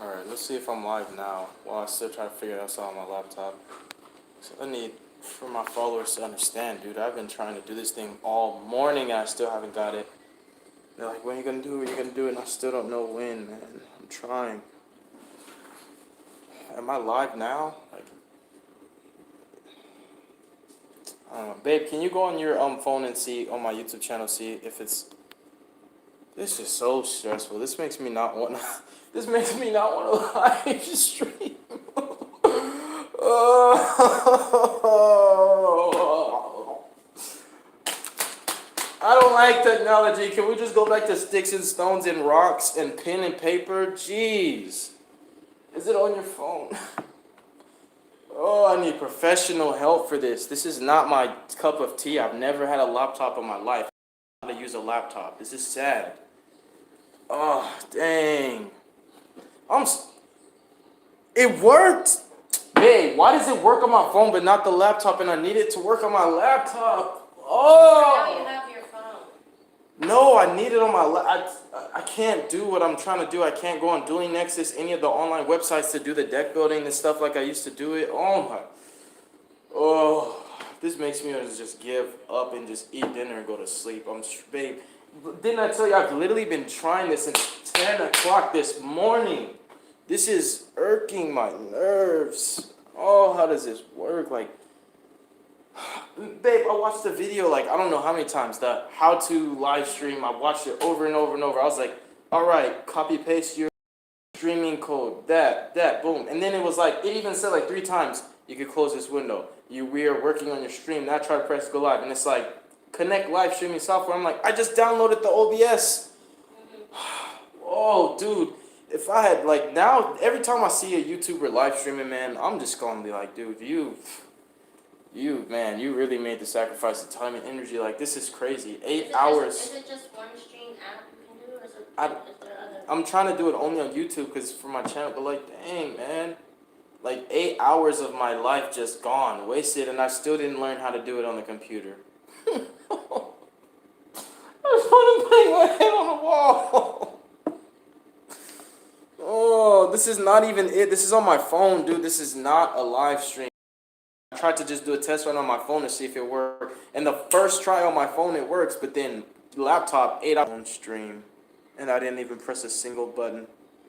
Alright, let's see if I'm live now while I still try to figure this out on my laptop. So I need for my followers to understand, dude. I've been trying to do this thing all morning and I still haven't got it. They're like, when are you gonna do it? When are you gonna do it? And I still don't know when, man. I'm trying. Am I live now? Like, I don't know. Babe, can you go on your phone and see on my YouTube channel, see if it's. This is so stressful. This makes me not want to. This makes me not want to live stream. Oh. I don't like technology. Can we just go back to sticks and stones and rocks and pen and paper? Jeez. Is it on your phone? Oh, I need professional help for this. This is not my cup of tea. I've never had a laptop in my life. I don't know how to use a laptop. This is sad. Oh, dang. It worked. Babe, why does it work on my phone but not the laptop, and I need it to work on my laptop? Oh. Now you have your phone. No, I need it on my I can't do what I'm trying to do. I can't go on Dueling Nexus, any of the online websites to do the deck building and stuff like I used to do it. Oh my. Oh, this makes me want to just give up and just eat dinner and go to sleep. Babe, didn't I tell you I've literally been trying this since 10 o'clock this morning? This is irking my nerves. Oh, how does this work? Like, babe, I watched the video like I don't know how many times, the how to live stream. I watched it over and over and over. I was like, all right, copy paste your streaming code, that, boom. And then it was like, it even said like 3 times, you could close this window. We are working on your stream. Now try to press go live. And it's like, connect live streaming software. I'm like, I just downloaded the OBS. Oh, dude. If I had, like, now, every time I see a YouTuber live streaming, man, I'm just going to be like, dude, man, you really made the sacrifice of time and energy. Like, this is crazy. 8 hours. Is it just one stream app you can do, or is there other? I'm trying to do it only on YouTube because for my channel, but, like, dang, man. Like, 8 hours of my life just gone, wasted, and I still didn't learn how to do it on the computer. I just want to bang my head on the wall. Oh, this is not even it. This is on my phone, dude. This is not a live stream. I tried to just do a test run on my phone to see if it worked. And the first try on my phone, it works. But then laptop, 8 hours on stream. And I didn't even press a single button.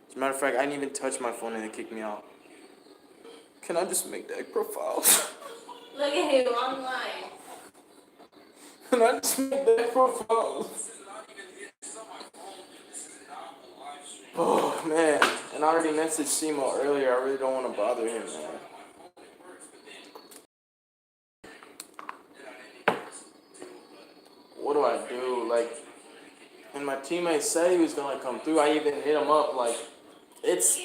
As a matter of fact, I didn't even touch my phone and it kicked me out. Can I just make that profile? Look at you online. Can I just make that profile? Oh, man. And I already messaged Simo earlier. I really don't want to bother him, man. What do I do? Like, and my teammate said he was going to come through. I even hit him up. Like, it's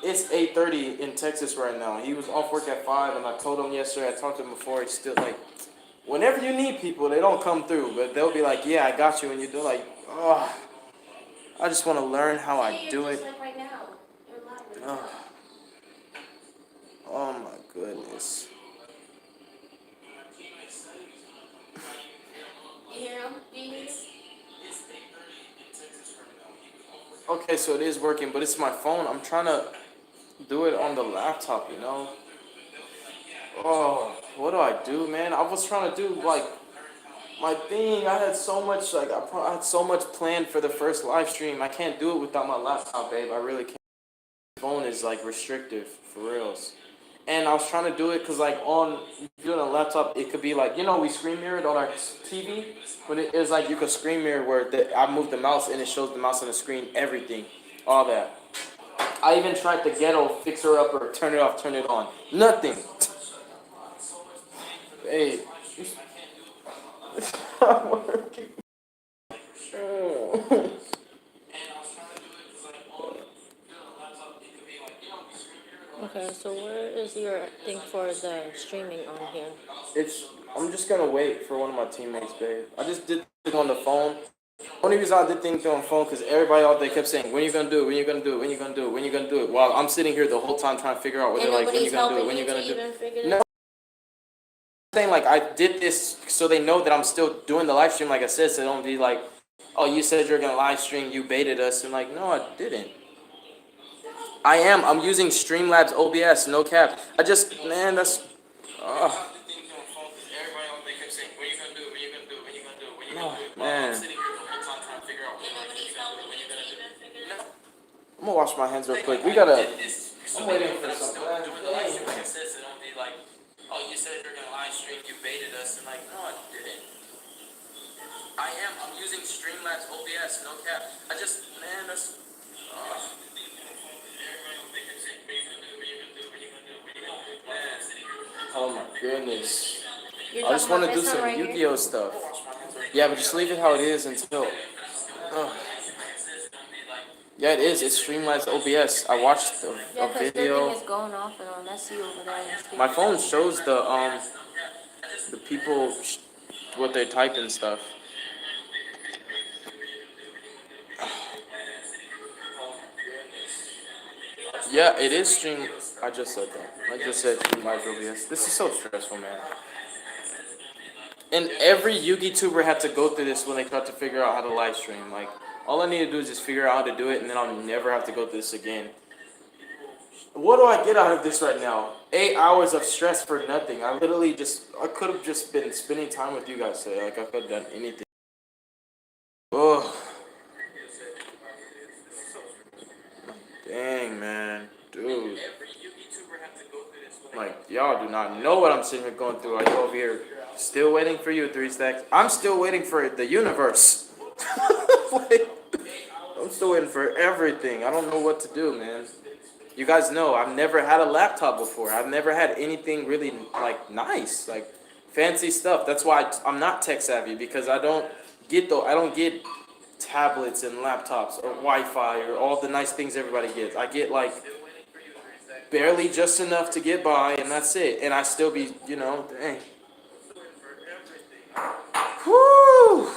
8:30 in Texas right now. He was off work at 5, and I told him yesterday, I talked to him before, he's still like, whenever you need people, they don't come through. But they'll be like, yeah, I got you. And you do like, oh. I just want to learn how I do it. Like right now. You're live right now. Oh my goodness. You hear him? Do you hear him? Okay, so it is working, but it's my phone. I'm trying to do it on the laptop, you know? Oh, what do I do, man? I was trying to do, like, my thing. I had so much, like, I had so much planned for the first live stream. I can't do it without my laptop, babe. I really can't. My phone is, like, restrictive, for reals. And I was trying to do it because, like, if you're on a laptop, it could be like, you know, we screen mirrored on our TV, but it is like you could screen mirror where I move the mouse and it shows the mouse on the screen, everything, all that. I even tried to ghetto fix her up or turn it off, turn it on. Nothing. Hey, it's not working. Oh. Okay, so where is your thing for the streaming on here? I'm just gonna wait for one of my teammates, babe. I just did it on the phone. Only reason I did things on the phone because everybody out there kept saying, when you gonna do it, when you gonna do it, when you gonna do it, when you gonna do it. While I'm sitting here the whole time trying to figure out what they're like, when you gonna do it, when you gonna do it. No, I'm saying like I did this so they know that I'm still doing the live stream, like I said, so they don't be like, oh, you said you're gonna live stream, you baited us, and like, no, I didn't. I am. I'm using Streamlabs OBS. No cap. I just, man, that's. Oh, man. I'm gonna wash my hands real quick. We gotta. I'm waiting for something. Oh, you said you're gonna live stream. You baited us, and like, no, I didn't. I am. I'm using Streamlabs OBS. No cap. I just, man, that's. Oh my goodness. You're I just talking want about to do this one some right here? Yu-Gi-Oh stuff. Yeah, but just leave it how it is until. Oh. Yeah, it is. It's Streamlabs OBS. I watched Yeah, a because the video. thing is going off and on. That's you over there. And My speaking. phone shows the people what they type and stuff. Yeah, it is stream. I just said that. I just said Streamlabs OBS. This is so stressful, man. And every Yugi tuber had to go through this when they tried to figure out how to live stream. Like, all I need to do is just figure out how to do it, and then I'll never have to go through this again. What do I get out of this right now? 8 hours of stress for nothing. I could have just been spending time with you guys today. Like, I could have done anything. Oh, dang, man. Dude. Like, y'all do not know what I'm sitting here going through. Are you over here still waiting for you, 3 stacks? I'm still waiting for the universe. Like, I'm still waiting for everything. I don't know what to do, man. You guys know I've never had a laptop before. I've never had anything really like nice, like fancy stuff. That's why I'm not tech savvy, because I don't get tablets and laptops or Wi-Fi or all the nice things everybody gets. I get like barely just enough to get by, and that's it. And I still be, dang. Whoo!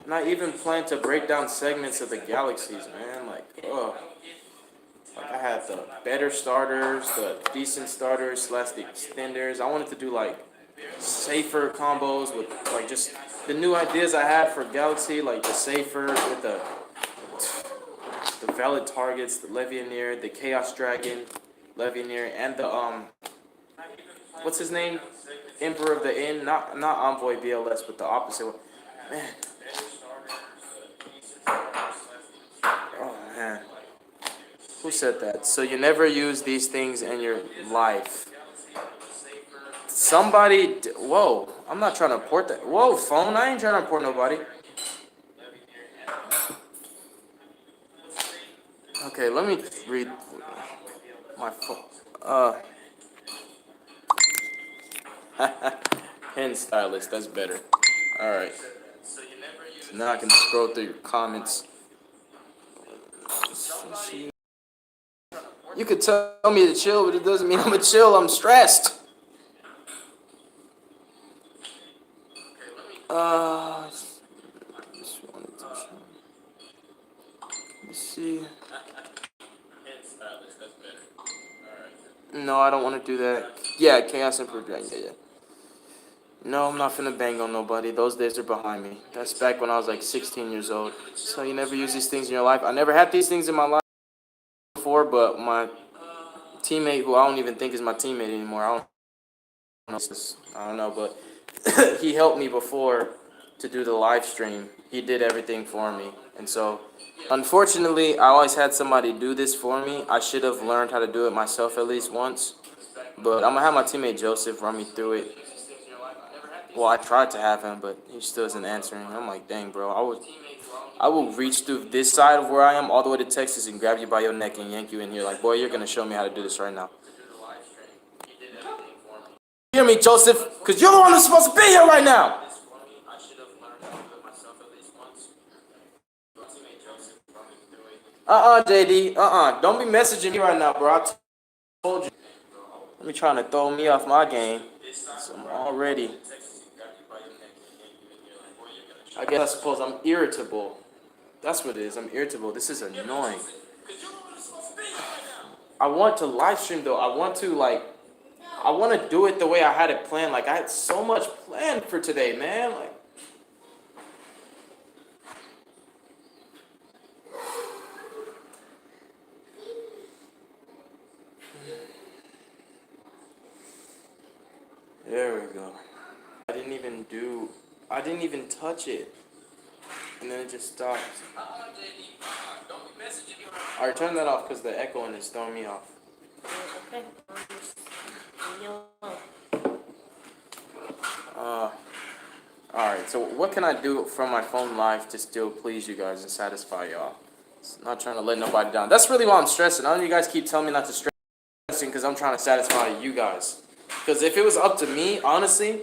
And I even plan to break down segments of the galaxies, man. Like, oh. Like, I had the better starters, the decent starters / the extenders. I wanted to do, like, safer combos with, like, just the new ideas I had for Galaxy, like the safer with the valid targets, the Levianeer, the Chaos Dragon, Levianeer, and the, what's his name? Emperor of the Inn, not Envoy BLS, but the opposite one. Man. Oh, man. Who said that? So you never use these things in your life. Somebody, whoa, I'm not trying to port that. Whoa, phone, I ain't trying to port nobody. Okay, let me read my phone. Pen stylist, that's better. Alright. So now I can scroll through your comments. You could tell me to chill, but it doesn't mean I'm gonna chill. I'm stressed. Let's see. No, I don't want to do that. Yeah, Chaos Emperor Dragon. Yeah. No, I'm not finna bang on nobody. Those days are behind me. That's back when I was like 16 years old. So you never use these things in your life. I never had these things in my life before, but my teammate, who I don't even think is my teammate anymore, I don't know, but he helped me before to do the live stream. He did everything for me. And so, unfortunately, I always had somebody do this for me. I should have learned how to do it myself at least once. But I'm going to have my teammate Joseph run me through it. Well, I tried to have him, but he still isn't answering. I'm like, dang, bro, I will reach through this side of where I am all the way to Texas and grab you by your neck and yank you in here. Like, boy, you're going to show me how to do this right now. Hear me, Joseph, because you're the one who's supposed to be here right now. JD. Don't be messaging me right now, bro. I told you. Let me trying to throw me off my game. So I'm already. I suppose I'm irritable. That's what it is. I'm irritable. This is annoying. I want to live stream though. I want to do it the way I had it planned. Like, I had so much planned for today, man. Like, There we go. I didn't even touch it. And then it just stopped. Alright, turn that off because the echoing is throwing me off. Okay. Alright, so what can I do from my phone live to still please you guys and satisfy y'all? Not trying to let nobody down. That's really why I'm stressing. I know you guys keep telling me not to stress because I'm trying to satisfy you guys. Because if it was up to me, honestly,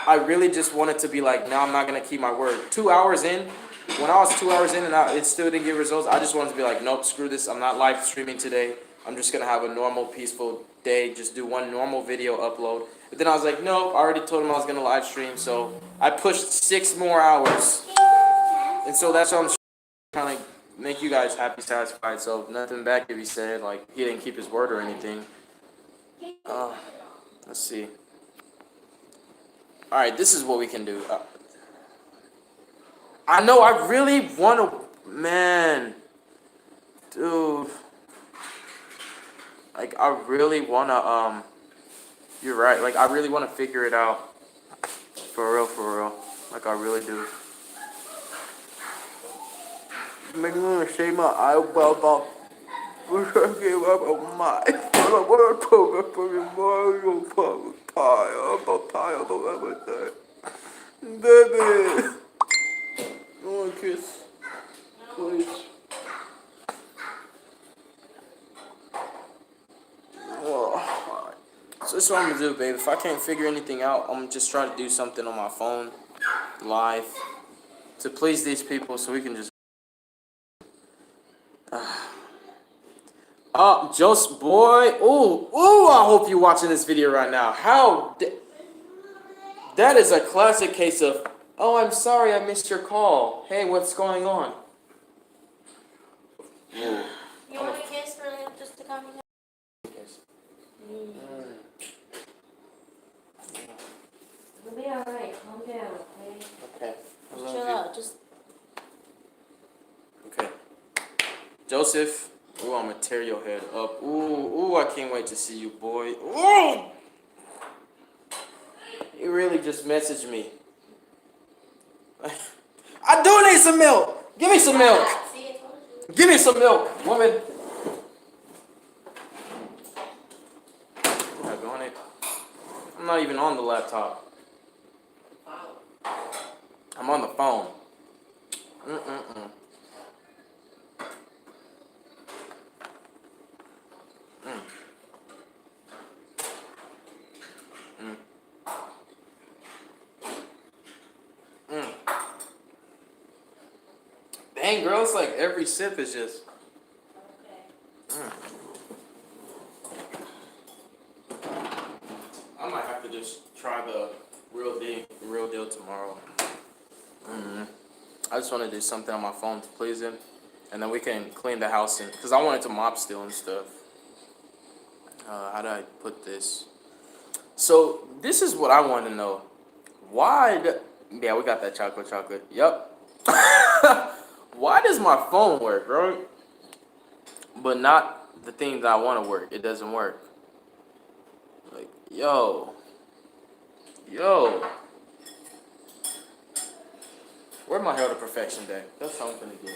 I really just wanted to be like, no, I'm not going to keep my word. 2 hours in, when I was 2 hours in and it still didn't give results, I just wanted to be like, nope, screw this. I'm not live streaming today. I'm just going to have a normal, peaceful day. Just do one normal video upload. But then I was like, nope, I already told him I was going to live stream. So I pushed 6 more hours. And so that's what I'm trying to make you guys happy, satisfied. So nothing back if he said, like, he didn't keep his word or anything. Let's see. Alright, this is what we can do. I know I really want to... Man. Dude. Like, I really want to... You're right. Like, I really want to figure it out. For real, for real. Like, I really do. Make me want to shave my eyebrow about... We're going to give up on my... I want to talk about Mario pie of everything. Baby. I want a kiss. Please. Oh, so that's what I'm going to do, babe. If I can't figure anything out, I'm going to just try to do something on my phone, live, to please these people so we can just... Joseph, boy. Ooh, I hope you're watching this video right now. That is a classic case of, oh, I'm sorry I missed your call. Hey, what's going on? Ooh. You want a kiss for just to calm you down? Yes. It'll be alright. Calm down, okay? Okay. I love Chill you. out. Just... Okay. Joseph. Ooh, I'm gonna tear your head up. Ooh, I can't wait to see you, boy. Ooh! He really just messaged me. I do need some milk! Give me some milk! Give me some milk, woman! I'm not doing it. I'm not even on the laptop. I'm on the phone. Dang, girl, it's like every sip is just... I might have to just try the real deal tomorrow. I just want to do something on my phone to please him. And then we can clean the house in. Because I wanted to mop still and stuff. How do I put this? So, this is what I want to know. Yeah, we got that chocolate. Yep. Why does my phone work, bro? But not the thing that I want to work. It doesn't work. Like, yo. Where my Hair to Perfection day? That's how I'm gonna get.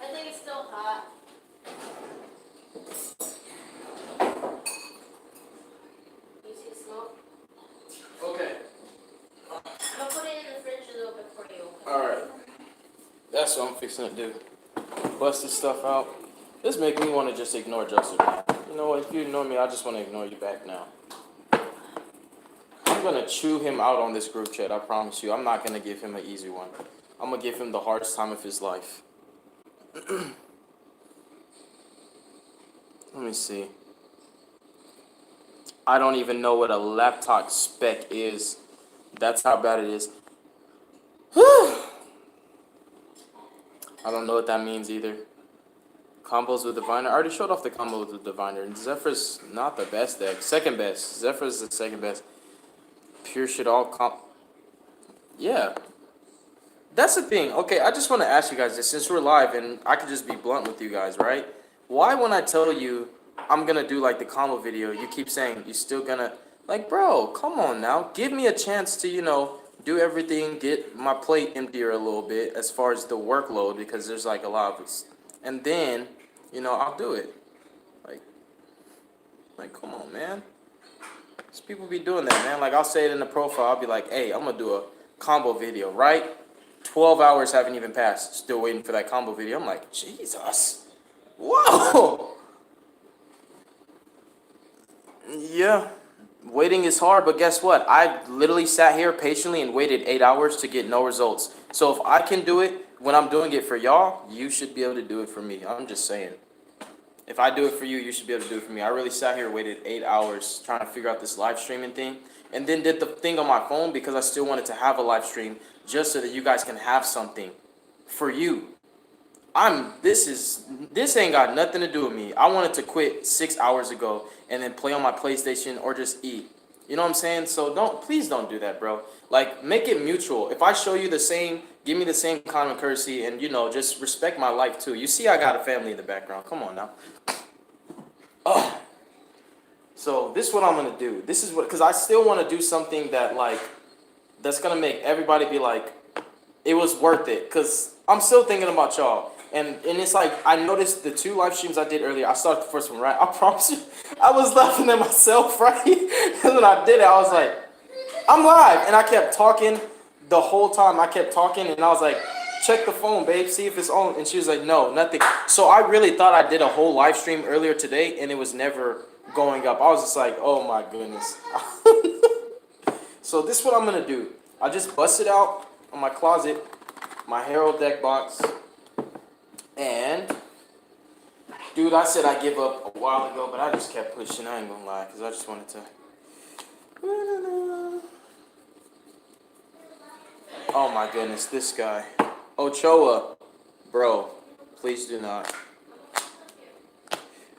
I think it's still hot. You see the smoke? Okay. I'll put it in the fridge a little bit for you. Alright. That's what I'm fixing to do. Bust this stuff out. This make me want to just ignore Joseph now. You know what? If you ignore me, I just want to ignore you back now. I'm going to chew him out on this group chat. I promise you. I'm not going to give him an easy one. I'm going to give him the hardest time of his life. Let me see. I don't even know what a laptop spec is. That's how bad it is. I don't know what that means either. Combos with Diviner. I already showed off the combo with the Diviner. And Zephyr's not the best deck. Second best. Zephyr's the second best. Pure shit all Yeah. That's the thing. Okay, I just want to ask you guys this. Since we're live and I could just be blunt with you guys, right? Why when I tell you I'm going to do like the combo video, you keep saying you're still going to... Like, bro, come on now. Give me a chance to, you know, do everything, get my plate emptier a little bit as far as the workload, because there's like a lot of us. And then, you know, I'll do it. Like, come on, man. These people be doing that, man. Like, I'll say it in the profile. I'll be like, hey, I'm going to do a combo video, right? 12 hours haven't even passed. Still waiting for that combo video. I'm like, Jesus. Whoa. Yeah. Waiting is hard, but guess what? I literally sat here patiently and waited 8 hours to get no results. So if I can do it when I'm doing it for y'all, you should be able to do it for me. I'm just saying. If I do it for you, you should be able to do it for me. I really sat here and waited 8 hours trying to figure out this live streaming thing. And then did the thing on my phone because I still wanted to have a live stream just so that you guys can have something for you. This ain't got nothing to do with me. I wanted to quit 6 hours ago and then play on my PlayStation or just eat. You know what I'm saying? So please don't do that, bro. Like, make it mutual. If I show you the same, give me the same common courtesy and, you know, just respect my life too. You see I got a family in the background. Come on now. Oh. So this is what I'm gonna do. This is what, because I still want to do something that like, that's gonna make everybody be like, it was worth it. Because I'm still thinking about y'all. And it's like, I noticed the 2 live streams I did earlier. I started the first one, right? I promise you, I was laughing at myself, right? And when I did it, I was like, I'm live. And I kept talking the whole time. I kept talking, and I was like, check the phone, babe, see if it's on. And she was like, no, nothing. So I really thought I did a whole live stream earlier today, and it was never going up. I was just like, oh my goodness. So this is what I'm going to do. I just busted out on my closet, my Herald deck box. And, dude, I said I give up a while ago, but I just kept pushing. I ain't gonna lie, because I just wanted to. Oh my goodness, this guy. Ochoa. Bro, please do not.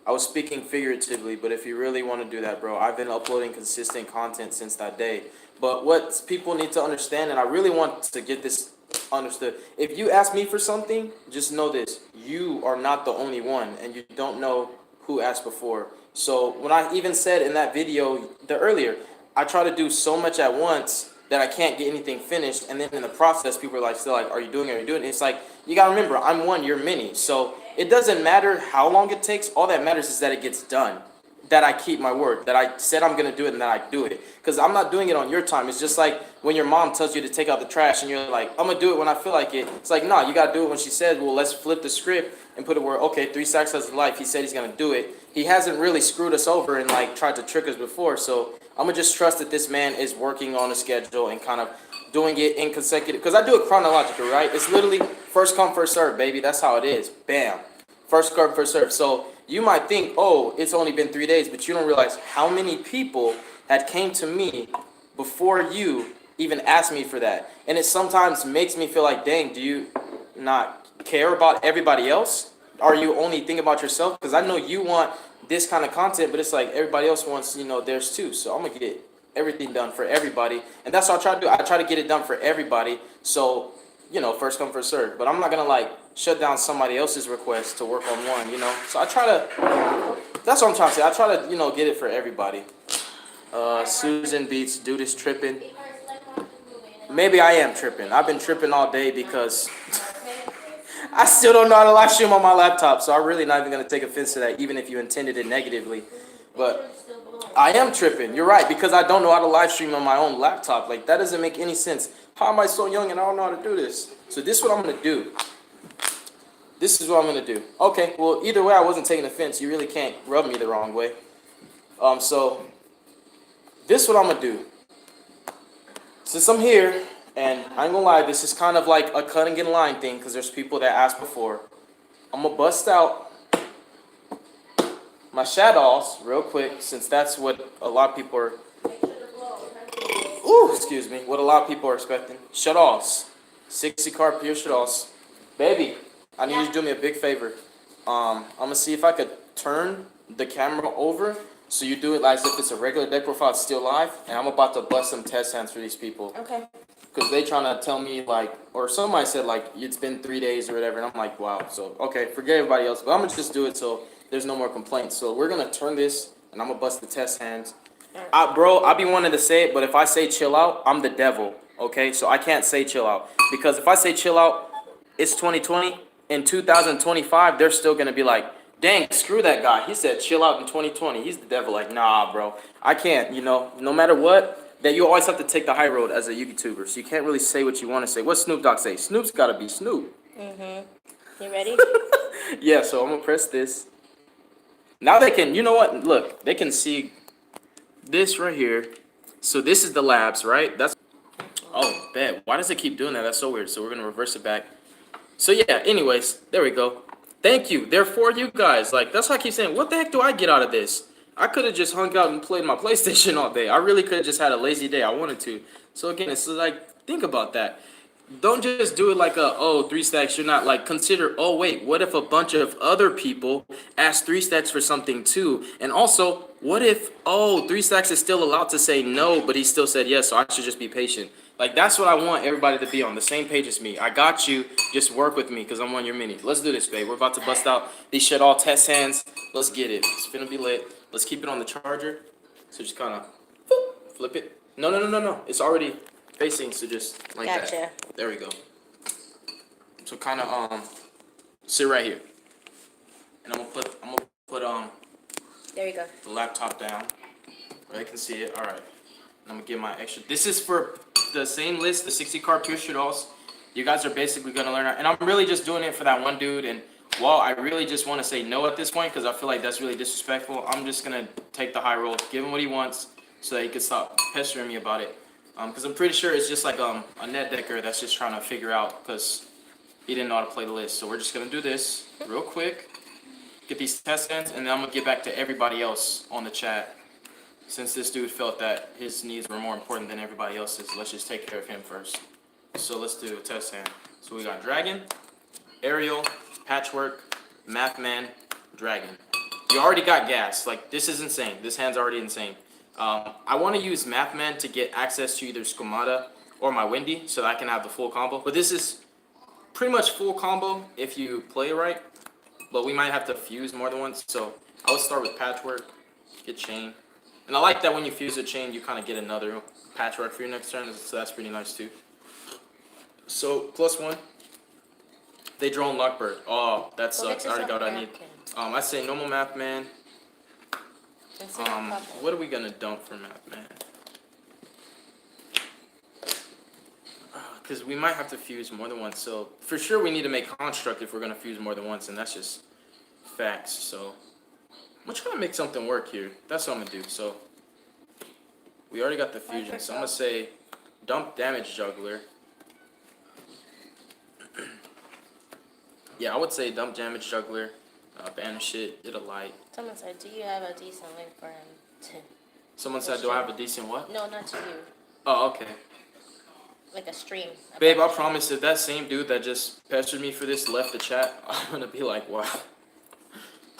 I was speaking figuratively, but if you really want to do that, bro, I've been uploading consistent content since that day. But what people need to understand, and I really want to get this understood. If you ask me for something, just know this. You are not the only one, and you don't know who asked before. So when I even said in that video earlier, I try to do so much at once that I can't get anything finished, and then in the process, people are like, still like, are you doing it? Are you doing it? It's like, you gotta remember, I'm one, you're many. So it doesn't matter how long it takes. All that matters is that it gets done. That I keep my word, that I said I'm gonna do it and that I do it. Because I'm not doing it on your time. It's just like when your mom tells you to take out the trash and you're like, I'm gonna do it when I feel like it. It's like, nah, you gotta do it when she says, well, let's flip the script and put it where, okay, 3 Stacks has a life. He said he's gonna do it. He hasn't really screwed us over and like tried to trick us before. So I'm gonna just trust that this man is working on a schedule and kind of doing it in consecutive. Because I do it chronologically, right? It's literally first come, first serve, baby. That's how it is. Bam. First come, first serve. So you might think, oh, it's only been 3 days, but you don't realize how many people had came to me before you even asked me for that. And it sometimes makes me feel like, dang, do you not care about everybody else? Are you only thinking about yourself? Because I know you want this kind of content, but it's like everybody else wants, you know, theirs too. So I'm going to get everything done for everybody. And that's what I try to do. I try to get it done for everybody. So, you know, first come, first serve. But I'm not going to like shut down somebody else's request to work on one, you know. So I try to, that's what I'm trying to say. I try to, you know, get it for everybody. Susan Beats, dude is tripping. Maybe I am tripping. I've been tripping all day because I still don't know how to live stream on my laptop. So I'm really not even going to take offense to that, even if you intended it negatively. But I am tripping. You're right, because I don't know how to live stream on my own laptop. Like, that doesn't make any sense. How am I so young and I don't know how to do this? So this is what I'm going to do. This is what I'm going to do. Okay, well, either way, I wasn't taking offense. You really can't rub me the wrong way. So this is what I'm going to do. Since I'm here, and I ain't going to lie, this is kind of like a cutting in line thing because there's people that asked before. I'm going to bust out my shadows real quick since that's what a lot of people are... Ooh, excuse me. What a lot of people are expecting. Shadows. 60 card pure shadows. Baby, I need you to do me a big favor. I'm gonna see if I could turn the camera over so you do it as if it's a regular deck profile, it's still live, and I'm about to bust some test hands for these people. Okay. Because they trying to tell me, like, or somebody said, like, it's been 3 days or whatever, and I'm like, wow. So, okay, forget everybody else, but I'm going to just do it so there's no more complaints. So we're going to turn this, and I'm going to bust the test hands. Bro, I be wanting to say it, but if I say chill out, I'm the devil, okay? So I can't say chill out. Because if I say chill out, it's 2020. In 2025, they're still going to be like, dang, screw that guy. He said chill out in 2020. He's the devil. Like, nah, bro. I can't, no matter what. That you always have to take the high road as a YouTuber, so you can't really say what you want to say. What Snoop Dogg say? Snoop's gotta be Snoop. You ready? Yeah, so I'm gonna press this. Now they can, you know what? Look, they can see this right here. So this is the labs, right? That's, oh, bad. Why does it keep doing that? That's so weird. So we're gonna reverse it back. So yeah, anyways, there we go. Thank you. They're for you guys. Like, that's why I keep saying, what the heck do I get out of this? I could have just hung out and played my PlayStation all day. I really could have just had a lazy day. I wanted to. So again, it's like, think about that. Don't just do it like oh, 3 stacks, you're not like, consider, oh wait, what if a bunch of other people ask 3 stacks for something too? And also, what if, oh, 3 stacks is still allowed to say no, but he still said yes, so I should just be patient. Like, that's what I want everybody to be on the same page as me. I got you. Just work with me because I'm on your mini. Let's do this, babe. We're about to bust out these shit all test hands. Let's get it. It's finna be lit. Let's keep it on the charger. So just kind of flip it. No. It's already facing, so just like Gotcha. that. There we go. So kind of sit right here. And I'm gonna put There you go. the laptop down where they can see it. All right. And I'm gonna get my extra. This is for the same list, the 60 card pure shootouts. You guys are basically gonna learn, and I'm really just doing it for that one dude. And while I really just want to say no at this point because I feel like that's really disrespectful, I'm just gonna take the high roll, give him what he wants, so that he can stop pestering me about it. Because I'm pretty sure it's just like a net decker that's just trying to figure out because he didn't know how to play the list. So we're just gonna do this real quick, get these test ends, and then I'm gonna get back to everybody else on the chat. Since this dude felt that his needs were more important than everybody else's, let's just take care of him first. So let's do a test hand. So we got Dragon, Aerial, Patchwork, Mathman, Dragon. You already got gas. Like, this is insane. This hand's already insane. I want to use Mathman to get access to either Squamata or my Windy so that I can have the full combo. But this is pretty much full combo if you play right. But we might have to fuse more than once. So I would start with Patchwork, get Chain. And I like that when you fuse a chain, you kind of get another Patchwork for your next turn, so that's pretty nice too. So, +1. They drone Lockbird. Oh, that sucks. I already got what I need. I say normal Mathman. What are we going to dump for Mathman? Because we might have to fuse more than once. So, for sure we need to make Construct if we're going to fuse more than once, and that's just facts, so... I'm gonna try to make something work here. That's what I'm gonna do. So we already got the fusion. So I'm gonna say dump damage juggler. Yeah, I would say dump damage juggler. Banish it. Get a light. Someone said, do you have a decent link for him to... Someone said, do I have a decent what? No, not to you. Oh, okay. Like a stream. Babe, I promise if that same dude that just pestered me for this left the chat, I'm gonna be like, wow.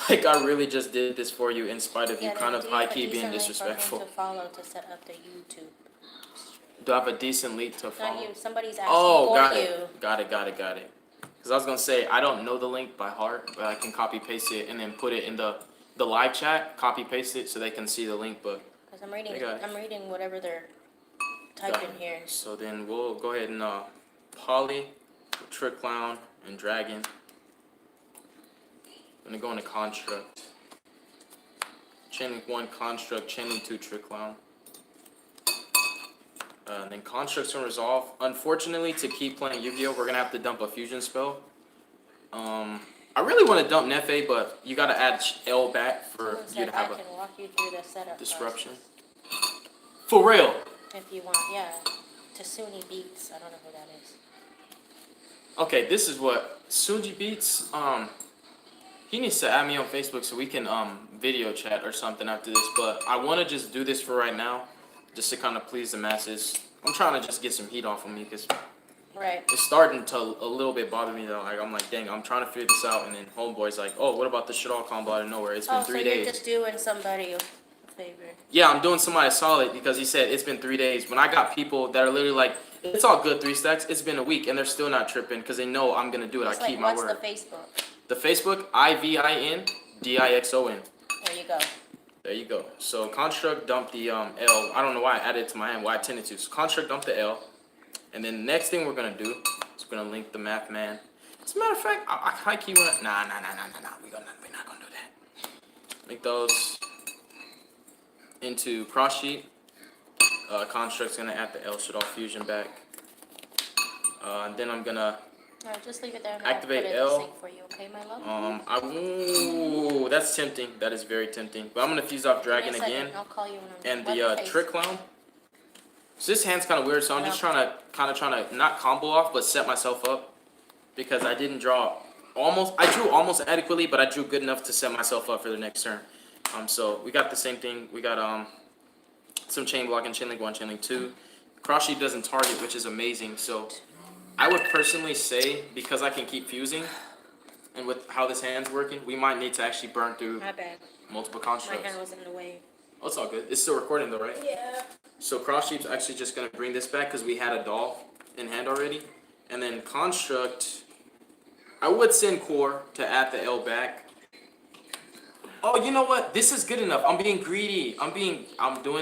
Like, I really just did this for you in spite of you kind of high-key being disrespectful. To follow to set up the YouTube. Do I have a decent link to follow? Not you. Somebody's asking got you. it. Got it. Because I was going to say, I don't know the link by heart, but I can copy-paste it and then put it in the live chat, copy-paste it so they can see the link, but... Because I'm reading whatever they're typing here. So then we'll go ahead and Poly, Trick Clown, and Dragon. I'm going to go into Construct. Chainlink 1 Construct, Chainlink 2 Trick Clown. And then Construct's going to resolve. Unfortunately, to keep playing Yu-Gi-Oh, we're going to have to dump a fusion spell. I really want to dump Nefe, but you got to add L back for you to have I can walk you through the setup disruption. process. For real? If you want, yeah. Tasuni Beats. I don't know who that is. Okay, this is what Sunji Beats. He needs to add me on Facebook so we can video chat or something after this. But I want to just do this for right now, just to kind of please the masses. I'm trying to just get some heat off of me because Right. It's starting to a little bit bother me though. Like I'm like, dang, I'm trying to figure this out, and then homeboy's like, oh, what about the shit all combo out of nowhere? It's been Oh, so 3 you're days. just doing somebody a favor. Yeah, I'm doing somebody solid because he said it's been 3 days. When I got people that are literally like, it's all good, 3 stacks. It's been a week, and they're still not tripping because they know I'm gonna do it. It's I keep like, my what's word. the Facebook? The Facebook IVINDIXON. There you go. There you go. So construct dump the L. I don't know why I added it to my hand. Why I tended to. So construct dump the L, and then the next thing we're gonna do is we're gonna link the math man. As a matter of fact, I high key wanna nah. We're not gonna do that. Link those into cross sheet. Construct's gonna add the L shit off fusion back. And then I'm gonna Alright, just leave it there. activate put it L. sync for you, okay, my love? Ooh, that's tempting. That is very tempting. But I'm gonna fuse off Dragon Give me a second. again. I'll call you when I'm And done. the Wipe your Trick face. Clown. So this hand's kind of weird, so I'm just trying to not combo off, but set myself up. Because I didn't draw I drew almost adequately, but I drew good enough to set myself up for the next turn. So we got the same thing. We got some chain block and chain link 1, chain link 2. Cross sheet doesn't target, which is amazing. So I would personally say, because I can keep fusing, and with how this hand's working, we might need to actually burn through My bad. multiple My constructs. hand was in the way. Oh, it's all good. It's still recording though, right? Yeah. So cross sheep's actually just gonna bring this back because we had a doll in hand already. And then construct, I would send core to add the L back. Oh, you know what? This is good enough. I'm being greedy. I'm doing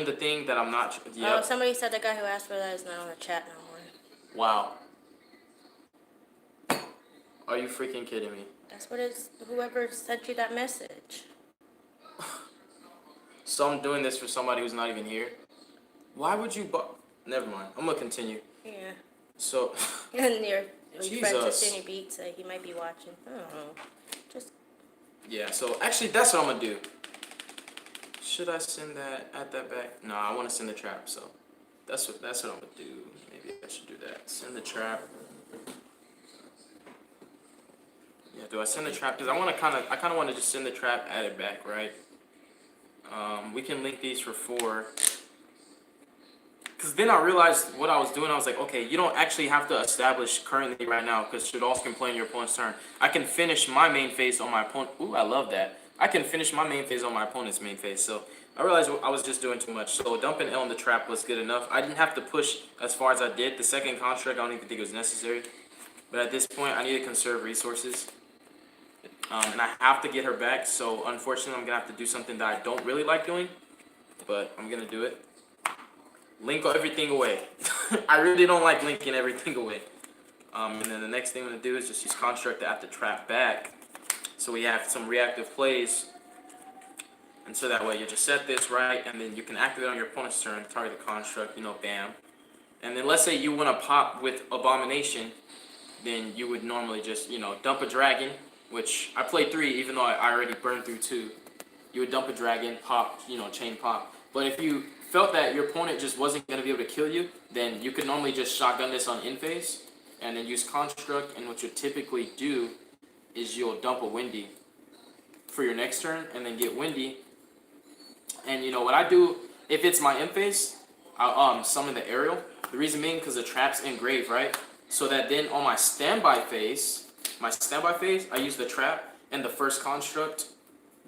the thing that I'm not. Oh, somebody said the guy who asked for that is not on the chat no more. Wow. Are you freaking kidding me? That's what it's. Whoever sent you that message. So I'm doing this for somebody who's not even here. Why would you? Never mind. I'm gonna continue. Yeah. So. And your friend Jesus. Tissini Beat said he might be watching. I don't know. Just. Yeah. So actually, that's what I'm gonna do. Should I send that? Add that back? No, I want to send the trap. So that's what I'm gonna do. Maybe I should do that. Send the trap. Yeah. Do I send the trap? Because I kind of want to just send the trap, add it back, right? We can link these for 4. Because then I realized what I was doing. I was like, okay, you don't actually have to establish currently right now because Shadolf can play in your opponent's turn. I can finish my main phase on my opponent. Ooh, I love that. I can finish my main phase on my opponent's main phase. So I realized I was just doing too much. So dumping L in the trap was good enough. I didn't have to push as far as I did. The second construct, I don't even think it was necessary. But at this point, I need to conserve resources. And I have to get her back. So unfortunately, I'm going to have to do something that I don't really like doing. But I'm going to do it. Link everything away. I really don't like linking everything away. And then the next thing I'm going to do is just use construct to add the trap back. So we have some reactive plays. And so that way you just set this right, and then you can activate on your opponent's turn, target the construct, bam. And then let's say you want to pop with Abomination, then you would normally just, dump a dragon, which I played 3 even though I already burned through 2. You would dump a dragon, pop, chain pop. But if you felt that your opponent just wasn't going to be able to kill you, then you could normally just shotgun this on in phase, and then use construct, and what you typically do is you'll dump a Windy for your next turn, and then get Windy. And what I do, if it's my in phase, I'll summon the aerial. The reason being because the trap's engraved, right? So that then on my standby phase, I use the trap and the first construct,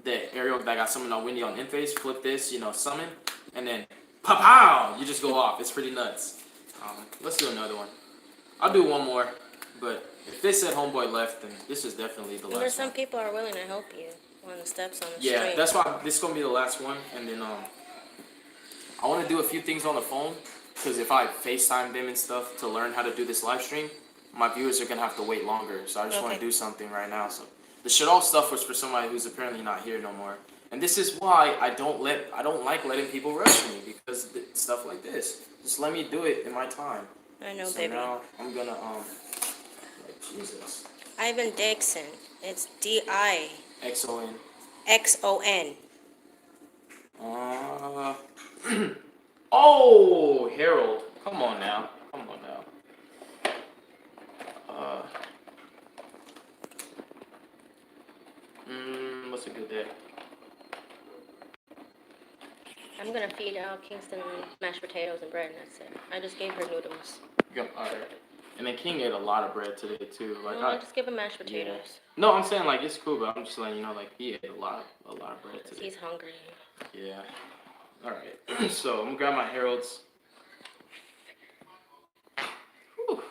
the aerial that got summoned on Windy on in phase, flip this, summon, and then pow, you just go off. It's pretty nuts. Let's do another one. I'll do one more, but if they said homeboy left, then this is definitely the last There's some one. people are willing to help you on the steps on the street. Yeah, that's why this is gonna be the last one, and then I want to do a few things on the phone, because if I FaceTime them and stuff to learn how to do this live stream, my viewers are gonna have to wait longer. So I just want to do something right now. So the shit all stuff was for somebody who's apparently not here no more, and this is why I don't like letting people rush me, because stuff like this. Just let me do it in my time. I know, So baby. now I'm gonna Jesus. Ivan Dixon. It's D-I. XON. X-O-N. Oh, Harold. Come on now. What's a good day? I'm gonna feed Kingston mashed potatoes and bread, and that's it. I just gave her noodles. Yep, alright. And then King ate a lot of bread today too. Like Just give him mashed potatoes. No, I'm saying like it's cool, but I'm just letting you know like he ate a lot of bread today. He's hungry. Yeah. All right. So I'm gonna grab my heralds. Whew.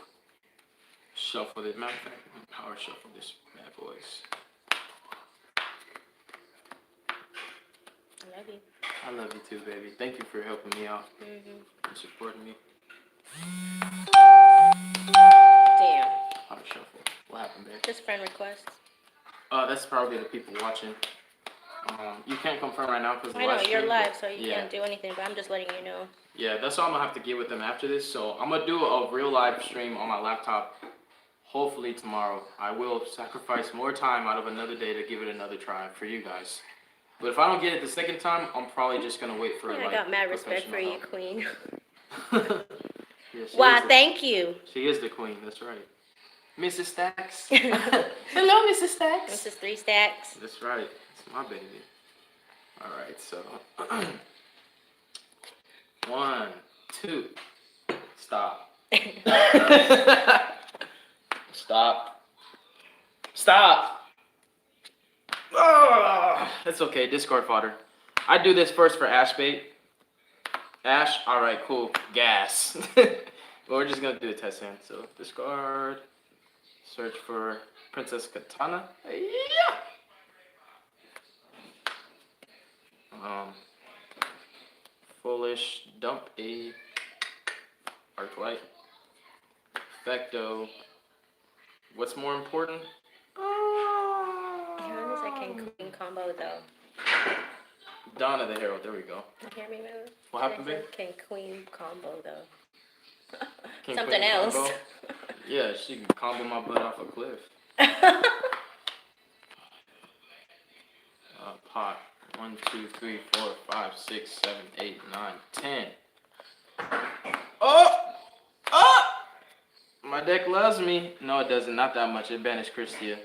Shuffle it. Matter of fact, power shuffle this bad boys. I love you. I love you too, baby. Thank you for helping me out and supporting me. Damn. Power shuffle. What happened, babe? Just friend requests. That's probably the people watching. You can't confirm right now because I know you're live, so you can't do anything. But I'm just letting you know. Yeah, that's all I'm gonna have to get with them after this. So I'm gonna do a real live stream on my laptop. Hopefully tomorrow. I will sacrifice more time out of another day to give it another try for you guys. But if I don't get it the second time, I'm probably just gonna wait for I got mad respect for you, Queen. Yeah, thank you. She is the queen. That's right, Mrs. Stacks. Hello, Mrs. Stacks. Mrs. 3 Stacks. That's right. It's my baby. All right, so 1, 2, stop. Stop. Oh, that's okay. Discard fodder. I do this first for Ash bait. Ash, all right, cool. Gas. But we're just gonna do a test hand. So discard. Search for Princess Katana. Yeah. Foolish. Dump a Arclight. Effecto. What's more important? How does that King Queen combo though? Donna the Herald. There we go. You hear me, man? What happened, babe? King Queen combo though. King Something Queen else. Combo. Yeah, she can combo my butt off a cliff. Pot. 1, 2, 3, 4, 5, 6, 7, 8, 9, 10. Oh! Oh! My deck loves me. No, it doesn't. Not that much. It banished Christia.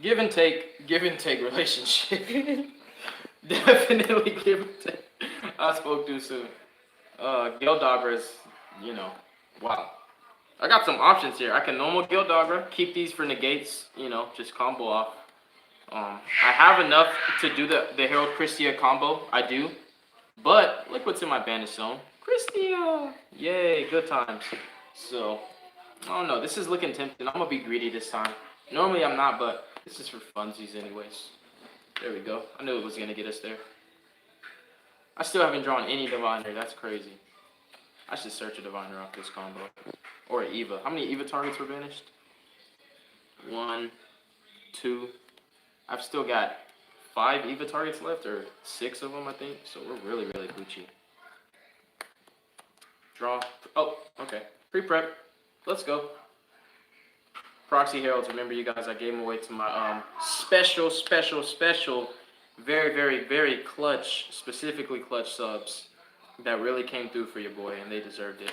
Give and take relationship. Definitely give and take. I spoke too soon. Gildogra's, wow. I got some options here. I can normal Gildogra, keep these for negates, just combo off. I have enough to do the Herald Christia combo. I do. But look what's in my banish zone. Christia! Yay, good times. So, I don't know. This is looking tempting. I'm going to be greedy this time. Normally I'm not, but this is for funsies anyways. There we go. I knew it was going to get us there. I still haven't drawn any Diviner. That's crazy. I should search a Diviner off this combo. Or an Eva. How many Eva targets were banished? 1, 2. I've still got 5 Eva targets left, or 6 of them, I think. So we're really, really Gucci. Draw. Oh, okay. Pre-prep. Let's go. Proxy Heralds. Remember, you guys, I gave them away to my special, very, very, very clutch, specifically clutch subs that really came through for your boy, and they deserved it.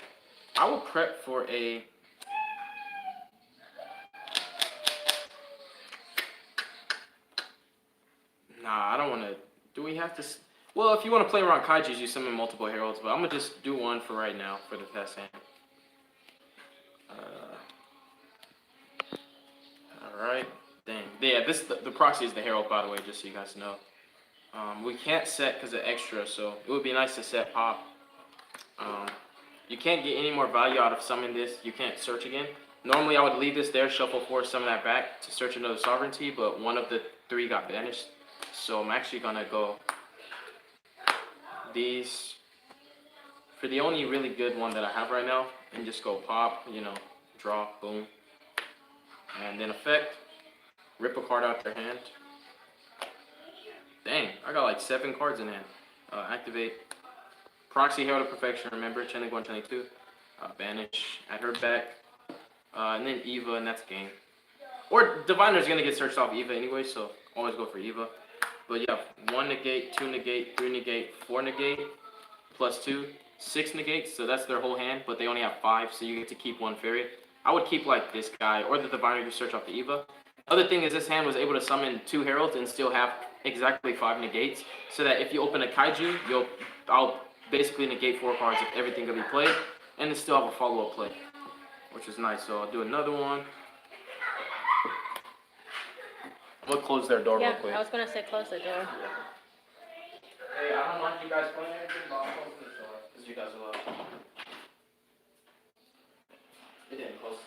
I will prep for a... Nah, I don't want to... Do we have to... Well, if you want to play around Kaijus, you summon multiple Heralds, but I'm going to just do one for right now for the test hand. Alright. Dang. Yeah, the proxy is the Herald, by the way, just so you guys know. We can't set because of extra, so it would be nice to set pop. You can't get any more value out of summoning this. You can't search again. Normally, I would leave this there, shuffle 4, summon that back to search another sovereignty, but one of the 3 got banished. So I'm actually going to go these for the only really good one that I have right now, and just go pop, draw, boom. And then effect, rip a card out their hand. Dang, I got like 7 cards in hand. Activate. Proxy Herald of Perfection, remember, Channeling 1, Channeling 2. Banish, add her back. And then Eva, and that's game. Or Diviner's going to get searched off Eva anyway, so always go for Eva. But yeah, 1 negate, 2 negate, 3 negate, 4 negate, plus 2, 6 negates, so that's their whole hand, but they only have 5, so you get to keep 1 fairy. I would keep like this guy, or the Diviner to search off the Eva. Other thing is this hand was able to summon 2 Heralds and still have exactly 5 negates, so that if you open a Kaiju, I'll basically negate 4 cards if everything can be played, and then still have a follow-up play. which is nice. So I'll do another one. I'm gonna close their door real quick. I was gonna say close the door. Hey, I don't mind you guys playing anything, but I'll close the door because you guys are loud. It didn't close.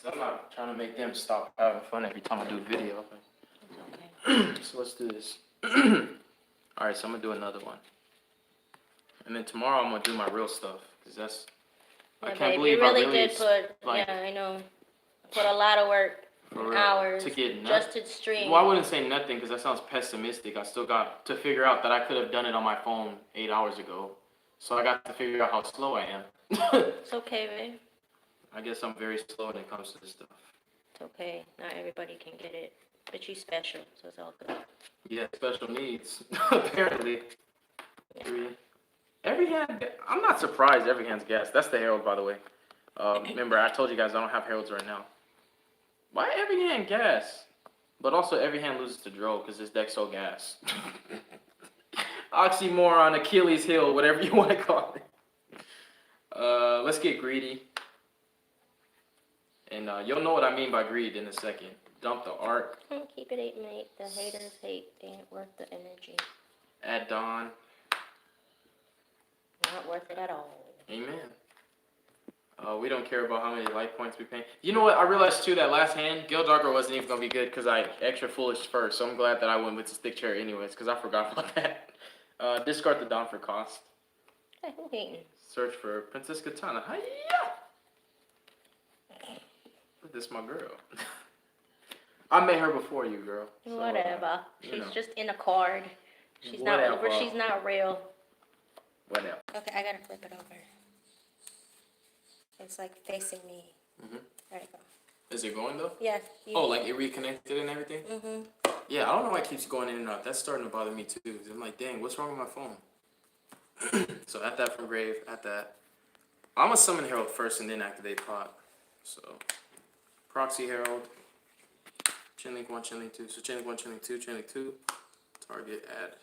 So I'm not trying to make them stop having fun every time I do a video. Okay. So let's do this. Alright, so I'm gonna do another one. And then tomorrow I'm gonna do my real stuff. Because that's... I can't believe you really I really did put, like, yeah, I know. Put a lot of work, hours, to get just to stream. Well, I wouldn't say nothing because that sounds pessimistic. I still got to figure out that I could have done it on my phone 8 hours ago. So I got to figure out how slow I am. It's okay, babe. I guess I'm very slow when it comes to this stuff. It's okay. Not everybody can get it. But you're special, so it's all good. Yeah, special needs, apparently. Yeah. Every hand, I'm not surprised every hand's gas. That's the Herald, by the way. Remember, I told you guys I don't have Heralds right now. Why every hand gas? But also every hand loses to Dro because this deck's so gas. Oxymoron, Achilles heel, whatever you want to call it. Let's get greedy. And you'll know what I mean by greed in a second. Dump the Arc. Keep it 8 mate. The haters hate. They ain't worth the energy. Add Dawn. Not worth it at all. Amen. We don't care about how many life points we pay. You know what? I realized too that last hand, Gildogger wasn't even going to be good because I extra foolish first. So I'm glad that I went with the stick chair anyways because I forgot about that. Discard the Dawn for cost. Hey, who hating? Search for Princess Katana. Hiya! This is my girl. I met her before you, girl. So, whatever. She's just in a card. She's not over. She's not real. Whatever. Okay, I gotta flip it over. It's like facing me. There you go. Is it going though? Yeah. Oh, like it reconnected and everything? Yeah, I don't know why it keeps going in and out. That's starting to bother me too. I'm like, dang, what's wrong with my phone? So at that from grave, at that. I'm gonna summon Herald first and then activate pot. So Proxy Herald. Chainlink 1, Chainlink 2. So Chainlink 1, Chainlink 2, Chainlink 2. Target add.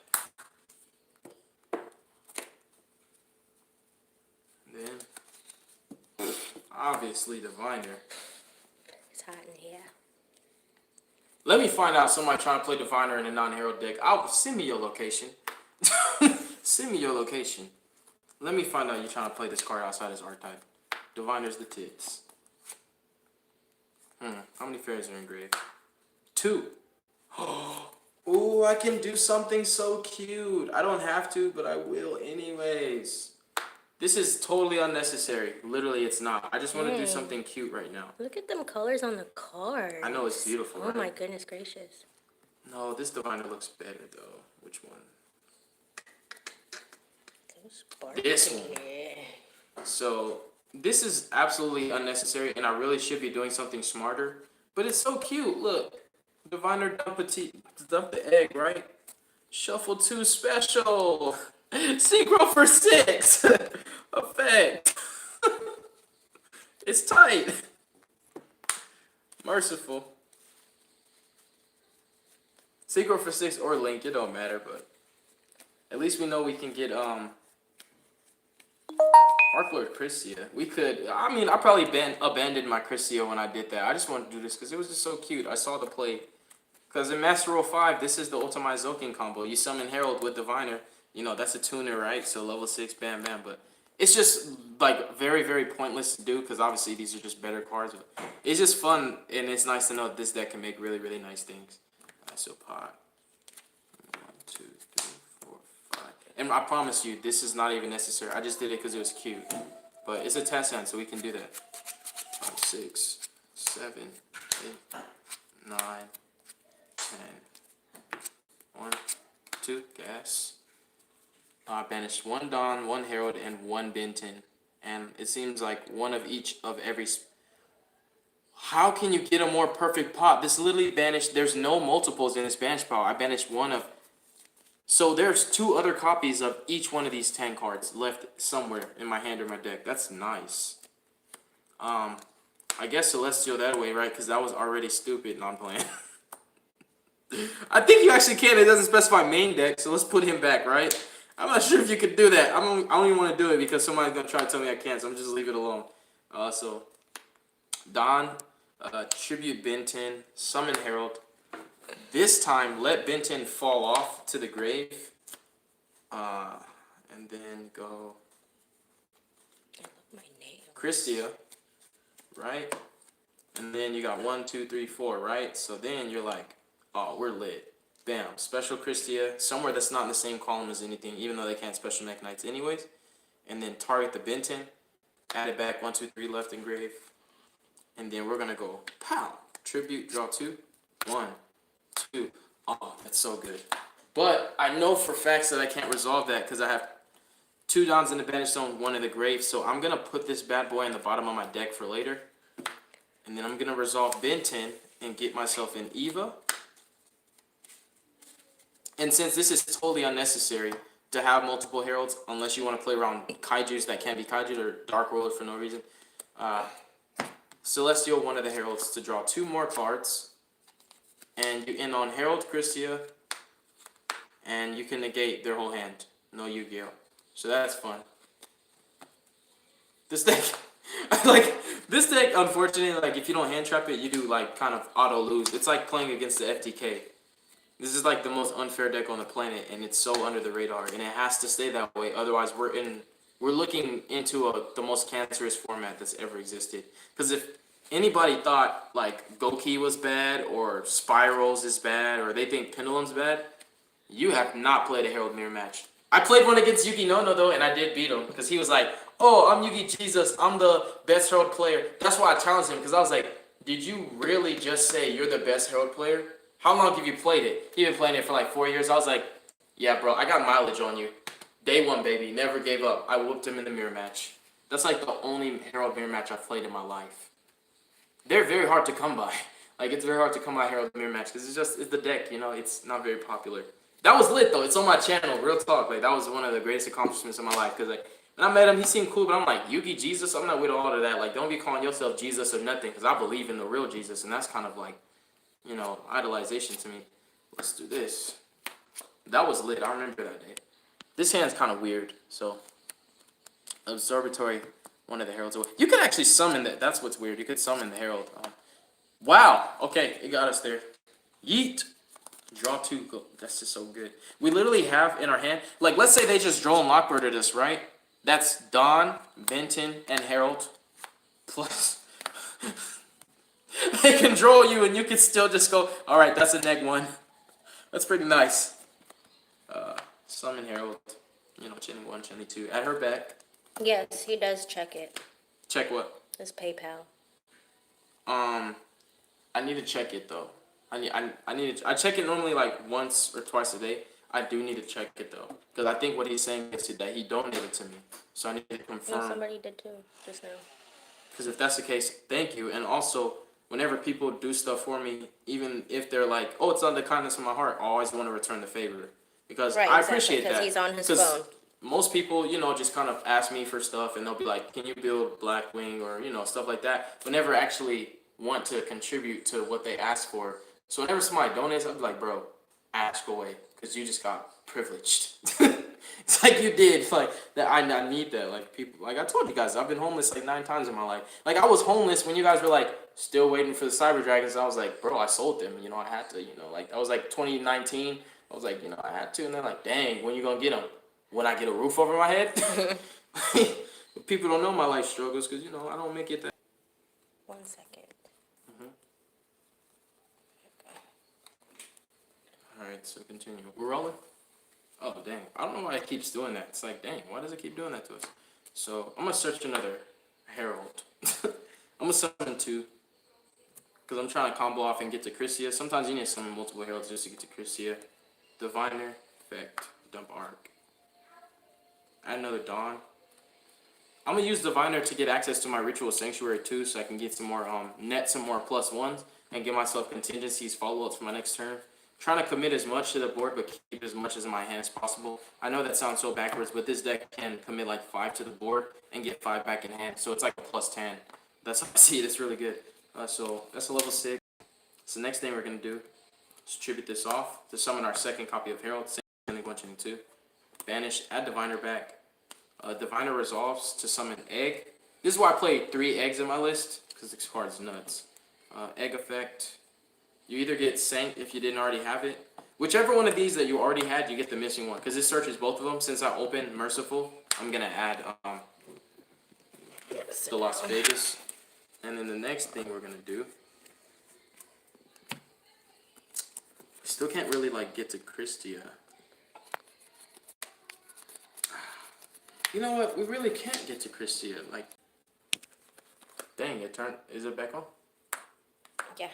Then obviously Diviner. It's hot in here. Let me find out somebody trying to play Diviner in a non-Herald deck. Send me your location. Send me your location. Let me find out you're trying to play this card outside his archetype. Diviner's the tits. How many fairies are engraved? 2. Oh, I can do something so cute. I don't have to, but I will anyways. This is totally unnecessary. Literally, it's not. I just want to do something cute right now. Look at them colors on the card. I know it's beautiful. Oh right? my goodness gracious. No, this Diviner looks better though. Which one? This one. So this is absolutely unnecessary, and I really should be doing something smarter. But it's so cute. Look, Diviner dump the egg, right? Shuffle 2 special. Synchro for 6. Effect. It's tight. Merciful. Synchro for 6 or Link, it don't matter, but at least we know we can get Arclord Christia. We could, I mean, I probably abandoned my Christia when I did that. I just wanted to do this because it was just so cute. I saw the play. Because in Master Roll 5, this is the Ultimate Zoking combo. You summon Herald with Diviner. You know, that's a tuner, right? So level 6, bam, bam. But it's just, like, very, very pointless to do because obviously these are just better cards. But it's just fun, and it's nice to know that this deck can make really, really nice things. Alright, so pot. 1, 2, 3, 4, 5. And I promise you, this is not even necessary. I just did it because it was cute. But it's a test hand, so we can do that. 5, 6, 7, 8, 9, 10. 1, 2, gas. I banished 1 Dawn, 1 Herald, and 1 Benton. And it seems like one of each of every... How can you get a more perfect pot? This literally banished... There's no multiples in this banish pile. I banished 1 of... So there's 2 other copies of each one of these 10 cards left somewhere in my hand or my deck. That's nice. I guess Celestial that way, right? Because that was already stupid, non-playing. I think you actually can. It doesn't specify main deck, so let's put him back, right? I'm not sure if you could do that. I don't even want to do it because somebody's gonna try to tell me I can't. So I'm just leave it alone. So Don, tribute Benton, summon Herald. This time, let Benton fall off to the grave. And then go I love my nails. Christia, right? And then you got 1, 2, 3, 4, right? So then you're like, oh, we're lit. Bam. Special Christia, somewhere that's not in the same column as anything, even though they can't special Mech Knights anyways. And then target the Benton, add it back, 1, 2, 3, left engrave. And then we're gonna go pow. Tribute, draw 2. 1, 2. Oh, that's so good. But I know for facts that I can't resolve that because I have 2 Dons in the Banished Zone, 1 in the grave. So I'm gonna put this bad boy in the bottom of my deck for later. And then I'm gonna resolve Benton and get myself an Eva. And since this is totally unnecessary to have multiple heralds, unless you want to play around kaijus that can't be kaiju or Dark World for no reason, Celestial, 1 of the heralds to draw 2 more cards, and you end on Herald Christia, and you can negate their whole hand. No Yu-Gi-Oh! So that's fun. This deck, this deck, unfortunately, like if you don't hand trap it, you do like kind of auto lose. It's like playing against the FTK. This is like the most unfair deck on the planet, and it's so under the radar, and it has to stay that way. Otherwise, we're looking into the most cancerous format that's ever existed. Because if anybody thought like Goki was bad, or Spirals is bad, or they think Pendulum's bad, you have not played a Herald Mirror match. I played one against Yugi Nono though, and I did beat him because he was like, "Oh, I'm Yugi Jesus. I'm the best Herald player." That's why I challenged him because I was like, "Did you really just say you're the best Herald player? How long have you played it?" He'd been playing it for like 4 years. I was like, "Yeah, bro, I got mileage on you. Day 1, baby. Never gave up." I whooped him in the mirror match. That's like the only Herald mirror match I've played in my life. They're very hard to come by. Like, it's very hard to come by Herald mirror match because it's the deck, you know, it's not very popular. That was lit though. It's on my channel, real talk. Like, that was one of the greatest accomplishments of my life because like when I met him, he seemed cool, but I'm like, Yugi Jesus? I'm not with all of that. Like, don't be calling yourself Jesus or nothing because I believe in the real Jesus, and that's kind of like, you know, idolization to me. Let's do this. That was lit. I remember that day. This hand's kind of weird. So, Observatory, 1 of the heralds. You could actually summon that. That's what's weird. You could summon the herald. Wow. Okay, it got us there. Yeet. Draw 2. Go. That's just so good. We literally have in our hand, like, let's say they just draw and lockbirded us, right? That's Don, Benton, and Herald. Plus, they control you, and you can still just go, all right, that's a neg 1. That's pretty nice. Summon Herald. You know, chinning 1, chinning 2. At her back. Yes, he does check it. Check what? His PayPal. I need to check it though. I check it normally like once or twice a day. I do need to check it though, because I think what he's saying is that he donated to me, so I need to confirm. No, somebody did too just now. Because if that's the case, thank you. And also, whenever people do stuff for me, even if they're like, "Oh, it's out of the kindness of my heart," I always want to return the favor because I appreciate that. Because he's on his phone. Most people, you know, just kind of ask me for stuff, and they'll be like, "Can you build Blackwing?" or you know, stuff like that, but never actually want to contribute to what they ask for. So whenever somebody donates, I'm like, "Bro, ask away, because you just got privileged." It's like you did, like that. I need that. Like people, like I told you guys, I've been homeless like 9 times in my life. Like I was homeless when you guys were like still waiting for the Cyber Dragons. I was like, bro, I sold them. You know, I had to. You know, like that was like 2019. I was like, you know, I had to. And they're like, dang, when you gonna get them? When I get a roof over my head? People don't know my life struggles because you know I don't make it that. 1 second. All right, so continue. We're rolling. Oh, dang. I don't know why it keeps doing that. It's like, dang, why does it keep doing that to us? So, I'm going to search another Herald. I'm going to summon 2. Because I'm trying to combo off and get to Christia. Sometimes you need to summon multiple Heralds just to get to Christia. Diviner, Effect, Dump Arc. Add another Dawn. I'm going to use Diviner to get access to my Ritual Sanctuary too, so I can get some more, net some more +1s, and give myself contingencies, follow-ups for my next turn. Trying to commit as much to the board, but keep as much as in my hand as possible. I know that sounds so backwards, but this deck can commit like 5 to the board and get 5 back in hand. So it's like a +10. That's how I see it. It's really good. So that's a level 6. So the next thing we're going to do is tribute this off to summon our second copy of Herald. Same thing, 1, 2. banish, add diviner back. Diviner resolves to summon egg. This is why I played 3 eggs in my list, because this card's nuts. Egg effect. You either get Sank if you didn't already have it. Whichever one of these that you already had, you get the missing one. Because this searches both of them. Since I opened Merciful, I'm going to add the Las Vegas. And then the next thing we're going to do. Still can't really like get to Christia. You know what? We really can't get to Christia. Like, dang, it turned. Is it back on? Yeah.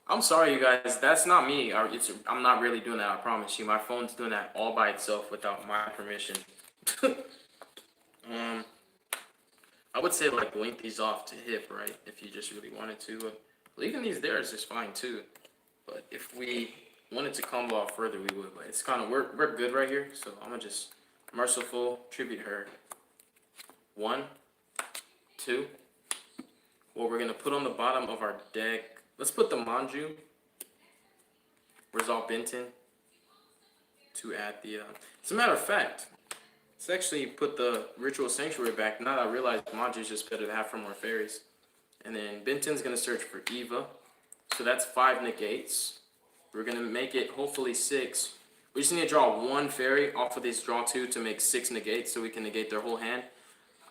I'm sorry, you guys. That's not me. I'm not really doing that. I promise you. My phone's doing that all by itself without my permission. I would say like link these off to hip, right? If you just really wanted to. Leaving these there is just fine too. But if we wanted to combo out further, we would. But it's kind of we're good right here. So I'm gonna just Merciful tribute her. 1, 2. What we're gonna put on the bottom of our deck. Let's put the Manju. Resolve Benton. To add the. As a matter of fact, let's actually put the Ritual Sanctuary back. Now that I realize Manju's just better to have for more fairies. And then Benton's gonna search for Eva. So that's 5 negates. We're gonna make it hopefully 6. We just need to draw 1 fairy off of this draw 2 to make 6 negates so we can negate their whole hand.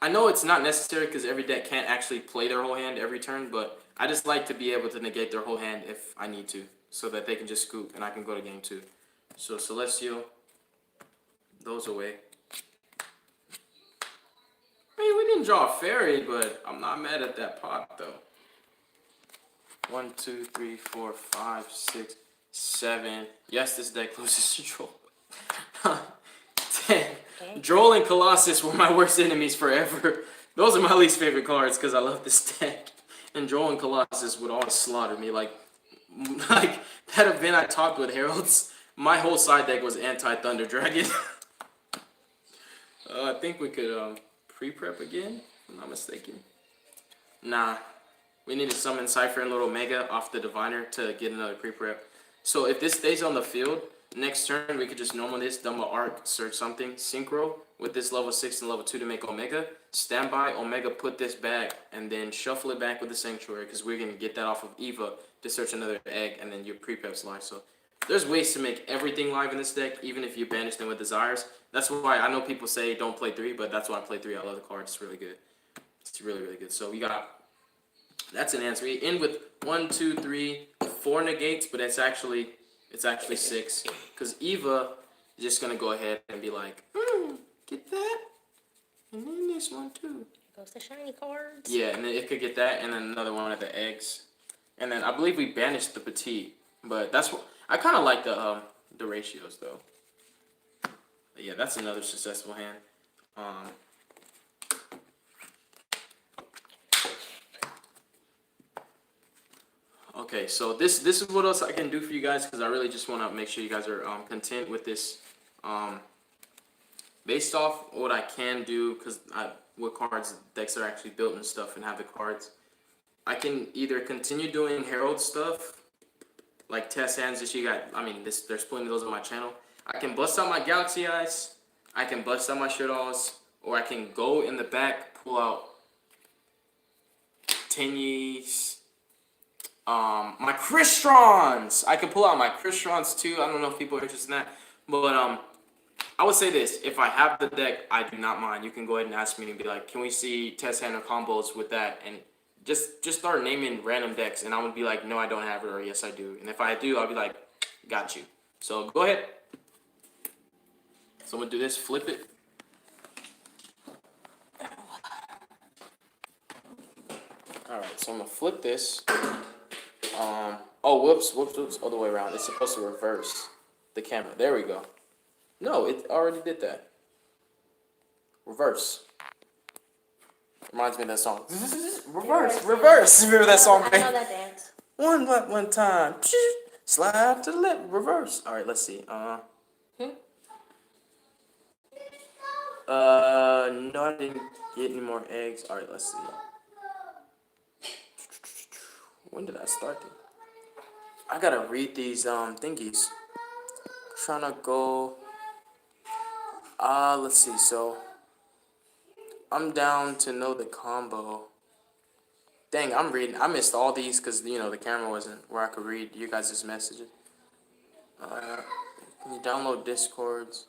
I know it's not necessary because every deck can't actually play their whole hand every turn, but I just like to be able to negate their whole hand if I need to, so that they can just scoop and I can go to game 2. So Celestial, those away. I mean, we didn't draw a fairy, but I'm not mad at that pot though. 1, 2, 3, 4, 5, 6, 7. Yes, this deck loses to Droll. 10. Droll and Colossus were my worst enemies forever. Those are my least favorite cards because I love this deck. And Droll and Colossus would always slaughter me. Like that event I talked with Heralds, my whole side deck was anti-Thunder Dragon. I think we could pre-prep again, if I'm not mistaken. Nah. We need to summon Cypher and Little Mega off the Diviner to get another pre-prep. So if this stays on the field, next turn we could just normal this, Dumbo Arc, search something, Synchro with this level 6 and level 2 to make Omega. Standby, Omega, put this back, and then shuffle it back with the Sanctuary because we're going to get that off of Eva to search another egg, and then your pre-prep's live. So there's ways to make everything live in this deck, even if you banish them with Desires. That's why I know people say don't play 3, but that's why I play 3. I love the card. It's really good. It's really, really good. So we got... That's an answer. We end with 1, 2, 3, 4 negates, but it's actually 6 because Eva is just gonna go ahead and be like, get that, and then this one too. Goes the shiny cards. Yeah, and then it could get that, and then another one of the eggs, and then I believe we banished the petite, but that's what I kind of like the ratios though. But yeah, that's another successful hand. Okay, so this is what else I can do for you guys because I really just want to make sure you guys are content with this. Based off what I can do, because what cards decks are actually built and stuff and have the cards, I can either continue doing Herald stuff, like test hands that you got. I mean, there's plenty of those on my channel. I can bust out my Galaxy Eyes, I can bust out my Shadows, or I can go in the back, pull out Tenyis. My Christrons! I can pull out my Christrons too. I don't know if people are interested in that. But I would say this. If I have the deck, I do not mind. You can go ahead and ask me and be like, can we see test hand or combos with that? And just start naming random decks. And I would be like, no, I don't have it, or yes, I do. And if I do, I'll be like, got you. So go ahead. So I'm going to do this. Flip it. Alright, so I'm going to flip this. Oh, whoops, other way around. It's supposed to reverse the camera. There we go. No, it already did that. Reverse. Reminds me of that song. Reverse. Remember that song? I know that dance. One time. Slide to the left. Reverse. All right, let's see. No, I didn't get any more eggs. All right, let's see. When did I start it? I gotta read these thingies. Trying to go. Let's see. So I'm down to know the combo. Dang, I'm reading. I missed all these because the camera wasn't where I could read you guys' messages. Can you download Discords?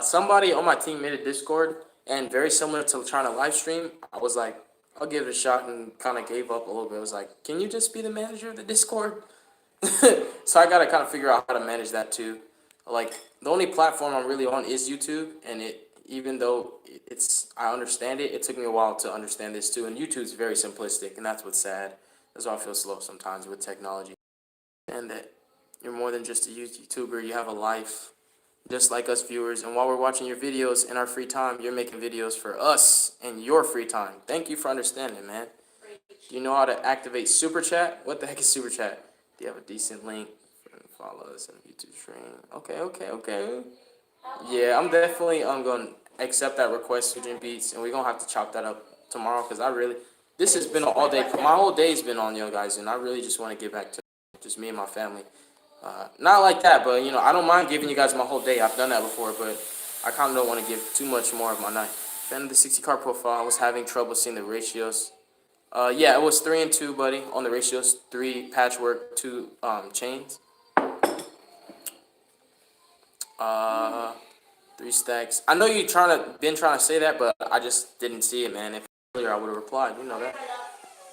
Somebody on my team made a Discord, and very similar to trying to live stream, I was like, I'll give it a shot, and kind of gave up a little bit. I was like, can you just be the manager of the Discord? So I gotta kind of figure out how to manage that too. Like the only platform I'm really on is YouTube, and even though I understand it, it took me a while to understand this too. And YouTube's very simplistic, and that's what's sad. That's why I feel slow sometimes with technology. And that you're more than just a YouTuber. You have a life, just like us viewers. And while we're watching your videos in our free time, you're making videos for us in your free time. Thank you for understanding, man. Do you know how to activate Super Chat? What the heck is Super Chat? Do you have a decent link? Follow us on YouTube stream. Okay. Yeah, I'm definitely going to accept that request, Sujin Beats, and we're going to have to chop that up tomorrow because this has been all day. My whole day's been on you guys, and I really just want to get back to just me and my family. Not like that, but, I don't mind giving you guys my whole day. I've done that before, but I kind of don't want to give too much more of my night. Fan of the 60 card profile. I was having trouble seeing the ratios. Yeah, it was 3 and 2, buddy, on the ratios. 3 patchwork, 2 chains. 3 stacks. I know you been trying to say that, but I just didn't see it, man. If earlier I would have replied, you know that.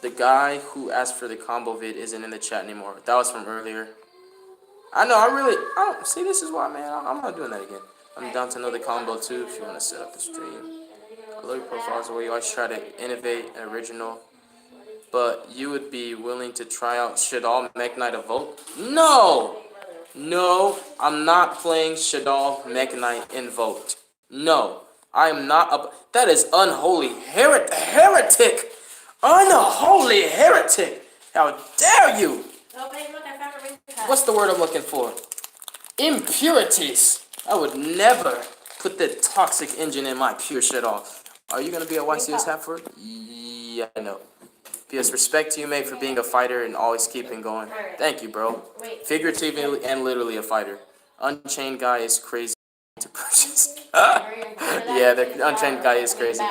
The guy who asked for the combo vid isn't in the chat anymore. That was from earlier. I know. I don't see. This is why, man. I'm not doing that again. I'm down to know the combo too. If you want to set up the stream, I love your profiles where you always try to innovate and original. But you would be willing to try out Shadal Mech Knight Evoke? No, I'm not playing Shadal Mech Knight Invoked. No, I am not. That is unholy heretic. Unholy heretic. How dare you? Oh, babe, look, I found a ring cut. What's the word I'm looking for? Impurities. I would never put the toxic engine in my pure Shadal. Are you going to be a YCS Halford? Yeah, I know. P.S. Respect to you, mate, for being a fighter and always keeping going. Thank you, bro. Figuratively and literally a fighter. Unchained guy is crazy to purchase. Yeah, the Unchained guy is crazy.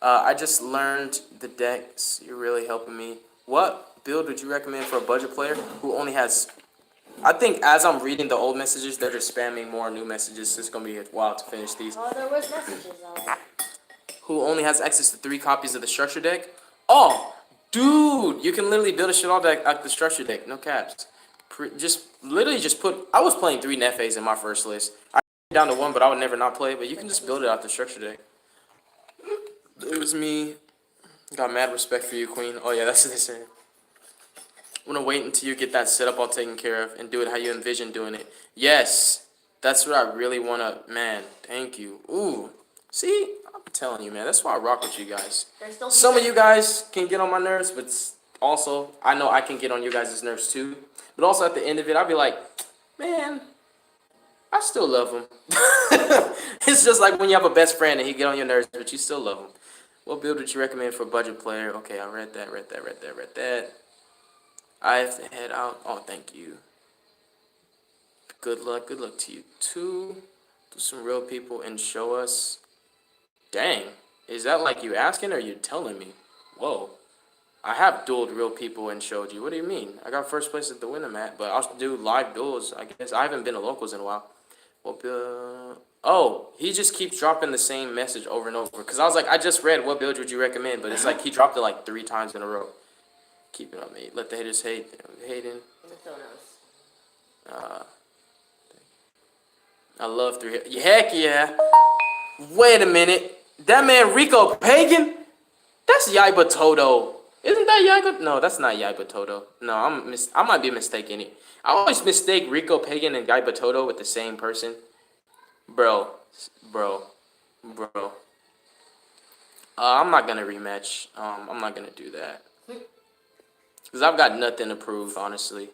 I just learned the decks. You're really helping me. What build would you recommend for a budget player who only has... I think as I'm reading the old messages, they're just spamming more new messages. So it's going to be a while to finish these. Oh, there was messages on it. Who only has access to 3 copies of the structure deck? Oh! Dude, you can literally build a shit all deck at the structure deck, no caps. Literally put. I was playing 3 Nefes in my first list. I down to 1, but I would never not play. But you can just build it out the structure deck. It was me. Got mad respect for you, Queen. Oh yeah, that's what they say. I'm gonna wait until you get that setup all taken care of and do it how you envision doing it. Yes, that's what I really wanna. Man, thank you. Ooh, see. I'm telling you, man. That's why I rock with you guys. Some of you guys can get on my nerves, but also, I know I can get on you guys' nerves too. But also at the end of it, I'll be like, man, I still love him. It's just like when you have a best friend and he get on your nerves, but you still love him. What build would you recommend for a budget player? Okay, I read that. I have to head out. Oh, thank you. Good luck to you too. Do some real people and show us. Dang, is that like you asking or you telling me? Whoa, I have dueled real people and showed you. What do you mean? I got first place at the Wintermat, but I'll do live duels, I guess. I haven't been to locals in a while. Oh, he just keeps dropping the same message over and over. Because I was like, I just read, what build would you recommend? But it's like he dropped it like 3 times in a row. Keep it up, mate. Let the haters hate. Hating. I love 3. Heck yeah. Wait a minute. That man Rico Pagan? That's Yaiba Toto. Isn't that Yaiba? No, that's not Yaiba Toto. No, I might be mistaking it. I always mistake Rico Pagan and Yaiba Toto with the same person. Bro. I'm not gonna rematch. I'm not gonna do that. Because I've got nothing to prove, honestly.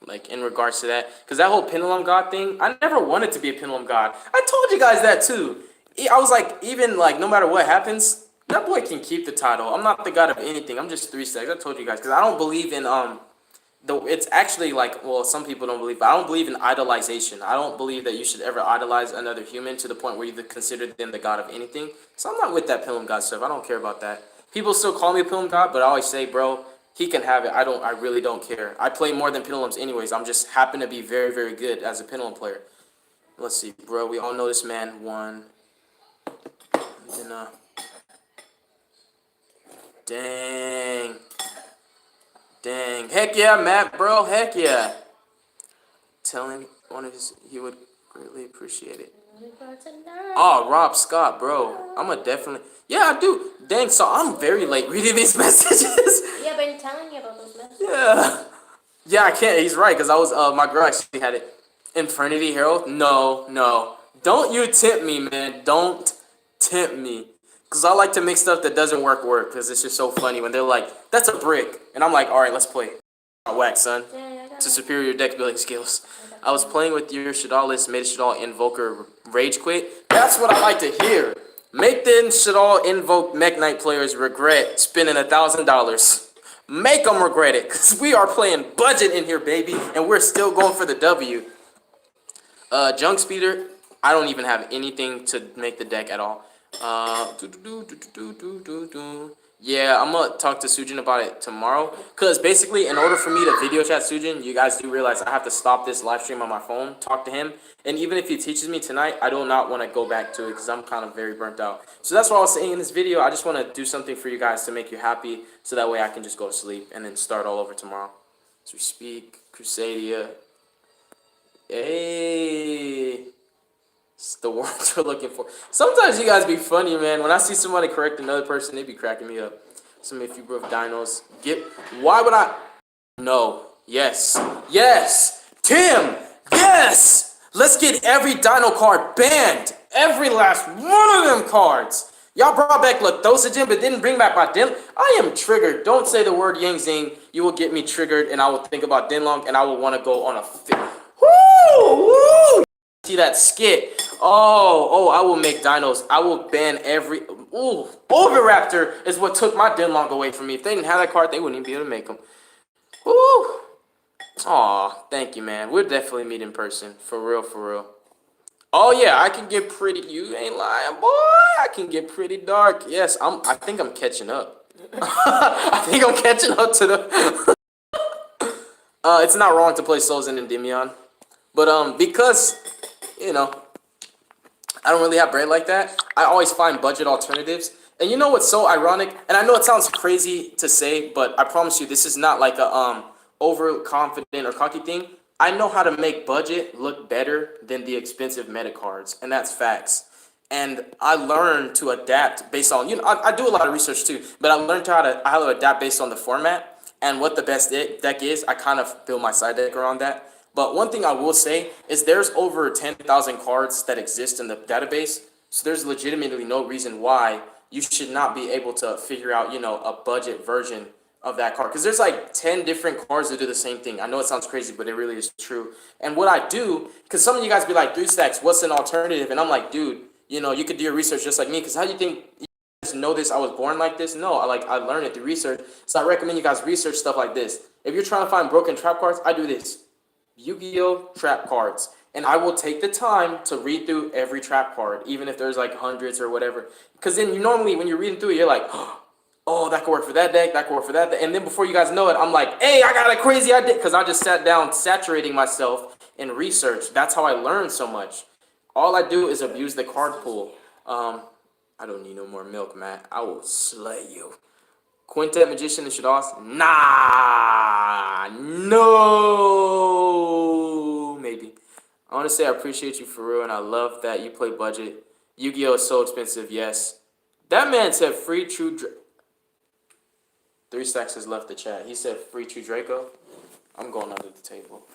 Like, in regards to that. Because that whole Pendulum God thing, I never wanted to be a Pendulum God. I told you guys that, too. I was like, even, like, no matter what happens, that boy can keep the title. I'm not the god of anything. I'm just 3 stacks. I told you guys. Because I don't believe in it's actually like, well, some people don't believe, but I don't believe in idolization. I don't believe that you should ever idolize another human to the point where you consider them the god of anything. So I'm not with that Pilum God stuff. I don't care about that. People still call me a Pilum God, but I always say, bro, he can have it. I really don't care. I play more than Pilums anyways. I'm just happen to be very, very good as a Pilum player. Let's see, bro. We all know this man won. And then, dang. Dang. Heck yeah, Matt, bro. Heck yeah. Telling one of his, he would greatly appreciate it. Oh, Rob Scott, bro. I'm a definitely. Yeah, I do. Dang, so I'm very late reading these messages. Yeah, I've been telling you about those messages. Yeah. Yeah, I can't. He's right, because I was, my girl actually had it. Infernity Herald? No, no. Don't you tempt me, man. Don't tempt me. Because I like to make stuff that doesn't work, because it's just so funny when they're like, that's a brick. And I'm like, all right, let's play. Whack, son. To superior deck building skills. I was playing with your Shadal list, made a Shadal Invoker Rage Quit. That's what I like to hear. Make the Shadal Invoke Mech Knight players regret spending $1,000. Make them regret it, because we are playing budget in here, baby, and we're still going for the W. Junk Speeder, I don't even have anything to make the deck at all. Yeah, I'm gonna talk to Sujin about it tomorrow. Cause basically, in order for me to video chat Sujin, you guys do realize I have to stop this live stream on my phone, talk to him, and even if he teaches me tonight, I do not want to go back to it because I'm kind of very burnt out. So that's what I was saying in this video. I just want to do something for you guys to make you happy, so that way I can just go to sleep and then start all over tomorrow. As we speak, Crusadia. Hey. It's the words we're looking for. Sometimes you guys be funny, man. When I see somebody correct another person, they be cracking me up. Some if you bro dinos. Why would I? No. Yes. Yes. Tim. Yes. Let's get every dino card banned. Every last one of them cards. Y'all brought back Lathosagen, but didn't bring back my Din. I am triggered. Don't say the word Yang Zing. You will get me triggered, and I will think about Dinlong, and I will want to go on a fit. Woo! Woo! See that skit. Oh, I will make dinos. I will ban every. Ooh, Oviraptor is what took my Dinlong away from me. If they didn't have that card, they wouldn't even be able to make them. Woo. Aw, thank you, man. We'll definitely meet in person. For real, for real. Oh, yeah, I can get pretty. You ain't lying, boy. I can get pretty dark. Yes, I think I'm catching up. I think I'm catching up to the. It's not wrong to play Souls and Endymion. But, because, you know, I don't really have bread like that. I always find budget alternatives. And you know what's so ironic? And I know it sounds crazy to say, but I promise you this is not like a overconfident or cocky thing. I know how to make budget look better than the expensive meta cards, and that's facts. And I learned to adapt based on, I do a lot of research too, but I learned how to adapt based on the format and what the best deck is. I kind of build my side deck around that. But one thing I will say is there's over 10,000 cards that exist in the database. So there's legitimately no reason why you should not be able to figure out, a budget version of that card. Because there's like 10 different cards that do the same thing. I know it sounds crazy, but it really is true. And what I do, because some of you guys be like, 3 stacks, what's an alternative? And I'm like, dude, you could do your research just like me. Because how do you think you guys know this? I was born like this? No, I learned it through research. So I recommend you guys research stuff like this. If you're trying to find broken trap cards, I do this. Yu-Gi-Oh! Trap cards. And I will take the time to read through every trap card, even if there's like hundreds or whatever. Because then you normally, when you're reading through it, you're like, oh, that could work for that deck, that could work for that deck. And then before you guys know it, I'm like, hey, I got a crazy idea. Because I just sat down saturating myself in research. That's how I learned so much. All I do is abuse the card pool. I don't need no more milk, Matt. I will slay you. Quintet Magician and Shadows? Nah, no, maybe. I want to say I appreciate you for real, and I love that you play budget. Yu-Gi-Oh! Is so expensive, yes. That man said free true. 3 stacks has left the chat. He said free true Draco. I'm going under the table.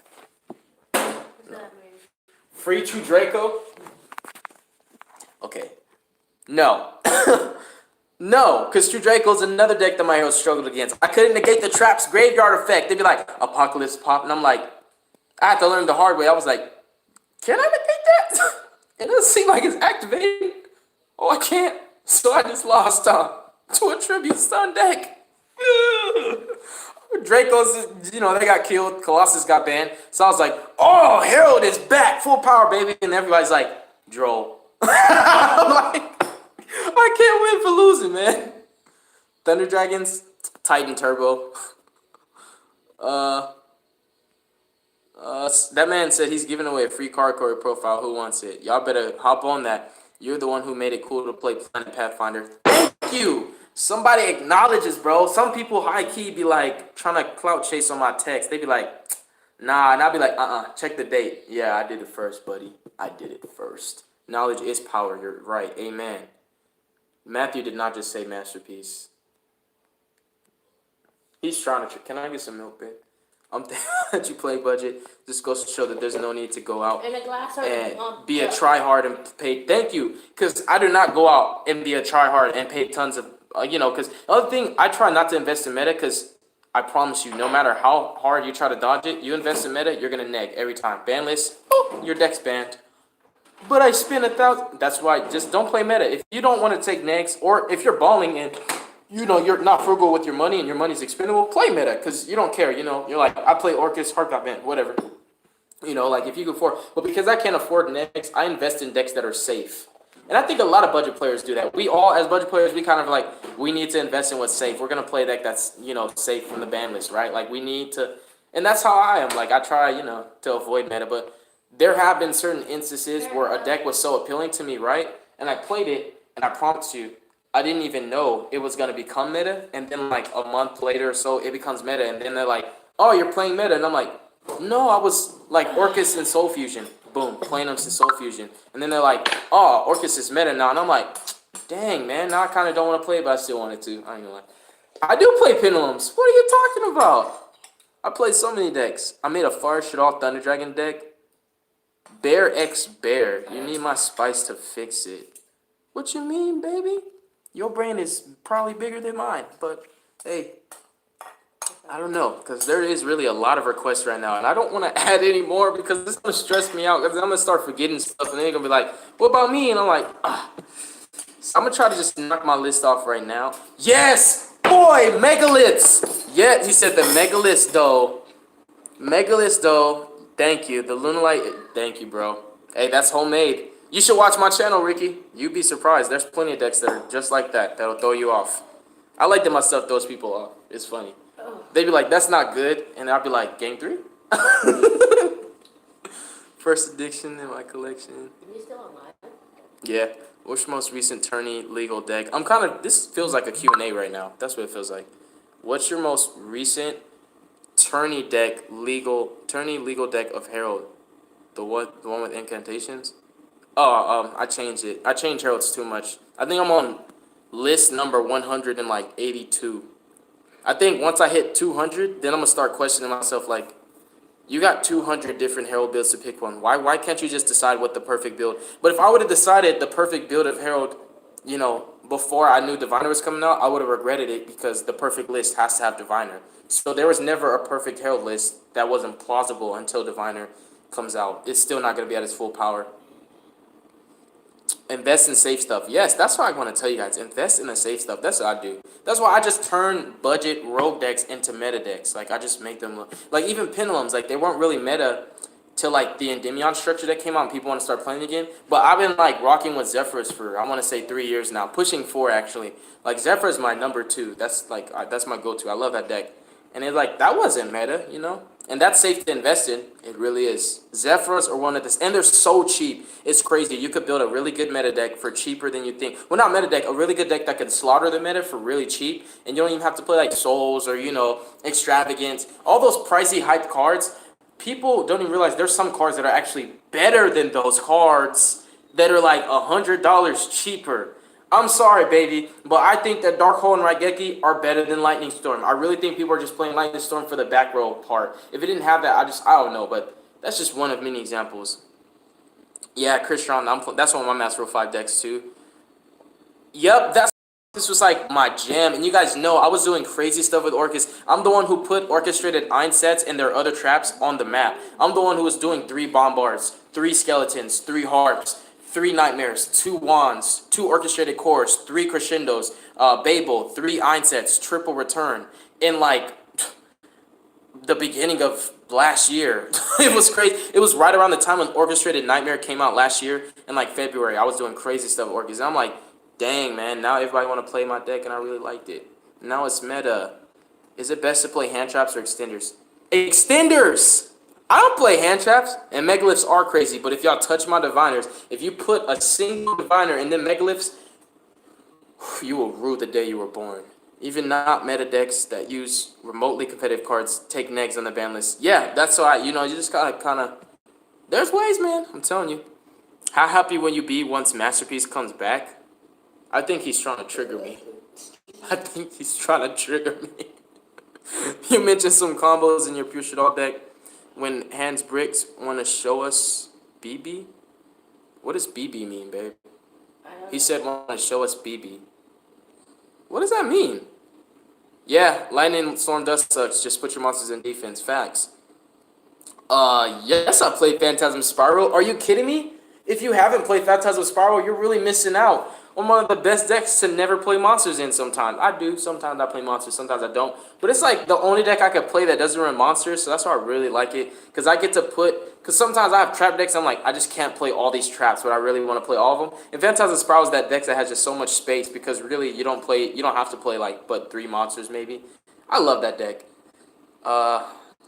No. Free true Draco? Okay. No. No, because True Draco is another deck that my heroes struggled against. I couldn't negate the Trap's graveyard effect. They'd be like, Apocalypse Pop. And I'm like, I had to learn the hard way. I was like, can I negate that? It doesn't seem like it's activating. Oh, I can't. So I just lost to a Tribute Stun deck. Draco's, they got killed. Colossus got banned. So I was like, oh, Herald is back, full power, baby. And everybody's like, Droll. I'm like, I can't win for losing, man. Thunder Dragons, Titan Turbo. That man said he's giving away a free card core profile. Who wants it? Y'all better hop on that. You're the one who made it cool to play Planet Pathfinder. Thank you. Somebody acknowledges, bro. Some people high key be like trying to clout chase on my text. They be like, nah, and I'll be like, check the date. Yeah, I did it first, buddy. I did it first. Knowledge is power. You're right. Amen. Matthew did not just say masterpiece. He's trying to. Can I get some milk, babe? I'm thinking that you play budget. This goes to show that there's no need to go out and be a try hard and pay. Thank you, because I do not go out and be a try hard and pay tons of, because the other thing, I try not to invest in meta because I promise you, no matter how hard you try to dodge it, you invest in meta, you're going to neg every time. Ban list, your deck's banned. But I spent 1,000. That's why just don't play meta. If you don't want to take negs, or if you're balling and you're not frugal with your money and your money's expendable, play meta because you don't care. You're like, I play Orcus, Heart got banned, whatever. Like if you can afford, but because I can't afford negs, I invest in decks that are safe. And I think a lot of budget players do that. We all, as budget players, we kind of like, we need to invest in what's safe. We're going to play a deck that's, safe from the ban list, right? Like we need to, and that's how I am. Like I try, to avoid meta, but there have been certain instances where a deck was so appealing to me, right? And I played it, and I promise you, I didn't even know it was going to become meta. And then like a month later or so, it becomes meta. And then they're like, oh, you're playing meta. And I'm like, no, I was like Orcus and Soul Fusion. Boom, playing them since Soul Fusion. And then they're like, oh, Orcus is meta now. And I'm like, dang, man, now I kind of don't want to play, but I still wanted to. I ain't gonna lie. I do play Pendulums. What are you talking about? I play so many decks. I made a Fire Shit Off Thunder Dragon deck. Bear X Bear. You need my spice to fix it. What you mean, baby? Your brain is probably bigger than mine, but hey, I don't know, because there is really a lot of requests right now, and I don't want to add any more because this is going to stress me out, because I'm going to start forgetting stuff, and then they're going to be like, what about me? And I'm like, So I'm going to try to just knock my list off right now. Yes! Boy, megaliths! Yeah, he said the megaliths, though. Megaliths, though. Thank you. The Lunalight, thank you, bro. Hey, that's homemade. You should watch my channel, Ricky. You'd be surprised. There's plenty of decks that are just like that, that'll throw you off. I like that my stuff throws people off. It's funny. They'd be like, that's not good. And I'd be like, game 3? First addiction in my collection. Are you still online? Yeah. What's your most recent tourney legal deck? This feels like a Q&A right now. That's what it feels like. What's your most recent tourney legal deck of Herald? The one with incantations? Oh, I changed it. I changed Heralds too much. I think I'm on list number 182. I think once I hit 200, then I'm gonna start questioning myself. Like, you got 200 different Herald builds to pick one. Why can't you just decide what the perfect build? But if I would have decided the perfect build of Herald, before I knew Diviner was coming out, I would have regretted it because the perfect list has to have Diviner. So there was never a perfect Herald list that wasn't plausible until Diviner comes out. It's still not gonna be at its full power. Invest in safe stuff. Yes, that's what I want to tell you guys. Invest in the safe stuff. That's what I do. That's why I just turn budget rogue decks into meta decks. Like, I just make them look... Like, even Pendulums, like, they weren't really meta till, like, the Endymion structure that came out and people want to start playing again. But I've been, like, rocking with Zephyrs for, I want to say, 3 years now. Pushing 4, actually. Like, Zephyr is my number 2. That's, like, that's my go-to. I love that deck. And it's like, that wasn't meta, And that's safe to invest in. It really is. Zephyrs are one of this. And they're so cheap. It's crazy. You could build a really good meta deck for cheaper than you think. Well, not meta deck. A really good deck that can slaughter the meta for really cheap. And you don't even have to play like Souls or, Extravagance. All those pricey hyped cards. People don't even realize there's some cards that are actually better than those cards that are like $100 cheaper. I'm sorry, baby, but I think that Dark Hole and Raigeki are better than Lightning Storm. I really think people are just playing Lightning Storm for the back row part. If it didn't have that, I don't know, but that's just one of many examples. Yeah, Christian, that's one of my Master Row 5 decks too. Yep, this was like my jam, and you guys know I was doing crazy stuff with Orcus. I'm the one who put orchestrated Ein sets and their other traps on the map. I'm the one who was doing 3 Bombards, 3 Skeletons, 3 Harps, 3 Nightmares, 2 Wands, 2 Orchestrated Cores, 3 Crescendos, Babel, 3 Einsets, Triple Return. And like, the beginning of last year. It was crazy. It was right around the time when Orchestrated Nightmare came out last year in like February. I was doing crazy stuff with Orcus. And I'm like, dang man, now everybody want to play my deck and I really liked it. Now it's meta. Is it best to play hand traps or extenders? Extenders! I don't play hand traps, and megaliths are crazy, but if y'all touch my diviners, if you put a single diviner in them megaliths, you will rue the day you were born. Even not meta decks that use remotely competitive cards take negs on the ban list. Yeah, that's why, you just gotta kind of... There's ways, man. I'm telling you. How happy when you be once Masterpiece comes back? I think he's trying to trigger me. I think he's trying to trigger me. You mentioned some combos in your Pure Shit All deck. When Hands Bricks want to show us BB? What does BB mean, babe? He said want to show us BB. What does that mean? Yeah, Lightning Storm Dust sucks. Just put your monsters in defense. Facts. Yes, I played Phantasm Spiral. Are you kidding me? If you haven't played Phantasm Spiral, you're really missing out on one of the best decks to never play monsters in sometimes. I do. Sometimes I play monsters. Sometimes I don't. But it's like the only deck I could play that doesn't run monsters. So that's why I really like it. Because I get to put... Because sometimes I have trap decks. I'm like, I just can't play all these traps. But I really want to play all of them. And Phantasm Spiral is that deck that has just so much space. Because really, you don't have to play like but 3 monsters maybe. I love that deck.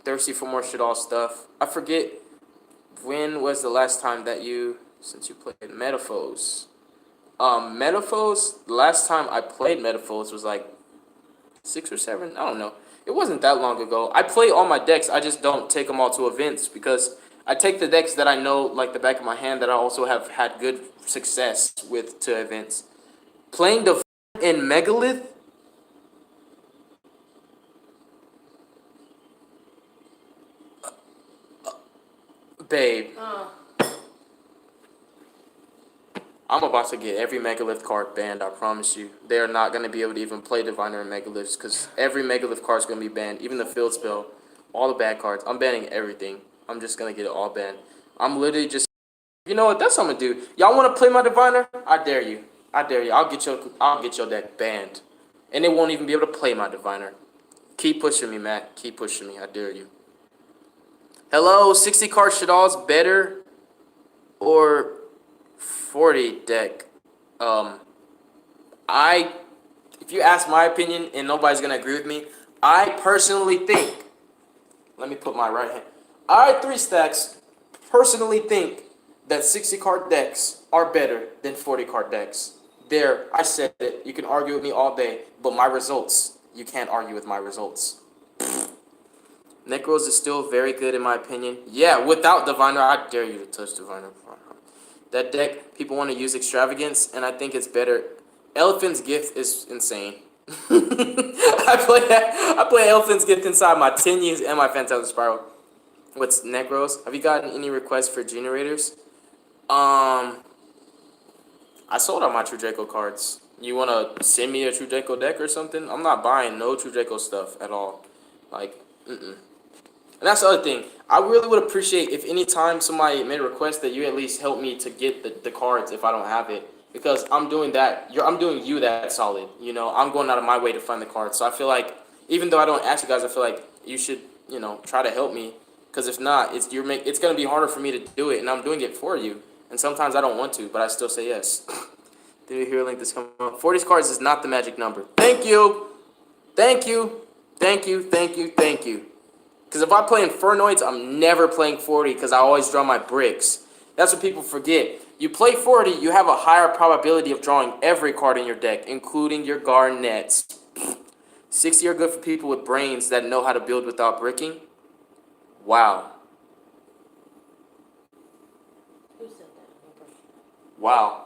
Thirsty for more shit all stuff. I forget when was the last time that since you played Metaphors. Metaphors, the last time I played Metaphors was like 6 or 7. I don't know. It wasn't that long ago. I play all my decks. I just don't take them all to events because I take the decks that I know like the back of my hand that I also have had good success with to events. Playing the in Megalith. Babe. I'm about to get every Megalith card banned, I promise you. They are not going to be able to even play Diviner and Megaliths because every Megalith card is going to be banned. Even the field spell, all the bad cards. I'm banning everything. I'm just going to get it all banned. I'm literally just... You know what? That's what I'm going to do. Y'all want to play my Diviner? I dare you. I dare you. I'll get your deck banned. And they won't even be able to play my Diviner. Keep pushing me, Matt. Keep pushing me. I dare you. Hello, 60 card Shadal's better or 40 deck? If you ask my opinion and nobody's gonna agree with me, I personally think, let me put my right hand, I 3 stacks personally think that 60 card decks are better than 40 card decks. There, I said it. You can argue with me all day, but my results, you can't argue with my results. Necros is still very good in my opinion. Yeah, without Diviner, I dare you to touch Diviner. That deck, people want to use Extravagance, and I think it's better. Elephant's Gift is insane. I play Elephant's Gift inside my 10 years and my Phantasm Spiral. What's Necros? Have you gotten any requests for generators? I sold out my True Draco cards. You want to send me a True Draco deck or something? I'm not buying no True Draco stuff at all. Like, And that's the other thing. I really would appreciate if any time somebody made a request that you at least help me to get the cards if I don't have it. Because I'm doing that. I'm doing you that solid. I'm going out of my way to find the cards. So I feel like, even though I don't ask you guys, I feel like you should, try to help me. Because if not, it's going to be harder for me to do it. And I'm doing it for you. And sometimes I don't want to, but I still say yes. Did you hear a link that's coming up? 40 cards is not the magic number. Thank you. Thank you. Thank you. Thank you. Thank you. Because if I play Infernoids, I'm never playing 40 because I always draw my bricks. That's what people forget. You play 40, you have a higher probability of drawing every card in your deck, including your Garnets. 60 are good for people with brains that know how to build without bricking. Wow. Who said that? Wow.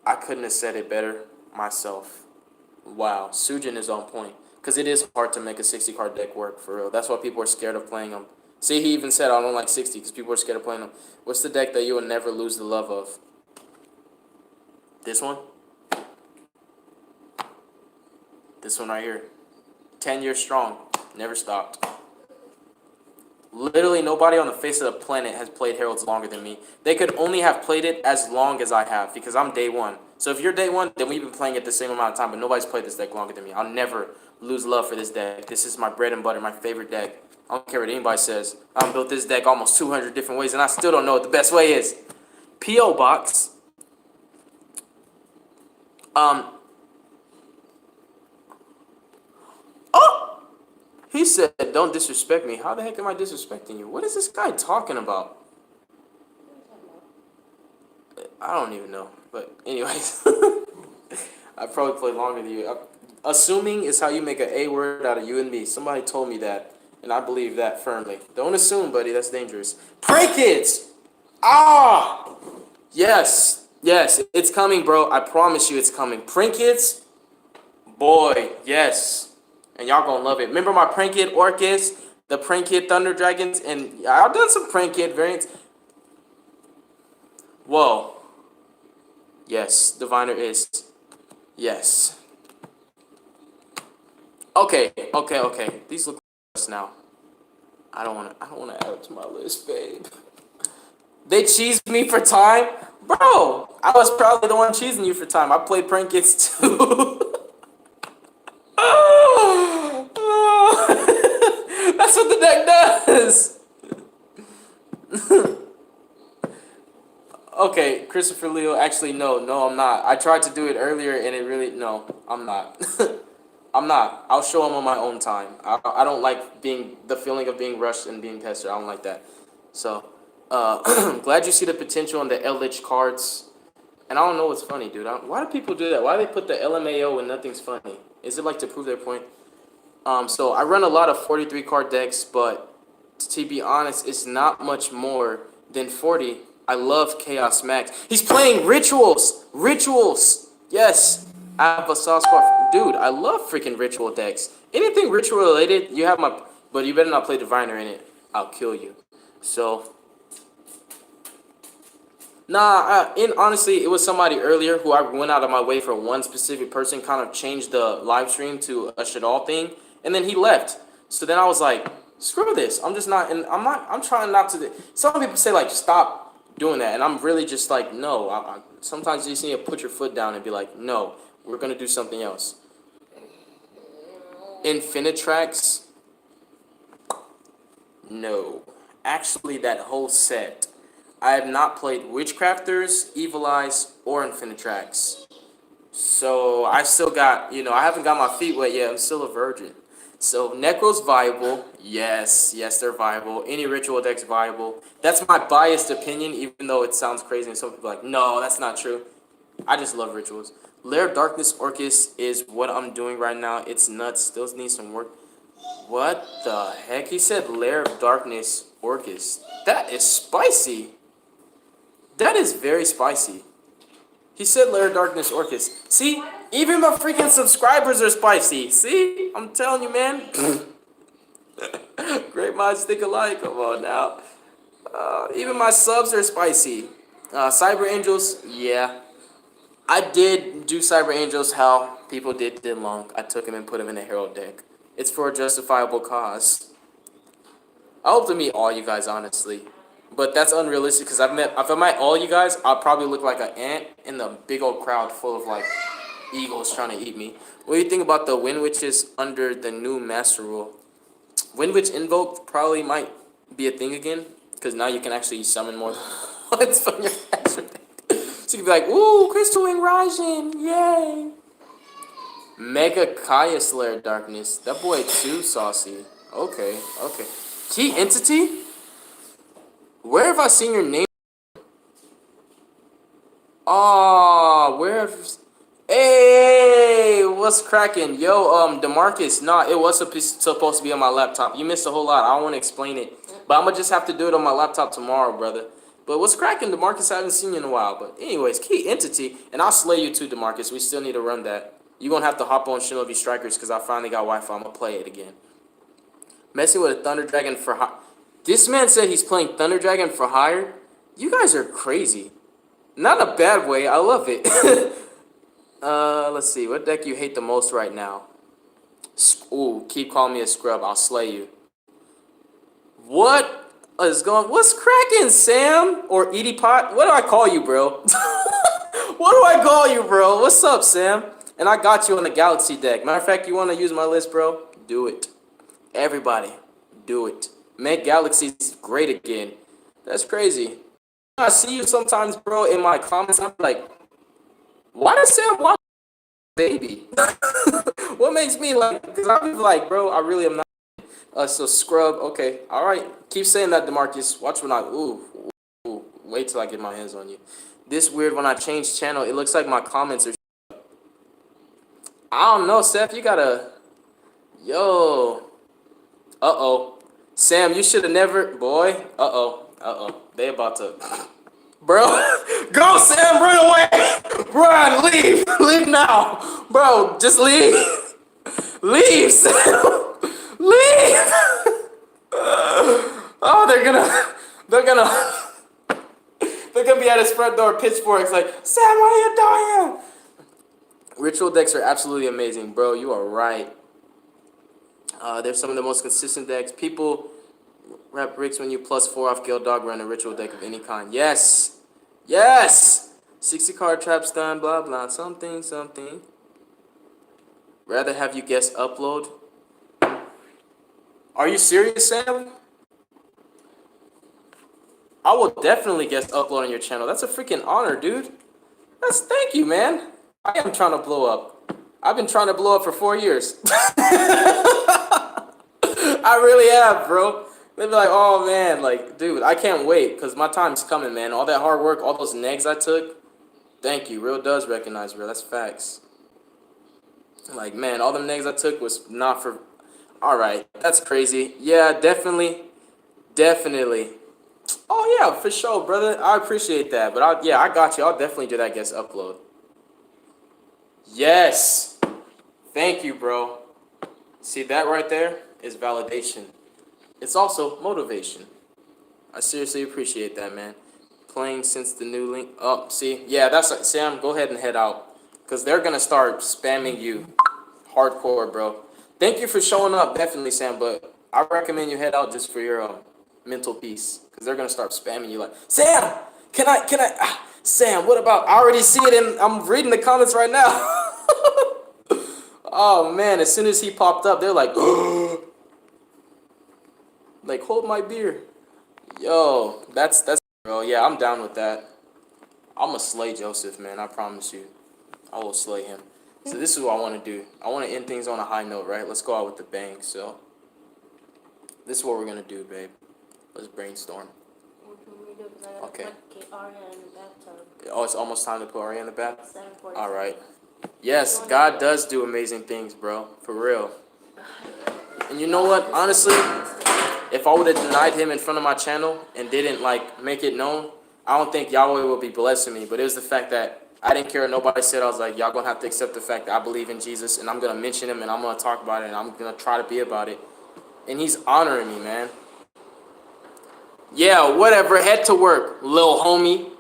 I couldn't have said it better myself. Wow. Sujin is on point. Because it is hard to make a 60-card deck work, for real. That's why people are scared of playing them. See, he even said, I don't like 60 because people are scared of playing them. What's the deck that you will never lose the love of? This one? This one right here. 10 years strong. Never stopped. Literally nobody on the face of the planet has played Heralds longer than me. They could only have played it as long as I have because I'm day one. So if you're day one, then we've been playing it the same amount of time, but nobody's played this deck longer than me. I'll never lose love for this deck. This is my bread and butter, my favorite deck. I don't care what anybody says. I built this deck almost 200 different ways, and I still don't know what the best way is. P.O. Box. Oh! He said, don't disrespect me. How the heck am I disrespecting you? What is this guy talking about? I don't even know. But anyways, I probably played longer than you. Assuming is how you make an A word out of you and me. Somebody told me that, and I believe that firmly. Don't assume, buddy. That's dangerous. Pray kids! Ah! Yes. Yes. It's coming, bro. I promise you it's coming. Prank kids? Boy, yes. And y'all gonna love it. Remember my Prank Kid Orcus, the Prank Kid Thunder Dragons, and I've done some Prank Kid variants. Whoa. Yes, Diviner is. Yes. Okay. These look like us now. I don't wanna add it to my list, babe. They cheesed me for time? Bro, I was probably the one cheesing you for time. I played Prank Kids too. That's what the deck does. Okay, Christopher Leo. Actually, no, I'm not. I tried to do it earlier, and it really no, I'm not. I'm not. I'll show them on my own time. I don't like the feeling of being rushed and being tested. I don't like that. So, glad you see the potential in the Eldritch cards. And I don't know what's funny, dude. Why do people do that? Why do they put the LMAO when nothing's funny? Is it like to prove their point? So I run a lot of 43 card decks, but to be honest, it's not much more than 40. I love Chaos Max. He's playing Rituals! Rituals! Yes! I have a soft spot. Dude, I love freaking Ritual decks. Anything Ritual related, you have my... But you better not play Diviner in it. I'll kill you. So... Nah, honestly, it was somebody earlier who I went out of my way for one specific person, kind of changed the live stream to a Shadal thing, and then he left. So then I was like, screw this. I'm just not, and I'm trying not to. Some people say, like, stop doing that, and I'm really just like, no. Sometimes you just need to put your foot down and be like, no, we're going to do something else. Infinitrax? No. Actually, that whole set. I have not played Witchcrafters, Evil Eyes, or Infinitrax. So I still got, I haven't got my feet wet yet. I'm still a virgin. So Necro's viable. Yes, they're viable. Any ritual deck's viable. That's my biased opinion, even though it sounds crazy and some people are like, no, that's not true. I just love rituals. Lair of Darkness Orcus is what I'm doing right now. It's nuts. Still needs some work. What the heck? He said Lair of Darkness Orcus. That is spicy. That is very spicy. He said Lair of Darkness Orcus. See? Even my freaking subscribers are spicy. See? I'm telling you, man. Great minds think alike. Come on now. Even my subs are spicy. Cyber Angels, yeah. I did do Cyber Angels how people did long. I took him and put him in a Herald deck. It's for a justifiable cause. I hope to meet all you guys, honestly. But that's unrealistic because if I met all you guys, I'll probably look like an ant in the big old crowd full of like eagles trying to eat me. What do you think about the Wind Witches under the new Master Rule? Wind Witch Invoke probably might be a thing again because now you can actually summon more than once from your Master deck. So you can be like, ooh, Crystal Wing Raijin, yay! Mega Kaya Slayer Darkness. That boy too saucy. Okay. Key Entity? Where have I seen your name? Where have... Hey, what's cracking? Yo, DeMarcus, nah, it was supposed to be on my laptop. You missed a whole lot. I don't want to explain it. But I'm going to just have to do it on my laptop tomorrow, brother. But what's cracking, DeMarcus? I haven't seen you in a while. But anyways, Key Entity. And I'll slay you too, DeMarcus. We still need to run that. You're going to have to hop on Shinobi Strikers because I finally got Wi-Fi. I'm going to play it again. Messing with a Thunder Dragon for... This man said he's playing Thunder Dragon for hire. You guys are crazy. Not in a bad way. I love it. Let's see. What deck you hate the most right now? Ooh, keep calling me a scrub. I'll slay you. What is going? What's cracking, Sam or Edie Pot? What do I call you, bro? What do I call you, bro? What's up, Sam? And I got you on the Galaxy deck. Matter of fact, you want to use my list, bro? Do it. Everybody, do it. Make Galaxies great again. That's crazy. I see you sometimes, bro, in my comments. I'm like, why does Sam watch baby? What makes me like? Because I'm like, bro, I really am not. So scrub. Okay, all right. Keep saying that, Demarcus. Watch when I. Ooh. Wait till I get my hands on you. This weird when I change channel. It looks like my comments are. I don't know, Seth. You gotta. Yo. Uh-oh. Sam, you should have never. Boy. Uh-oh. They about to. Bro. Go, Sam. Run away. Run. Leave. Leave now. Bro, just leave. Leave, Sam. Leave. Oh, they're gonna be at his front door, pitchforks, like, Sam, what are you doing? Ritual decks are absolutely amazing, bro. You are right. They're some of the most consistent decks. People wrap bricks when you +4 off Guild Dog run a ritual deck of any kind. Yes. 60 card trap stun, blah blah, something. Rather have you guess upload. Are you serious, Sam? I will definitely guess upload on your channel. That's a freaking honor, dude. Thank you, man. I am trying to blow up. I've been trying to blow up for 4 years. I really have, bro. They'd be like, oh man, like, dude, I can't wait because my time's coming, man. All that hard work, all those negs I took. Thank you. Real does recognize real. That's facts. Like, man, all them negs I took was not for. All right, that's crazy. Yeah, definitely. Oh yeah, for sure, brother. I appreciate that. But I got you. I'll definitely do that guest upload. Yes. Thank you, bro. See that right there is validation. It's also motivation. I seriously appreciate that, man. Playing since the new link. Oh, see, yeah, that's like, Sam. Go ahead and head out, cause they're gonna start spamming you, hardcore, bro. Thank you for showing up, definitely, Sam. But I recommend you head out just for your mental peace, cause they're gonna start spamming you like, Sam, can I? Sam, what about? I already see it, and I'm reading the comments right now. Oh man, as soon as he popped up, they're like, like, hold my beer. Yo, that's bro. Yeah, I'm down with that. I'm gonna slay Joseph, man. I promise you. I will slay him. So this is what I want to do. I want to end things on a high note, right? Let's go out with the bang. So this is what we're gonna do, babe. Let's brainstorm. Okay. Oh, it's almost time to put Arya in the bath? All right. Yes, God does do amazing things, bro. For real. And you know what? Honestly, if I would have denied him in front of my channel and didn't, like, make it known, I don't think Yahweh will be blessing me. But it was the fact that I didn't care what nobody said. I was like, y'all gonna have to accept the fact that I believe in Jesus, and I'm gonna mention him, and I'm gonna talk about it, and I'm gonna try to be about it. And he's honoring me, man. Yeah, whatever. Head to work, little homie.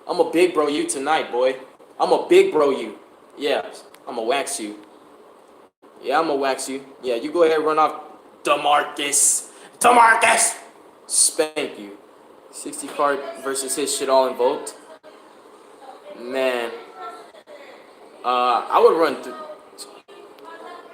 I'm a big bro you tonight, boy. I'm a big bro you. Yeah, I'm gonna wax you. Yeah, I'm gonna wax you. Yeah, you go ahead and run off. Demarcus. Spank you. 60 card versus his shit all invoked. Man. I would run through.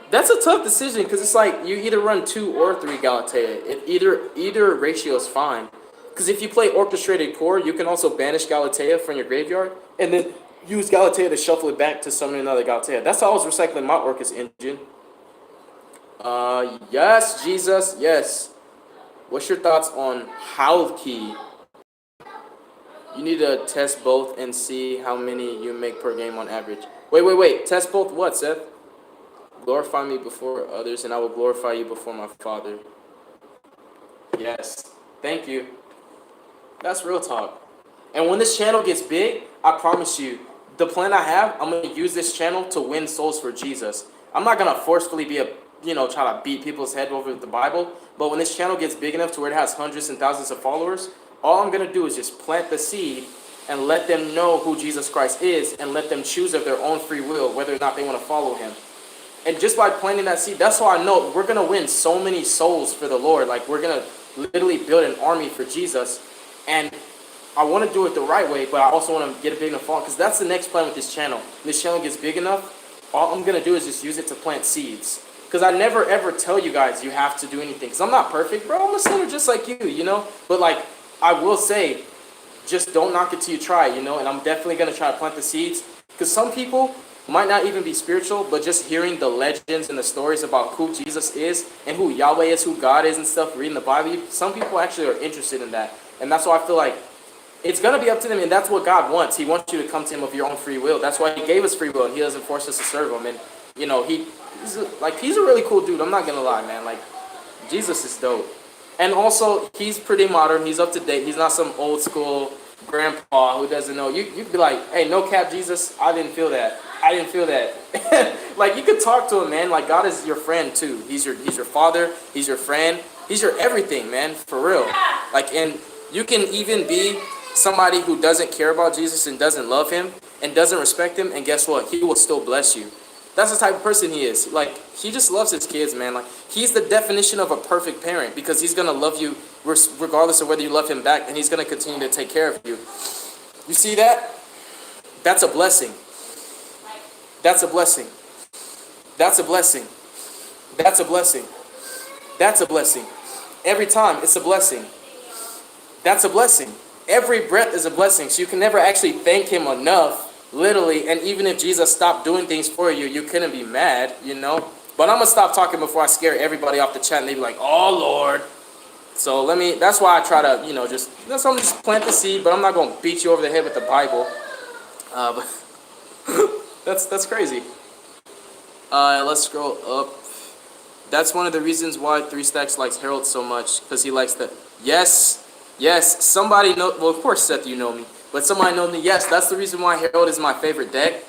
That's a tough decision because it's like you either run 2 or 3 Galatea. Either ratio is fine. Because if you play Orchestrated Core, you can also banish Galatea from your graveyard and then use Galatea to shuffle it back to summon another Galatea. That's how I was recycling my Orcus engine. Yes, Jesus, yes. What's your thoughts on Howl Key? You need to test both and see how many you make per game on average. Wait. Test both what, Seth? Glorify me before others, and I will glorify you before my Father. Yes. Thank you. That's real talk. And when this channel gets big, I promise you, the plan I have, I'm going to use this channel to win souls for Jesus. I'm not going to forcefully be try to beat people's head over with the Bible. But when this channel gets big enough to where it has hundreds and thousands of followers, all I'm going to do is just plant the seed and let them know who Jesus Christ is and let them choose of their own free will whether or not they want to follow him. And just by planting that seed, that's how I know we're going to win so many souls for the Lord. Like, we're going to literally build an army for Jesus. And I want to do it the right way, but I also want to get a big enough following, because that's the next plan with this channel. When this channel gets big enough, all I'm going to do is just use it to plant seeds. Because I never ever tell you guys you have to do anything. Because I'm not perfect, bro. I'm a sinner just like you, you know? But like, I will say, just don't knock it till you try, you know? And I'm definitely going to try to plant the seeds. Because some people might not even be spiritual, but just hearing the legends and the stories about who Jesus is and who Yahweh is, who God is and stuff, reading the Bible, some people actually are interested in that. And that's why I feel like it's going to be up to them, and that's what God wants. He wants you to come to him of your own free will. That's why he gave us free will, and he doesn't force us to serve him. And, you know, he's a really cool dude. I'm not going to lie, man. Like, Jesus is dope. And also, he's pretty modern. He's up to date. He's not some old school grandpa who doesn't know. You could be like, hey, no cap, Jesus, I didn't feel that. I didn't feel that. Like, you could talk to him, man. Like, God is your friend, too. He's your father. He's your friend. He's your everything, man, for real. Like, and you can even be somebody who doesn't care about Jesus and doesn't love him and doesn't respect him, and guess what? He will still bless you. That's the type of person he is. Like, he just loves his kids, man. Like, he's the definition of a perfect parent, because he's going to love you regardless of whether you love him back, and he's going to continue to take care of you. You see that? That's a blessing. That's a blessing. That's a blessing. That's a blessing. That's a blessing. Every time, it's a blessing. That's a blessing. Every breath is a blessing. So you can never actually thank him enough, literally. And even if Jesus stopped doing things for you, you couldn't be mad, you know. But I'm going to stop talking before I scare everybody off the chat and they be like, oh, Lord. So that's why I try to, you know, just plant the seed, but I'm not going to beat you over the head with the Bible. But that's crazy. Let's scroll up. That's one of the reasons why 3 Stacks likes Harold so much, because he likes the, yes, somebody know, well, of course, Seth, you know me, but somebody know me. Yes, that's the reason why Harold is my favorite deck.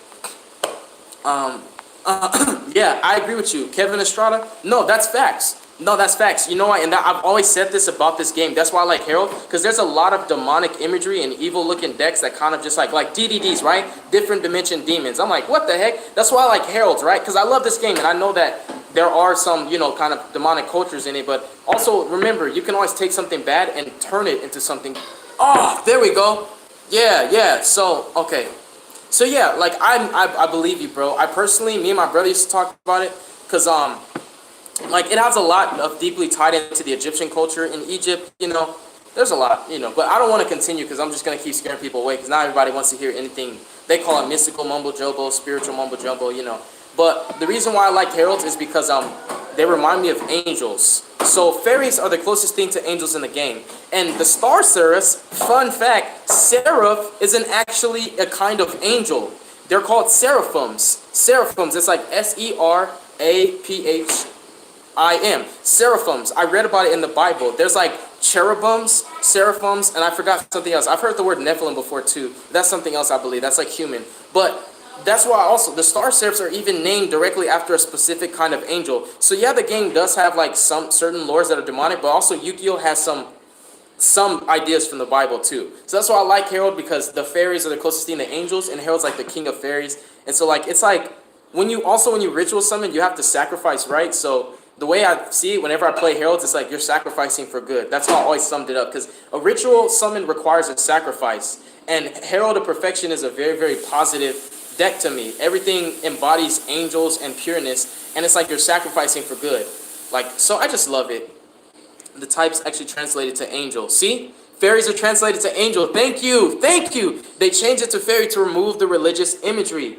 Yeah, I agree with you. Kevin Estrada? No, that's facts. No, that's facts. You know what? And I've always said this about this game. That's why I like Harold, because there's a lot of demonic imagery and evil-looking decks that kind of just like DDDs, right? Different dimension demons. I'm like, what the heck? That's why I like Harold's, right? Because I love this game, and I know that there are some, you know, kind of demonic cultures in it. But also, remember, you can always take something bad and turn it into something. Oh, there we go. Yeah. So, okay. So, yeah, like, I believe you, bro. I personally, me and my brother used to talk about it, because, like, it has a lot of deeply tied into the Egyptian culture in Egypt, you know. There's a lot, you know. But I don't want to continue, because I'm just going to keep scaring people away, because not everybody wants to hear anything. They call it mystical mumbo-jumbo, spiritual mumbo-jumbo, you know. But the reason why I like heralds is because they remind me of angels. So fairies are the closest thing to angels in the game. And the star seraphs, fun fact, seraph isn't actually a kind of angel. They're called seraphims. Seraphims, it's like S-E-R-A-P-H-I-M. Seraphims. I read about it in the Bible. There's like cherubims, seraphims, and I forgot something else. I've heard the word Nephilim before too. That's something else I believe. That's like human. But that's why also the star seraphs are even named directly after a specific kind of angel. So yeah, the game does have like some certain lores that are demonic, but also Yu-Gi-Oh has some ideas from the Bible too. So that's why I like Harold, because the fairies are the closest thing to angels, and Harold's like the king of fairies. And so like it's like when you ritual summon, you have to sacrifice, right? So the way I see it, whenever I play heralds, it's like you're sacrificing for good. That's how I always summed it up, because a ritual summon requires a sacrifice, and Herald of Perfection is a very, very positive deck to me. Everything embodies angels and pureness, and it's like you're sacrificing for good. Like, so I just love it. The types actually translated to angel. See? Fairies are translated to angel. Thank you. Thank you. They changed it to fairy to remove the religious imagery.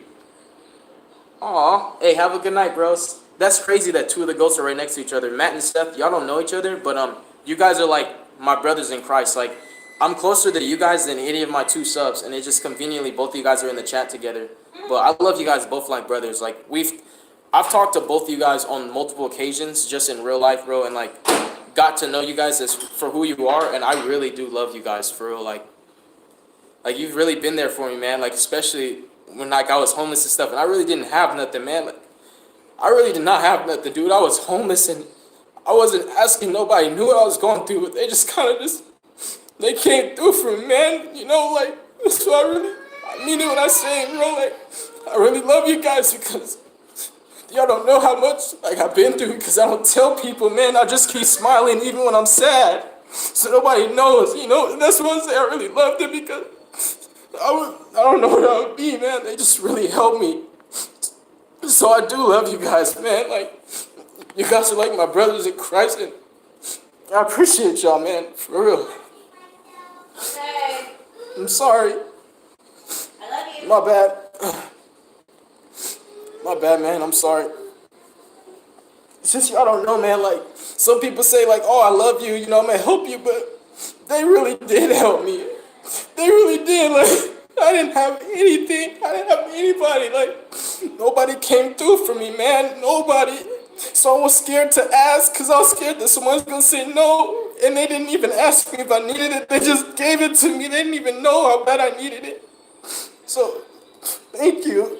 Aw. Hey, have a good night, bros. That's crazy that 2 of the ghosts are right next to each other. Matt and Steph, y'all don't know each other, but you guys are like my brothers in Christ. Like, I'm closer to you guys than any of my 2 subs, and it just conveniently both of you guys are in the chat together. But I love you guys both like brothers. Like, I've talked to both of you guys on multiple occasions, just in real life, bro, and like got to know you guys as for who you are, and I really do love you guys for real. Like you've really been there for me, man. Like, especially when like I was homeless and stuff, and I really didn't have nothing, man. Like, I really did not have nothing, dude. I was homeless, and I wasn't asking nobody, knew what I was going through, but they just kind of they came through for me, man. You know, like, that's why I mean it when I say it, bro. Like, I really love you guys, because y'all don't know how much like I've been through, because I don't tell people, man. I just keep smiling even when I'm sad. so nobody knows, you know. And that's why I say I really loved it, because I don't know what I would be, man. They just really helped me. So I do love you guys, man. Like, you guys are like my brothers in Christ, and I appreciate y'all, man, for real. Okay. I'm sorry. I love you. My bad. My bad, man. I'm sorry. Since y'all don't know, man, like, some people say, like, oh, I love you, you know, I'm gonna help you, but they really did help me. They really did. Like, I didn't have anything. I didn't have anybody. Like, nobody came through for me, man. Nobody. So I was scared to ask, because I was scared that someone's gonna say no. And they didn't even ask me if I needed it. They just gave it to me. They didn't even know how bad I needed it. So, thank you.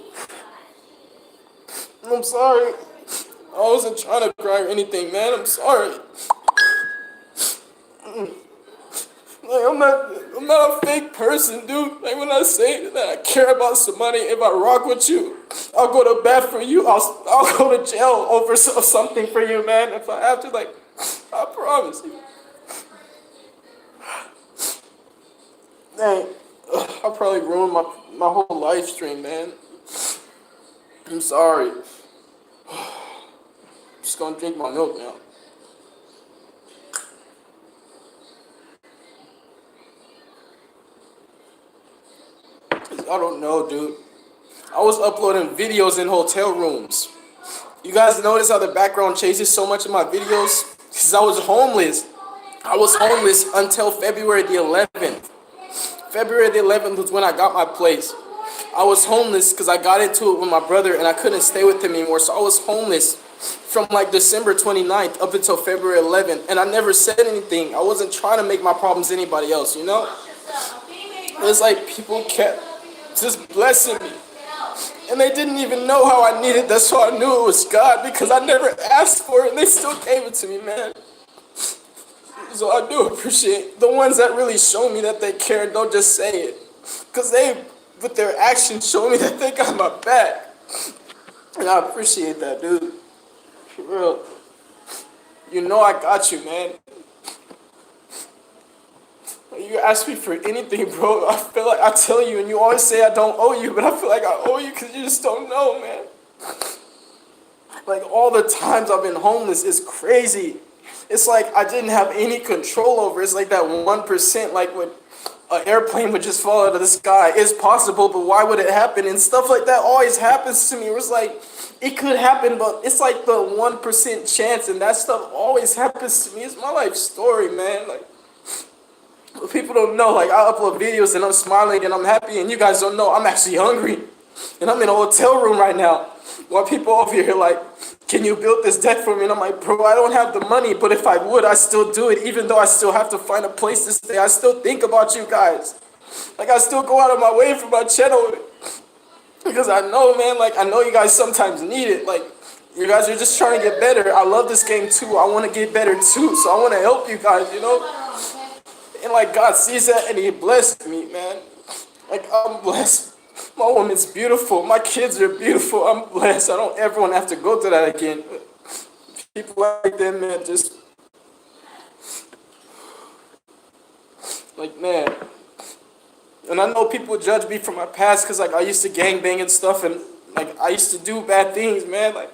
I'm sorry. I wasn't trying to cry or anything, man. I'm sorry. Like, I'm not a fake person, dude. Like, when I say that I care about somebody, if I rock with you, I'll go to bat for you. I'll go to jail over something for you, man. If I have to, like, I promise you. Dang, I probably ruined my whole live stream, man. I'm sorry. Just gonna drink my milk now. I don't know, dude. I was uploading videos in hotel rooms. You guys notice how the background changes so much in my videos? Because I was homeless. I was homeless until February the 11th. February the 11th was when I got my place. I was homeless because I got into it with my brother and I couldn't stay with him anymore. So I was homeless from like December 29th up until February 11th. And I never said anything. I wasn't trying to make my problems anybody else, you know? It's like people kept just blessing me. And they didn't even know how I needed. That's why I knew it was God, because I never asked for it and they still gave it to me, man. So I do appreciate the ones that really show me that they care and don't just say it. Because they, with their actions, show me that they got my back. And I appreciate that, dude. For real. You know I got you, man. You ask me for anything, bro. I feel like I tell you, and you always say I don't owe you, but I feel like I owe you because you just don't know, man. Like, all the times I've been homeless is crazy. It's like I didn't have any control over it. It's like that 1%, like when an airplane would just fall out of the sky. It's possible, but why would it happen? And stuff like that always happens to me. It was like, it could happen, but it's like the 1% chance, and that stuff always happens to me. It's my life story, man. Like, but people don't know, like, I upload videos and I'm smiling and I'm happy, and you guys don't know I'm actually hungry. And I'm in a hotel room right now. While people over here like, can you build this deck for me? And I'm like, bro, I don't have the money, but if I would, I still do it. Even though I still have to find a place to stay, I still think about you guys. Like, I still go out of my way for my channel. Because I know, man, like, I know you guys sometimes need it. Like, you guys are just trying to get better. I love this game too. I want to get better too. So I want to help you guys, you know? And like, God sees that and he blessed me, man. Like, I'm blessed. My woman's beautiful. My kids are beautiful. I'm blessed. I don't ever want to have to go through that again. People like that, man, just like, man. And I know people judge me from my past because, like, I used to gangbang and stuff, and like, I used to do bad things, man. Like,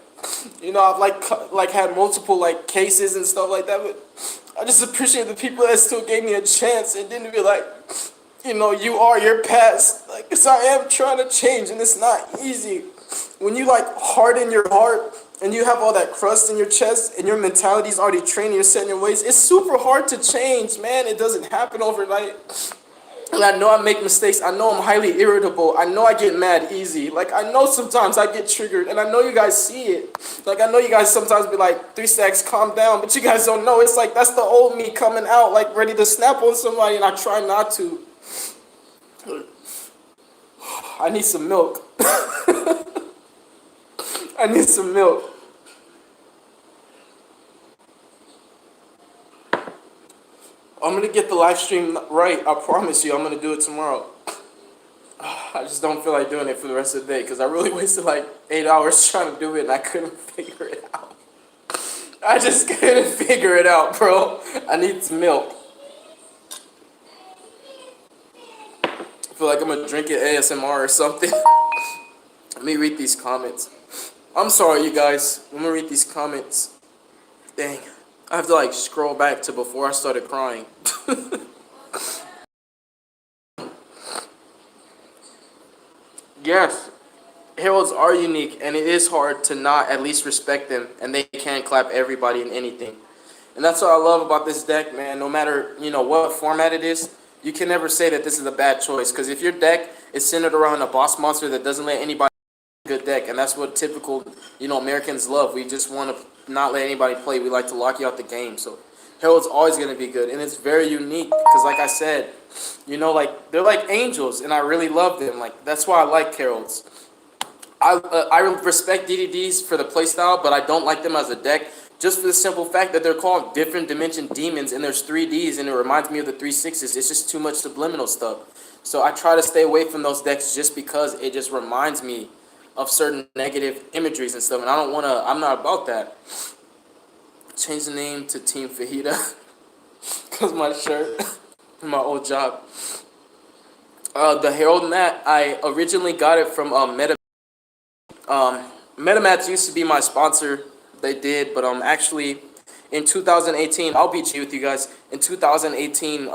you know, I've like had multiple like cases and stuff like that, but I just appreciate the people that still gave me a chance and didn't be like, you know, you are your past. Like, because I am trying to change, and it's not easy. When you like harden your heart and you have all that crust in your chest and your mentality's already trained, you're set in your ways, it's super hard to change, man. It doesn't happen overnight. And I know I make mistakes. I know I'm highly irritable. I know I get mad easy. Like, I know sometimes I get triggered, and I know you guys see it. Like, I know you guys sometimes be like, 3 stacks, calm down, but you guys don't know. It's like, that's the old me coming out, like, ready to snap on somebody, and I try not to. I need some milk. I need some milk. I'm going to get the live stream right. I promise you, I'm going to do it tomorrow. I just don't feel like doing it for the rest of the day because I really wasted like 8 hours trying to do it and I couldn't figure it out. I just couldn't figure it out, bro. I need some milk. feel like I'm gonna drink it ASMR or something. Let me read these comments. I'm sorry, you guys. Let me read these comments. Dang. I have to like scroll back to before I started crying. Yes, heralds are unique, and it is hard to not at least respect them, and they can clap everybody in anything. And that's what I love about this deck, man. No matter, what format it is, you can never say that this is a bad choice. Because if your deck is centered around a boss monster that doesn't let anybody good deck, and that's what typical, Americans love. We just want to not let anybody play. We like to lock you out the game. So Herald's always going to be good, and it's very unique because, like I said, like they're like angels, and I really love them. Like that's why I like Heralds. I respect DDDs for the playstyle, but I don't like them as a deck just for the simple fact that they're called different dimension demons, and there's 3Ds, and it reminds me of the 3/6s. It's just too much subliminal stuff. So I try to stay away from those decks just because it just reminds me of certain negative imageries and stuff, and I'm not about that. Change the name to Team Fajita because my shirt, my old job. The Herald mat, I originally got it from MetaMats used to be my sponsor. They did, but actually in 2018, I'll be G with you guys. In 2018,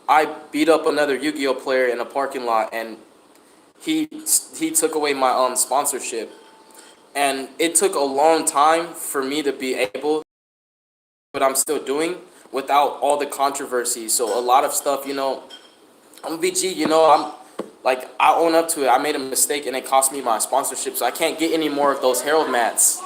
I beat up another Yu-Gi-Oh player in a parking lot, and he took away my sponsorship. And it took a long time for me to be able, but I'm still doing without all the controversy. So a lot of stuff, I'm a BG, I'm like, I own up to it. I made a mistake and it cost me my sponsorship, so I can't get any more of those Herald mats.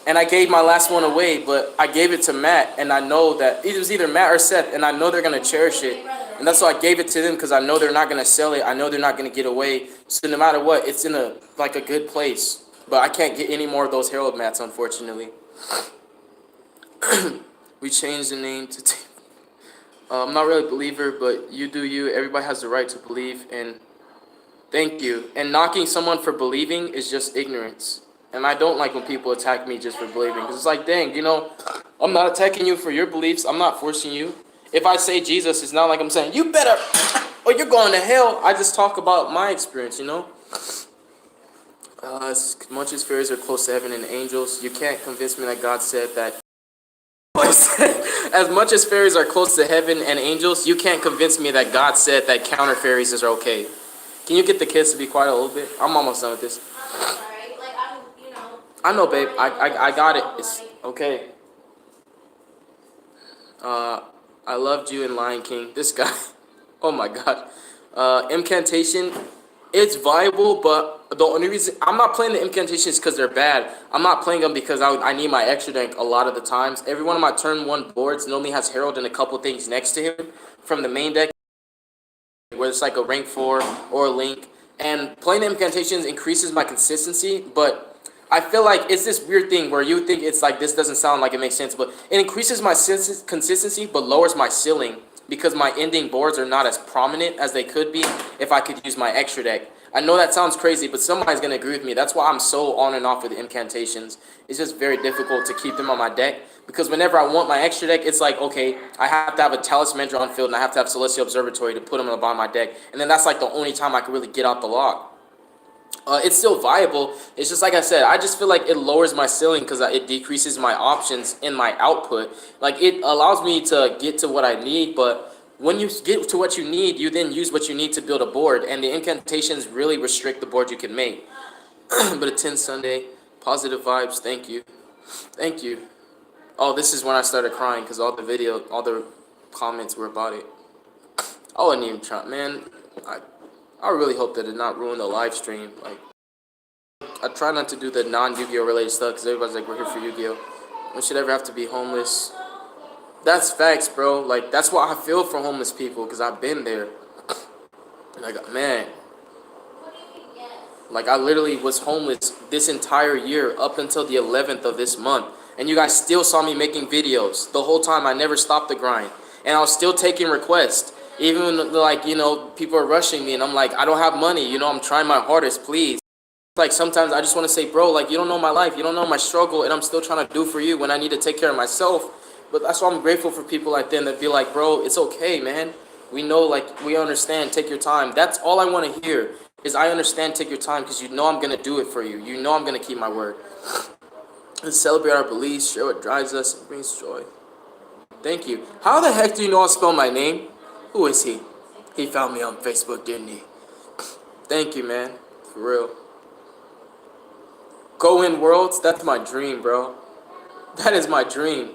And I gave my last one away, but I gave it to Matt, and I know that it was either Matt or Seth, and I know they're going to cherish it. And that's why I gave it to them, because I know they're not going to sell it. I know they're not going to get away. So no matter what, it's in a good place. But I can't get any more of those Herald mats, unfortunately. We changed the name to I'm not really a believer, but you do you. Everybody has the right to believe, and thank you. And knocking someone for believing is just ignorance. And I don't like when people attack me just for believing. Because it's like, dang, I'm not attacking you for your beliefs. I'm not forcing you. If I say Jesus, it's not like I'm saying, you better, or you're going to hell. I just talk about my experience, As much as fairies are close to heaven and angels, you can't convince me that God said that. As much as fairies are close to heaven and angels, you can't convince me that God said that counter fairies is okay. Can you get the kids to be quiet a little bit? I'm almost done with this. I know, babe. I got it. It's okay. I loved you in Lion King. This guy. Oh my God. Incantation. It's viable, but the only reason I'm not playing the incantations because they're bad. I'm not playing them because I need my extra deck a lot of the times. Every one of my turn 1 boards normally has Herald and a couple things next to him from the main deck, where it's like a rank 4 or a Link. And playing the incantations increases my consistency, but I feel like it's this weird thing where you think it's like, this doesn't sound like it makes sense, but it increases my consistency but lowers my ceiling because my ending boards are not as prominent as they could be if I could use my extra deck. I know that sounds crazy, but somebody's going to agree with me. That's why I'm so on and off with the incantations. It's just very difficult to keep them on my deck because whenever I want my extra deck, it's like, okay, I have to have a Talisman on field and I have to have Celestial Observatory to put them on the bottom of my deck. And then that's like the only time I can really get out the lock. It's still viable. It's just like I said, I just feel like it lowers my ceiling because it decreases my options in my output. Like, it allows me to get to what I need, but when you get to what you need, you then use what you need to build a board, and the incantations really restrict the board you can make. But a 10 Sunday, positive vibes, thank you. Thank you. Oh, this is when I started crying because all the comments were about it. I wasn't even trying, man. I really hope that it did not ruin the live stream. Like, I try not to do the non-Yu-Gi-Oh related stuff because everybody's like, we're here for Yu-Gi-Oh. When should ever have to be homeless? That's facts, bro. Like, that's why I feel for homeless people because I've been there. Like, man. Like, I literally was homeless this entire year up until the 11th of this month. And you guys still saw me making videos. The whole time I never stopped the grind. And I was still taking requests. Even when, like, people are rushing me and I'm like, I don't have money. I'm trying my hardest, please. Like, sometimes I just want to say, bro, like, you don't know my life. You don't know my struggle. And I'm still trying to do for you when I need to take care of myself. But that's why I'm grateful for people like them that be like, bro, it's okay, man. We know, like, we understand, take your time. That's all I want to hear is I understand, take your time, because you know I'm going to do it for you. You know I'm going to keep my word. Let's celebrate our beliefs, share what drives us, and brings joy. Thank you. How the heck do you know I spell my name? Who is he? He found me on Facebook, didn't he? Thank you, man. For real. Go in worlds, that's my dream, bro. That is my dream.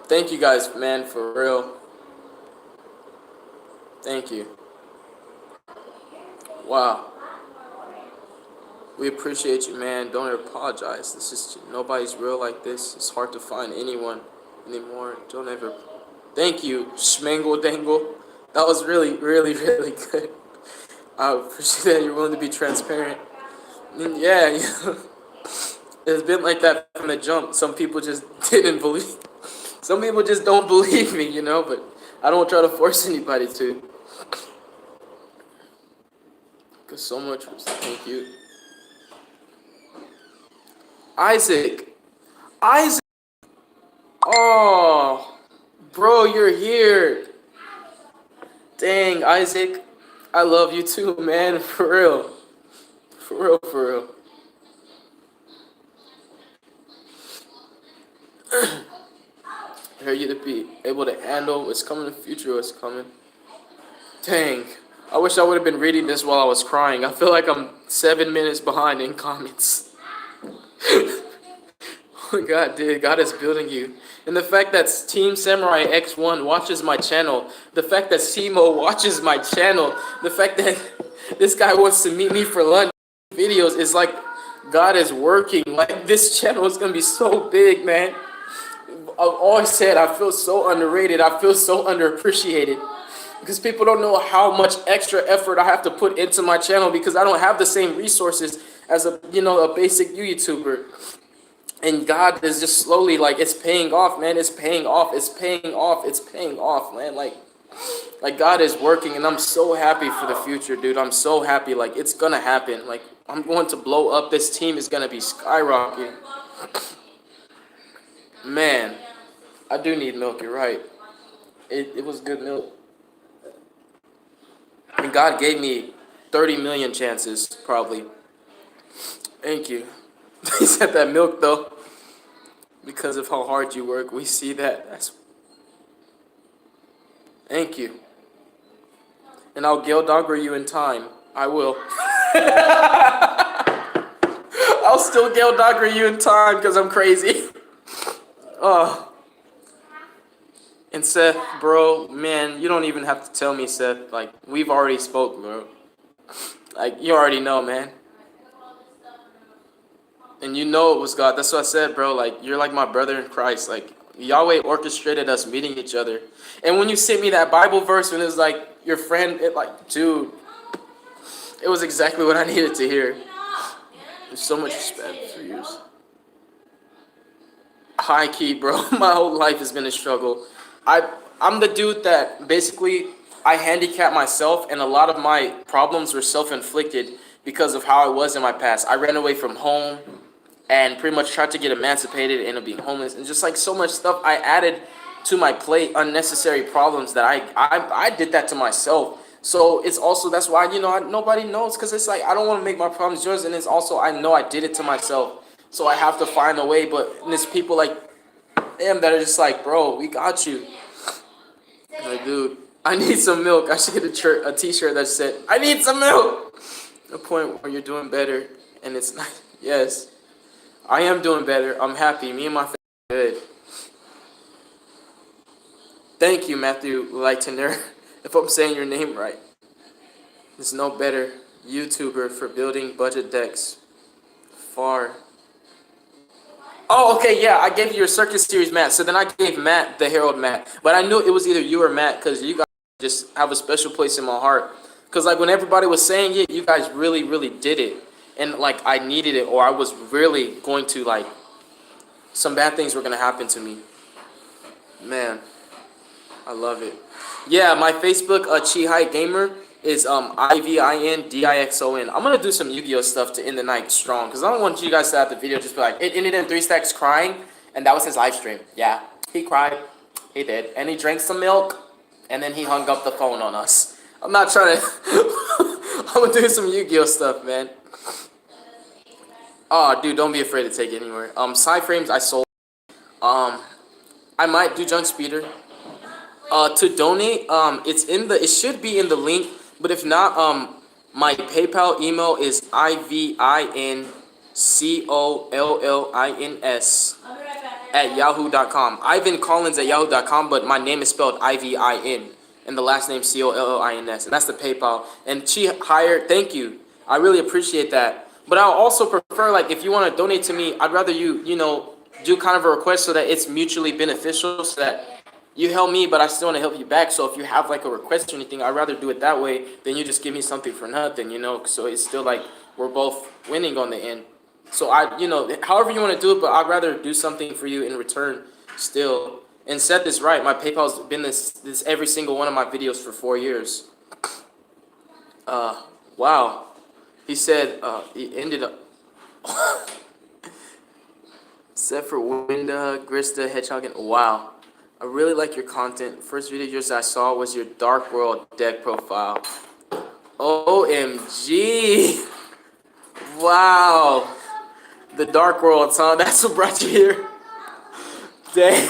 Thank you guys, man, for real. Thank you. Wow. We appreciate you, man. Don't ever apologize. This is nobody's real like this. It's hard to find anyone anymore. Don't ever. Thank you, Schmangle Dangle. That was really, really, really good. I appreciate that you're willing to be transparent. And yeah, it's been like that from the jump. Some people just didn't believe. Some people just don't believe me, you know. But I don't try to force anybody to. Cause so much was. Thank you. Isaac. Isaac. Oh, bro, you're here. Dang, Isaac. I love you too, man. For real. For real, for real. Are you to be able to handle what's coming in the future, what's coming? Dang. I wish I would have been reading this while I was crying. I feel like I'm 7 minutes behind in comments. God, dude, God is building you. And the fact that Team Samurai X1 watches my channel, the fact that Simo watches my channel, the fact that this guy wants to meet me for lunch videos is like God is working. Like this channel is gonna be so big, man. I've always said I feel so underrated. I feel so underappreciated because people don't know how much extra effort I have to put into my channel because I don't have the same resources as a basic YouTuber. And God is just slowly, like, it's paying off, man. It's paying off. It's paying off. It's paying off, man. Like God is working, and I'm so happy for the future, dude. I'm so happy. Like, it's gonna happen. Like, I'm going to blow up. This team is gonna be skyrocketing. Man, I do need milk. You're right. It was good milk. And God gave me 30 million chances, probably. Thank you. He said that milk, though. Because of how hard you work, we see that. Thank you. And I'll Gale Dogger you in time. I will. I'll still Gale Dogger you in time because I'm crazy. Oh. And Seth, bro, man, you don't even have to tell me, Seth. Like, we've already spoke, bro. Like, you already know, man. And you know it was God. That's what I said, bro. Like, you're like my brother in Christ. Like, Yahweh orchestrated us meeting each other. And when you sent me that Bible verse when it was like, your friend, dude, it was exactly what I needed to hear. There's so much respect for you. High key, bro. My whole life has been a struggle. I'm the dude that basically I handicap myself, and a lot of my problems were self-inflicted because of how I was in my past. I ran away from home and pretty much tried to get emancipated and ended up being homeless, and just like so much stuff I added to my plate, unnecessary problems that I did that to myself. So it's also, that's why, nobody knows, because it's like I don't want to make my problems yours, and it's also I know I did it to myself. So I have to find a way, but there's people like them that are just like, bro, we got you. I'm like, dude, I need some milk. I should get a t-shirt that said, I need some milk. The point where you're doing better, and it's not, yes, I am doing better. I'm happy. Me and my family are good. Thank you, Matthew Lightner, if I'm saying your name right. There's no better YouTuber for building budget decks. Far. Oh, okay, yeah, I gave you your Circus Series Matt. So then I gave Matt the Herald Matt. But I knew it was either you or Matt because you guys just have a special place in my heart. Because, like, when everybody was saying it, you guys really, really did it. And, like, I needed it, or I was really going to, like, some bad things were going to happen to me. Man, I love it. Yeah, my Facebook, Chihai Gamer, is IVINDIXON. I'm going to do some Yu-Gi-Oh stuff to end the night strong, because I don't want you guys to have the video just be like, it ended in 3 stacks crying, and that was his live stream. Yeah, he cried. He did. And he drank some milk. And then he hung up the phone on us. I'm not trying to. I'm gonna do some Yu-Gi-Oh stuff, man. Oh, dude, don't be afraid to take it anywhere. Side frames I sold. Um, I might do junk speeder. To donate, it should be in the link, but if not, my PayPal email is IVINCOLLINS at yahoo.com. Ivan Collins at yahoo.com, but my name is spelled IVIN, and the last name COLLINS, and that's the PayPal. And she hired, thank you. I really appreciate that. But I also prefer, like, if you want to donate to me, I'd rather you know, do kind of a request so that it's mutually beneficial, so that you help me, but I still want to help you back. So if you have like a request or anything, I'd rather do it that way than you just give me something for nothing, you know. So it's still like we're both winning on the end. So you know, however you want to do it, but I'd rather do something for you in return still. And Seth is right. My PayPal's been this every single one of my videos for 4 years. Wow. He said he ended up. Seth for Winda, Grista, Hedgehog, and wow. I really like your content. First video yours I saw was your Dark World deck profile. OMG. Wow. The Dark World, huh? That's what brought you here. Dang.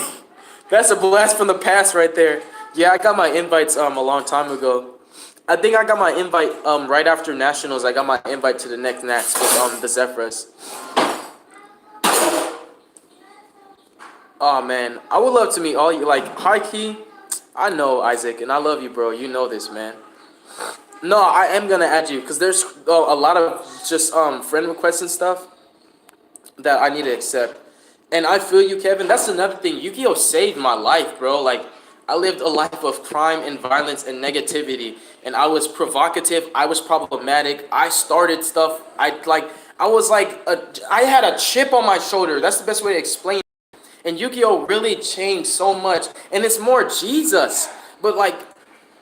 That's a blast from the past right there. Yeah, I got my invites a long time ago. I think I got my invite right after Nationals. I got my invite to the next Nats with the Zephyrs. Oh man, I would love to meet all you. Like high key, I know Isaac, and I love you, bro. You know this, man. No, I am gonna add you because there's a lot of just friend requests and stuff that I need to accept. And I feel you, Kevin. That's another thing. Yu-Gi-Oh saved my life, bro. Like I lived a life of crime and violence and negativity, and I was provocative. I was problematic. I started stuff. I had a chip on my shoulder. That's the best way to explain. And Yu-Gi-Oh really changed so much. And it's more Jesus. But like,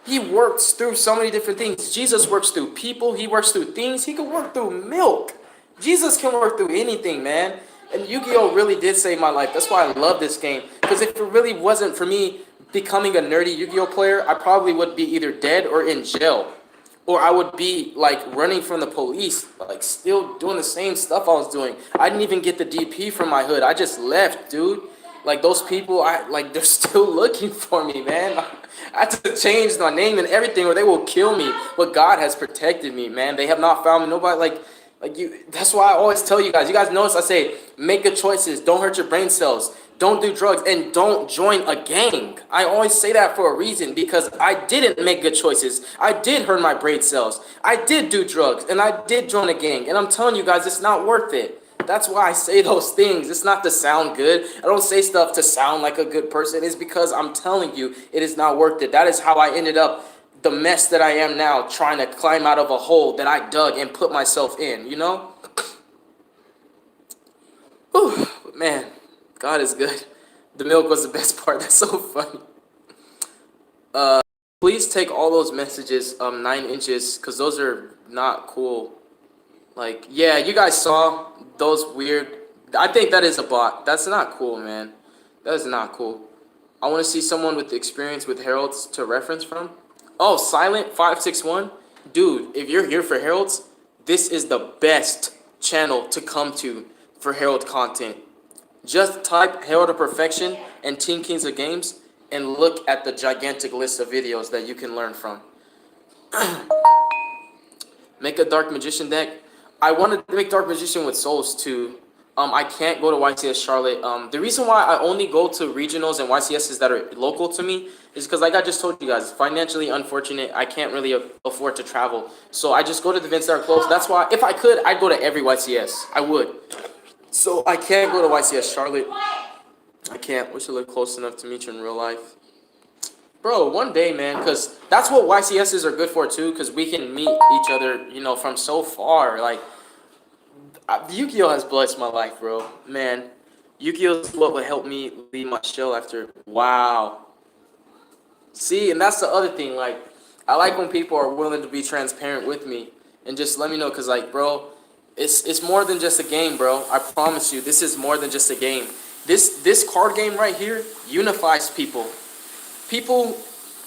he works through so many different things. Jesus works through people. He works through things. He can work through milk. Jesus can work through anything, man. And Yu-Gi-Oh really did save my life. That's why I love this game. Because if it really wasn't for me becoming a nerdy Yu-Gi-Oh player, I probably would be either dead or in jail. Or I would be like running from the police, like still doing the same stuff I was doing. I didn't even get the DP from my hood. I just left, dude. Like those people, they're still looking for me, man. I had to change my name and everything, or they will kill me. But God has protected me, man. They have not found me. Nobody like you. That's why I always tell you guys. You guys notice I say, make good choices. Don't hurt your brain cells. Don't do drugs, and don't join a gang. I always say that for a reason, because I didn't make good choices. I did hurt my brain cells. I did do drugs, and I did join a gang. And I'm telling you guys, it's not worth it. That's why I say those things. It's not to sound good. I don't say stuff to sound like a good person. It's because I'm telling you, it is not worth it. That is how I ended up the mess that I am now, trying to climb out of a hole that I dug and put myself in, you know? Whew, man, God is good. The milk was the best part. That's so funny. Please take all those messages 9 inches, because those are not cool. Like, yeah, you guys saw those weird. I think that is a bot. That's not cool, man. That is not cool. I want to see someone with experience with heralds to reference from. Oh, Silent561. Dude, if you're here for heralds, this is the best channel to come to for herald content. Just type Herald of Perfection and Team Kings of Games and look at the gigantic list of videos that you can learn from. Make a Dark Magician deck. I wanted to make Dark Magician with Souls too. I can't go to YCS Charlotte. The reason why I only go to regionals and YCSs that are local to me is because, like I just told you guys, financially unfortunate. I can't really afford to travel. So I just go to the events that are close. That's why, if I could, I'd go to every YCS. I would. So I can't go to YCS Charlotte. I can't. Wish I lived close enough to meet you in real life. Bro, one day, man, because that's what YCSs are good for too, because we can meet each other, you know, from so far. Like, Yu-Gi-Oh has blessed my life, bro. Man, Yu-Gi-Oh is what would help me leave my shell after. Wow. See, and that's the other thing. Like, I like when people are willing to be transparent with me and just let me know, because, like, bro, it's more than just a game, bro. I promise you, this is more than just a game. This card game right here unifies people. People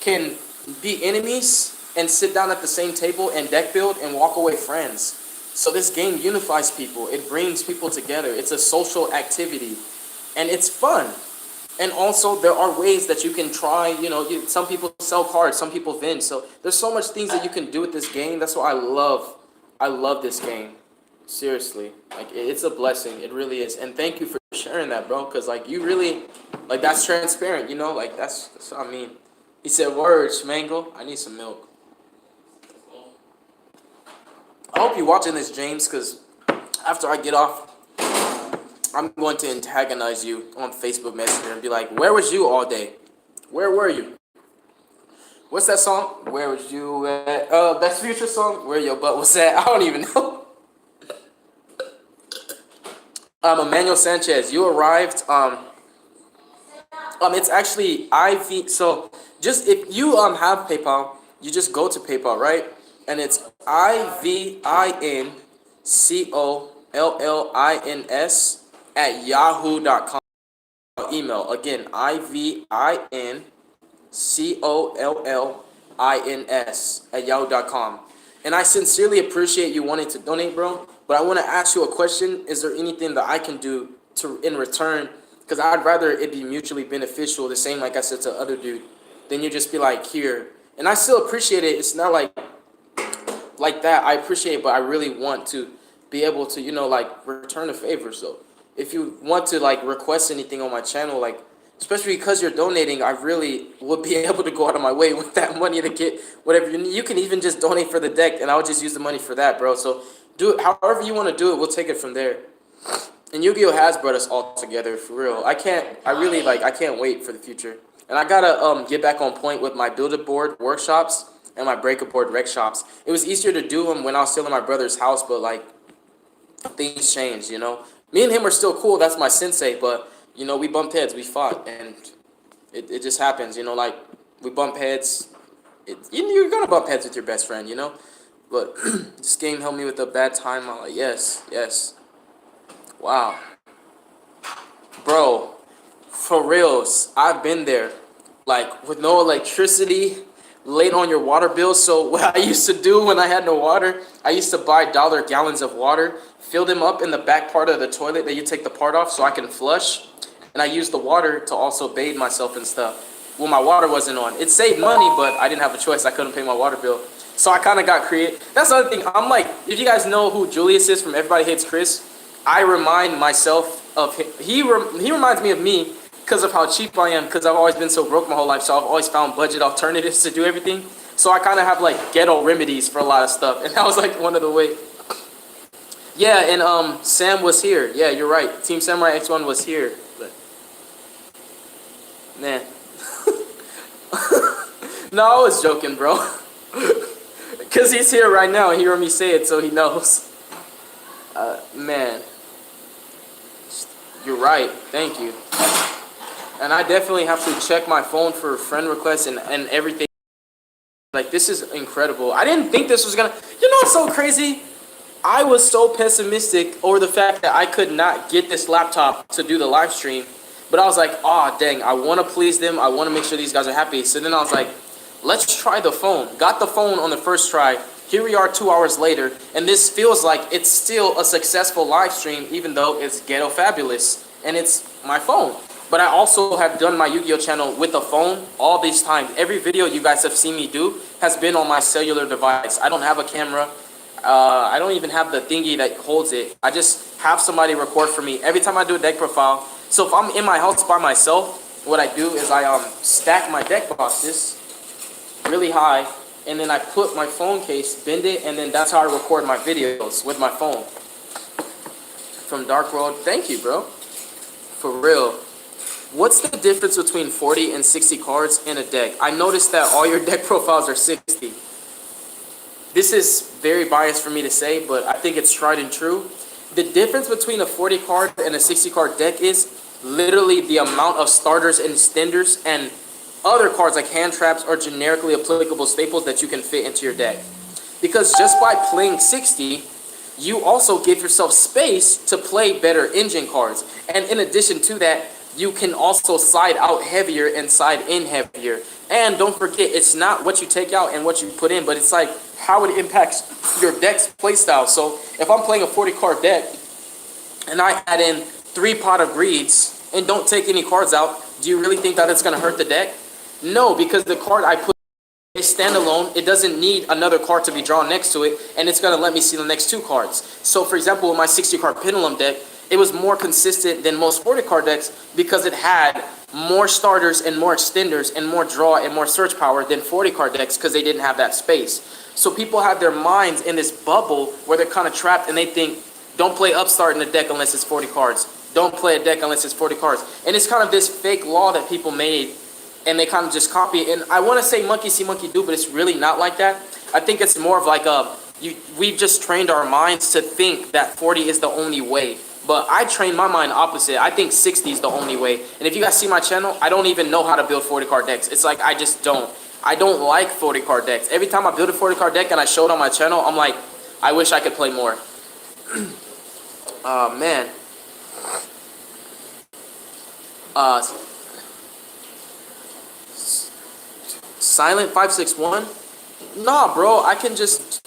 can be enemies and sit down at the same table and deck build and walk away friends. So this game unifies people. It brings people together. It's a social activity, and it's fun. And also, there are ways that you can try. You know, some people sell cards, some people vend. So there's so much things that you can do with this game. That's why I love. I love this game. Seriously, like it's a blessing. It really is. And thank you for sharing that, bro. Cause like you really, like that's transparent. You know, like that's what I mean. He said, "Words, Mango. I need some milk." I hope you're watching this, James, cause after I get off, I'm going to antagonize you on Facebook Messenger and be like, "Where was you all day? Where were you? What's that song? Where was you at? That's Future song. Where your butt was at? I don't even know." Emmanuel Sanchez, you arrived. It's actually IV. So just if you have PayPal, you just go to PayPal, right? And it's IVINCOLLINS@yahoo.com. Email again, IVINCOLLINS@yahoo.com. And I sincerely appreciate you wanting to donate, bro. But I want to ask you a question. Is there anything that I can do to in return? Because I'd rather it be mutually beneficial, the same like I said to the other dude, than you just be like, here. And I still appreciate it. It's not like that. I appreciate it, but I really want to be able to, like return a favor. So if you want to like request anything on my channel, like especially because you're donating, I really would be able to go out of my way with that money to get whatever you can even just donate for the deck, and I'll just use the money for that, bro. So do it however you want to do it. We'll take it from there. And Yu-Gi-Oh has brought us all together for real. I can't wait for the future. And I gotta get back on point with my Build-A-Board workshops and my Break-A-Board rec shops. It was easier to do them when I was still in my brother's house, but like things changed, Me and him are still cool. That's my sensei, but we bumped heads, we fought, and it just happens, like we bump heads. You're gonna bump heads with your best friend, But this game helped me with a bad time. I'm like, yes. Wow. Bro, for reals, I've been there. Like, with no electricity, late on your water bill. So what I used to do when I had no water, I used to buy dollar gallons of water, fill them up in the back part of the toilet that you take the part off so I can flush. And I used the water to also bathe myself and stuff. Well, my water wasn't on. It saved money, but I didn't have a choice. I couldn't pay my water bill. So I kind of got creative. That's the other thing. I'm like, if you guys know who Julius is from Everybody Hates Chris, I remind myself of him. He reminds me of me because of how cheap I am, because I've always been so broke my whole life. So I've always found budget alternatives to do everything. So I kind of have like ghetto remedies for a lot of stuff. And that was like one of the ways. Yeah, and Sam was here. Yeah, you're right. Team Samurai X1 was here. But man. No, I was joking, bro. Because he's here right now and he heard me say it, so he knows. Man. You're right. Thank you. And I definitely have to check my phone for friend requests and everything. Like, this is incredible. I didn't think this was gonna... what's so crazy? I was so pessimistic over the fact that I could not get this laptop to do the live stream. But I was like, oh, dang, I want to please them. I want to make sure these guys are happy. So then I was like, let's try the phone. Got the phone on the first try. Here we are 2 hours later. And this feels like it's still a successful live stream, even though it's ghetto fabulous. And it's my phone. But I also have done my Yu-Gi-Oh channel with a phone all these times. Every video you guys have seen me do has been on my cellular device. I don't have a camera. I don't even have the thingy that holds it. I just have somebody record for me every time I do a deck profile. So if I'm in my house by myself, what I do is I stack my deck boxes really high, and then I put my phone case, bend it, and then that's how I record my videos with my phone. From Dark World, thank you, bro. For real. What's the difference between 40 and 60 cards in a deck? I noticed that all your deck profiles are 60. This is very biased for me to say, but I think it's tried and true. The difference between a 40 card and a 60 card deck is literally the amount of starters and extenders and other cards like hand traps or generically applicable staples that you can fit into your deck. Because just by playing 60, you also give yourself space to play better engine cards. And in addition to that, you can also side out heavier and side in heavier. And don't forget, it's not what you take out and what you put in, but it's like how it impacts your deck's playstyle. So if I'm playing a 40 card deck and I add in 3 pot of greeds and don't take any cards out, do you really think that it's going to hurt the deck? No, because the card I put is standalone. It doesn't need another card to be drawn next to it, and it's going to let me see the next 2 cards. So for example, with my 60 card Pendulum deck, it was more consistent than most 40 card decks because it had more starters and more extenders and more draw and more search power than 40 card decks because they didn't have that space. So people have their minds in this bubble where they're kind of trapped and they think, don't play Upstart in a deck unless it's 40 cards. Don't play a deck unless it's 40 cards. And it's kind of this fake law that people made, and they kind of just copy it. And I want to say monkey see, monkey do, but it's really not like that. I think it's more of like we've just trained our minds to think that 40 is the only way. But I trained my mind opposite. I think 60 is the only way. And if you guys see my channel, I don't even know how to build 40 card decks. It's like I just don't. I don't like 40 card decks. Every time I build a 40 card deck and I show it on my channel, I'm like, I wish I could play more. Oh, man. Silent 561? Nah, bro. I can just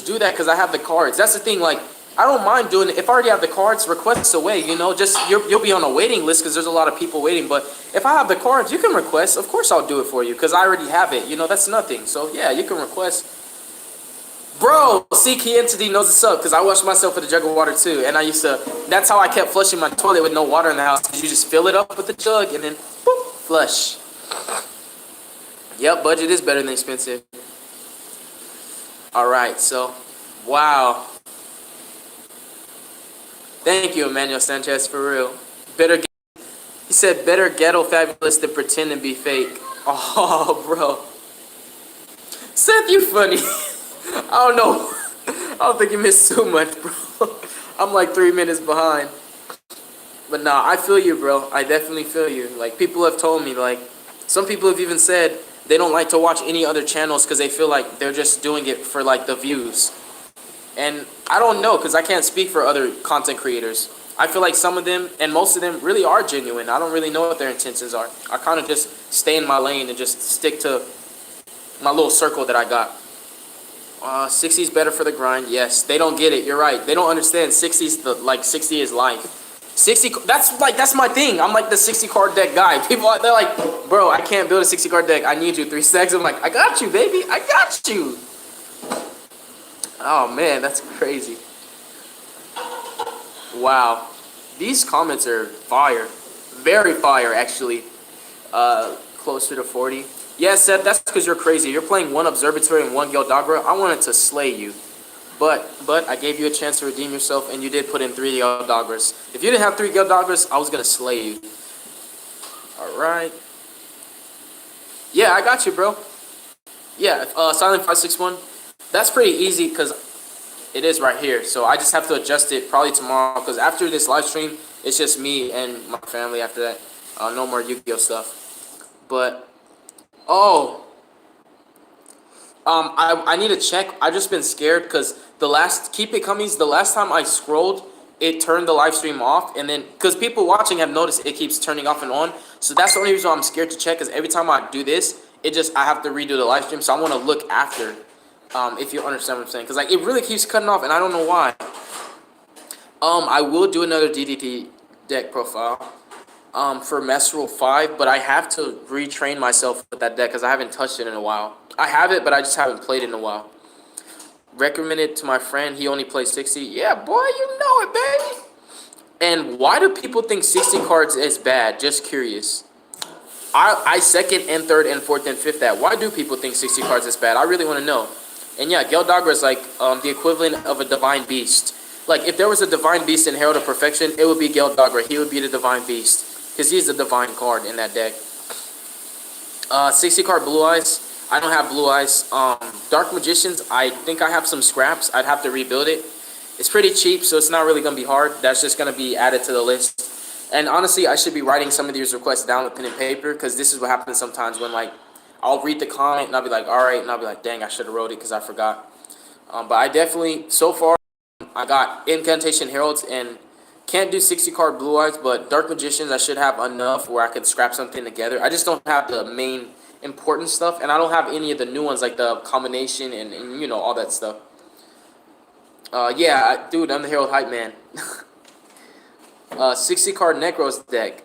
do that because I have the cards. That's the thing. Like, I don't mind doing it. If I already have the cards, requests away. You know, just you'll be on a waiting list because there's a lot of people waiting. But if I have the cards, you can request. Of course, I'll do it for you because I already have it. You know, that's nothing. So yeah, you can request. Bro, see, Key Entity knows what's up because I washed myself with a jug of water too, and I used to. That's how I kept flushing my toilet with no water in the house. You just fill it up with the jug and then boop, flush. Yep, budget is better than expensive. All right, so wow. Thank you, Emmanuel Sanchez, for real. He said, better ghetto fabulous than pretend and be fake. Oh, bro. Seth, you funny. I don't know. I don't think you missed too much, bro. I'm like 3 minutes behind. But nah, I feel you, bro. I definitely feel you. Like, people have told me, like, some people have even said they don't like to watch any other channels because they feel like they're just doing it for, like, the views. And I don't know because I can't speak for other content creators. I feel like some of them and most of them really are genuine. I don't really know what their intentions are. I kind of just stay in my lane and just stick to my little circle that I got. 60 is better for the grind. Yes, they don't get it. You're right. They don't understand 60 is life. 60, that's my thing. I'm like the 60 card deck guy. People, they're like, bro, I can't build a 60 card deck. I need you 3 stacks. I'm like, I got you, baby. I got you. Oh man, that's crazy. Wow. These comments are fire. Very fire, actually. Closer to 40. Yeah, Seth, that's because you're crazy. You're playing 1 Observatory and 1 Gildagra. I wanted to slay you. But I gave you a chance to redeem yourself, and you did put in 3 Gildagras. If you didn't have 3 Gildagras, I was going to slay you. Alright. Yeah, I got you, bro. Yeah, Silent 561. That's pretty easy because it is right here. So I just have to adjust it probably tomorrow because after this live stream, it's just me and my family after that. No more Yu-Gi-Oh stuff. But, oh. I need to check. I've just been scared because the last time I scrolled, it turned the live stream off. And then, because people watching have noticed it keeps turning off and on. So that's the only reason why I'm scared to check because every time I do this, I have to redo the live stream. So I want to look after. If you understand what I'm saying. Because like, it really keeps cutting off and I don't know why. I will do another DDT deck profile for Master 5, but I have to retrain myself with that deck because I haven't touched it in a while. I have it, but I just haven't played it in a while. Recommended to my friend. He only plays 60. Yeah, boy, you know it, baby. And why do people think 60 cards is bad? Just curious. I second and third and fourth and fifth that. Why do people think 60 cards is bad? I really want to know. And yeah, Gildagra is like the equivalent of a divine beast. Like if there was a divine beast in Herald of Perfection, it would be Gildagra. He would be the divine beast because he's the divine card in that deck. 60 card Blue Eyes. I don't have Blue Eyes. Dark Magicians. I think I have some scraps. I'd have to rebuild it. It's pretty cheap, so it's not really gonna be hard. That's just gonna be added to the list. And honestly, I should be writing some of these requests down with pen and paper because this is what happens sometimes when like I'll read the comment and I'll be like, all right, and I'll be like, dang, I should have wrote it because I forgot. But I definitely, so far, I got Incantation Heralds and Can't do 60 card Blue Eyes, but Dark Magicians I should have enough where I could scrap something together. I just don't have the main important stuff, and I don't have any of the new ones like the combination and you know, all that stuff. Yeah, dude, I'm the Herald Hype Man. 60 card Necros deck.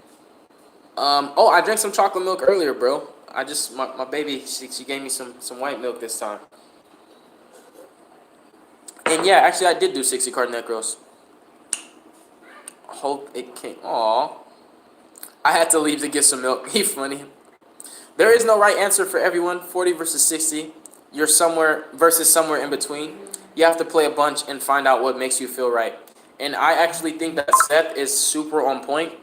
Oh, I drank some chocolate milk earlier, bro. My baby, she gave me some white milk this time. And yeah, actually, I did do 60 card Necros. Hope it came. Aw. I had to leave to get some milk. He funny. There is no right answer for everyone. 40 versus 60. You're somewhere versus somewhere in between. You have to play a bunch and find out what makes you feel right. And I actually think that Seth is super on point.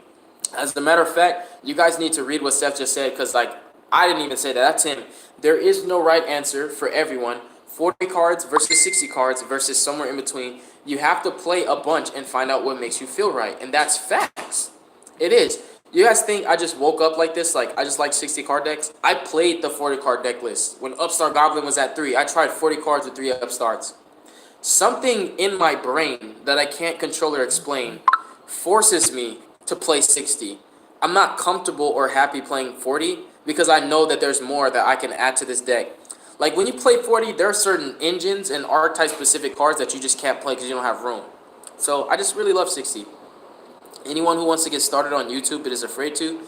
As a matter of fact, you guys need to read what Seth just said, because like I didn't even say that. That's him. There is no right answer for everyone. 40 cards versus 60 cards versus somewhere in between. You have to play a bunch and find out what makes you feel right. And that's facts. It is. You guys think I just woke up like this? Like I just like 60 card decks? I played the 40 card deck list. When Upstart Goblin was at 3, I tried 40 cards with 3 Upstarts. Something in my brain that I can't control or explain forces me to play 60. I'm not comfortable or happy playing 40 because I know that there's more that I can add to this deck. Like when you play 40, there are certain engines and archetype specific cards that you just can't play because you don't have room. So I just really love 60. Anyone who wants to get started on YouTube but is afraid to,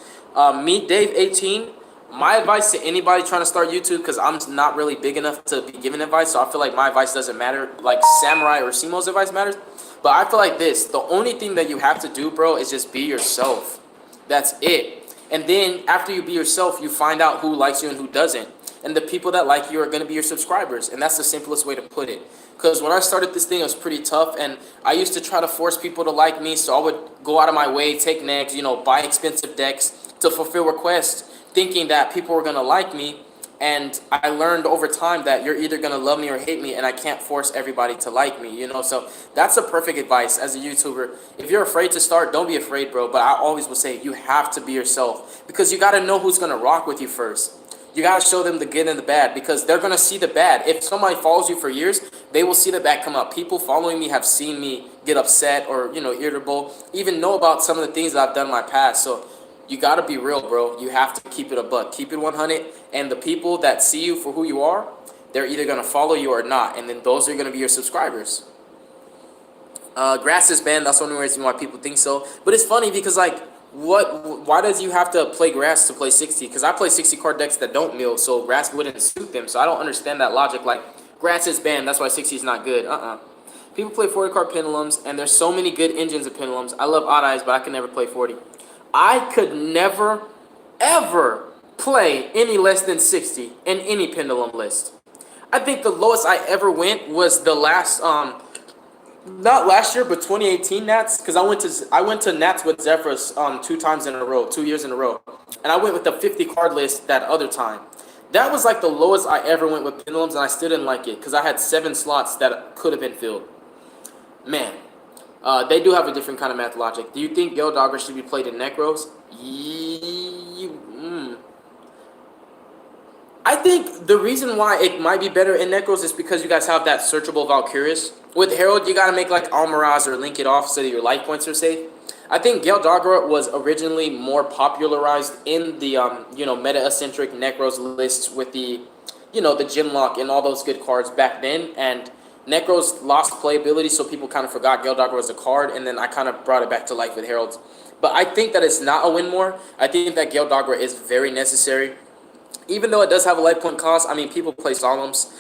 meet Dave18. My advice to anybody trying to start YouTube, because I'm not really big enough to be giving advice, so I feel like my advice doesn't matter. Like Samurai or Simo's advice matters. But I feel like this, the only thing that you have to do, bro, is just be yourself. That's it. And then after you be yourself, you find out who likes you and who doesn't. And the people that like you are going to be your subscribers. And that's the simplest way to put it. Because when I started this thing, it was pretty tough. And I used to try to force people to like me. So I would go out of my way, take negs, you know, buy expensive decks to fulfill requests, thinking that people were going to like me. And I learned over time that you're either going to love me or hate me. And I can't force everybody to like me, you know. So that's a perfect advice as a YouTuber. If you're afraid to start, don't be afraid, bro. But I always will say you have to be yourself. Because you got to know who's going to rock with you first. You got to show them the good and the bad, because they're going to see the bad. If somebody follows you for years, they will see the bad come up. People following me have seen me get upset or, you know, irritable, even know about some of the things that I've done in my past. So you got to be real, bro. You have to keep it a buck. Keep it 100. And the people that see you for who you are, they're either going to follow you or not. And then those are going to be your subscribers. Grass is banned. That's the only reason why people think so. But it's funny because, like, why does you have to play grass to play 60? Because I play 60 card decks that don't mill, so grass wouldn't suit them. So I don't understand that logic. Like, grass is banned, that's why 60 is not good. People play 40 card pendulums, and there's so many good engines of pendulums. I love odd eyes, but I can never play 40. I could never, ever play any less than 60 in any pendulum list. I think the lowest I ever went was the last not last year, but 2018 Nats, because I went to Nats with Zephyrs 2 times in a row, 2 years in a row, and I went with the 50 card list that other time. That was like the lowest I ever went with pendulums, and I still didn't like it because I had 7 slots that could have been filled. Man, they do have a different kind of math logic. Do you think Gale Dogger should be played in Necros? I think the reason why it might be better in Necros is because you guys have that searchable Valkyrius. With Herald, you got to make like Almaraz or link it off so that your life points are safe. I think Gale Dogger was originally more popularized in the meta-eccentric Necros lists with the, the Gymlock and all those good cards back then. And Necros lost playability, so people kind of forgot Gale Dogger was a card, and then I kind of brought it back to life with Heralds. But I think that it's not a win more. I think that Gale Dogger is very necessary. Even though it does have a life point cost, I mean, people play Solemns.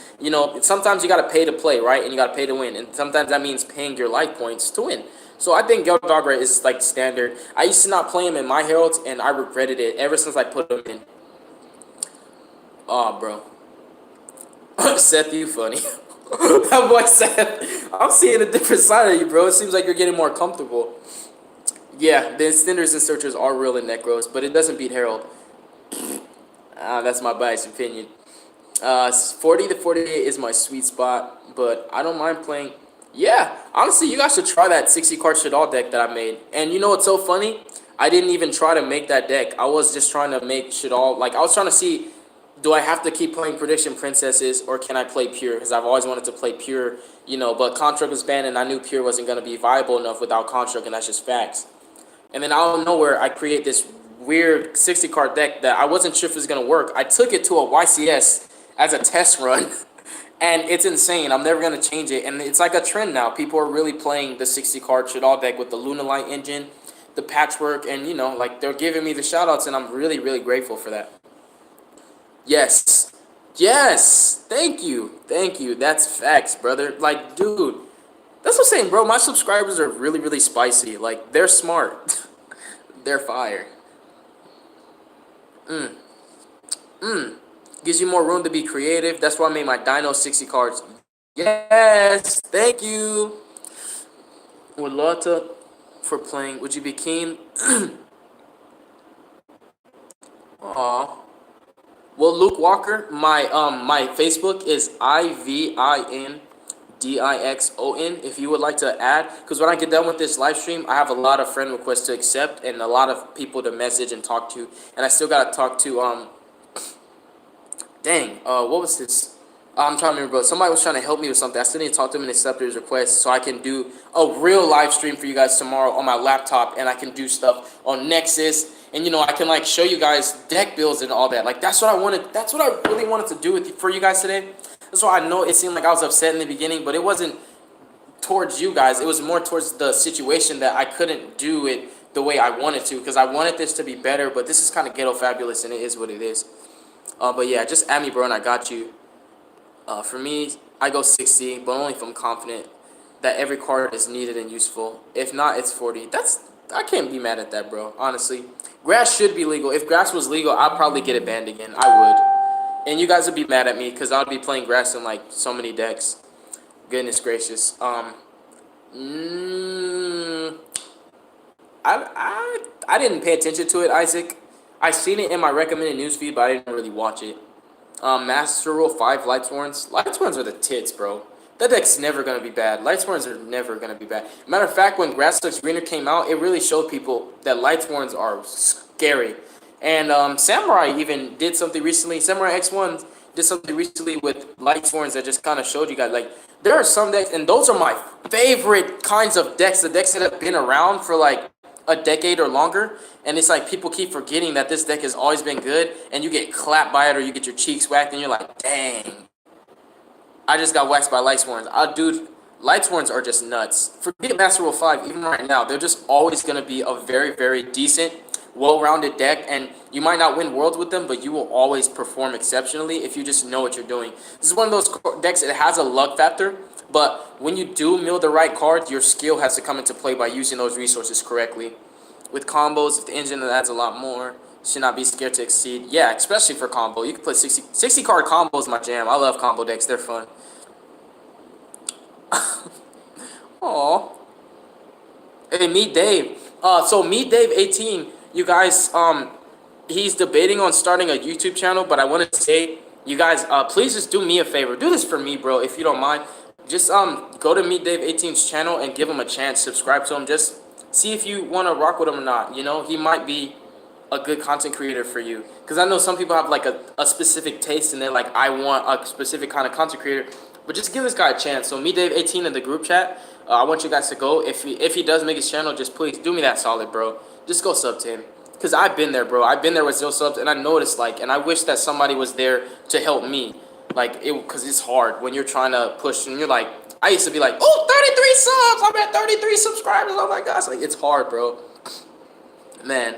Sometimes you got to pay to play, right? And you got to pay to win. And sometimes that means paying your life points to win. So I think Gale Dogger is like standard. I used to not play him in my Heralds, and I regretted it ever since I put him in. Oh, bro. Seth, you funny. That boy Seth. I'm seeing a different side of you, bro. It seems like you're getting more comfortable. Yeah, the Extenders and Searchers are real in Necros, but it doesn't beat Herald. That's my biased opinion. 40 to 48 is my sweet spot, but I don't mind playing. Yeah, honestly, you guys should try that 60 card Shadal deck that I made. And you know what's so funny? I didn't even try to make that deck. I was just trying to make Shadal. Like, I was trying to see do I have to keep playing Prediction Princesses or can I play Pure? Because I've always wanted to play Pure, but Contract was banned and I knew Pure wasn't going to be viable enough without Contract, and that's just facts. And then out of nowhere, I create this weird 60 card deck that I wasn't sure if it was going to work. I took it to a YCS as a test run, and it's insane. I'm never going to change it. And it's like a trend now. People are really playing the 60 card Shadal deck with the Lunalight engine, the patchwork, and, like they're giving me the shout outs, and I'm really, really grateful for that. Yes. Yes. Thank you. Thank you. That's facts, brother. Like, dude, that's what I'm saying, bro. My subscribers are really, really spicy. Like, they're smart. They're fire. Gives you more room to be creative. That's why I made my Dino 60 cards. Yes. Thank you. Would love to for playing. Would you be keen? Aw. Well, Luke Walker, my Facebook is IVINDIXON. If you would like to add, because when I get done with this live stream, I have a lot of friend requests to accept and a lot of people to message and talk to, and I still gotta talk to what was this? I'm trying to remember, but somebody was trying to help me with something. I still need to talk to him and accept his request so I can do a real live stream for you guys tomorrow on my laptop, and I can do stuff on Nexus, and I can like show you guys deck builds and all that. Like that's what I wanted. That's what I really wanted to do for you guys today. That's why I know it seemed like I was upset in the beginning, but it wasn't towards you guys. It was more towards the situation that I couldn't do it the way I wanted to, because I wanted this to be better, but this is kind of ghetto fabulous, and it is what it is. But yeah, just add me, bro, and I got you. For me, I go 60, but only if I'm confident that every card is needed and useful. If not, it's 40. I can't be mad at that, bro. Honestly, grass should be legal. If grass was legal, I'd probably get it banned again. I would, and you guys would be mad at me because I'd be playing grass in like so many decks. Goodness gracious. I didn't pay attention to it, Isaac. I seen it in my recommended newsfeed, but I didn't really watch it. Master Rule 5 Lightsworns. Lightsworns are the tits, bro. That deck's never going to be bad. Lightsworns are never going to be bad. Matter of fact, when Grass Looks Greener came out, it really showed people that Lightsworns are scary. And Samurai even did something recently. Samurai X1 did something recently with Lightsworns that just kind of showed you guys. Like, there are some decks, and those are my favorite kinds of decks. The decks that have been around for like a decade or longer, and it's like people keep forgetting that this deck has always been good, and you get clapped by it or you get your cheeks whacked and you're like, dang, I just got waxed by Lightsworns. Dude, Lightsworns are just nuts. Forget Master Rule 5, even right now, they're just always going to be a very, very decent, well-rounded deck, and you might not win worlds with them, but you will always perform exceptionally if you just know what you're doing. This is one of those decks, it has a luck factor, but when you do mill the right cards, your skill has to come into play by using those resources correctly. With combos, with the engine, that adds a lot more. Should not be scared to exceed. Yeah, especially for combo. You can play 60 card combos, my jam. I love combo decks. They're fun. Aw. Hey, Meet Dave. So Meet Dave 18, you guys, he's debating on starting a YouTube channel, but I want to say, you guys, please just do me a favor. Do this for me, bro, if you don't mind. Just go to Meet Dave 18's channel and give him a chance. Subscribe to him. Just see if you want to rock with him or not. He might be a good content creator for you. Because I know some people have like a specific taste and they're like, I want a specific kind of content creator. But just give this guy a chance. So Meet Dave 18 in the group chat. I want you guys to go. If he does make his channel, just please do me that solid, bro. Just go sub to him. Because I've been there, bro. I've been there with 0 subs, and I noticed, and I wish that somebody was there to help me. Because it's hard when you're trying to push, and you're like, I used to be like, oh, 33 subs! I'm at 33 subscribers! Oh my gosh. It's hard, bro. Man.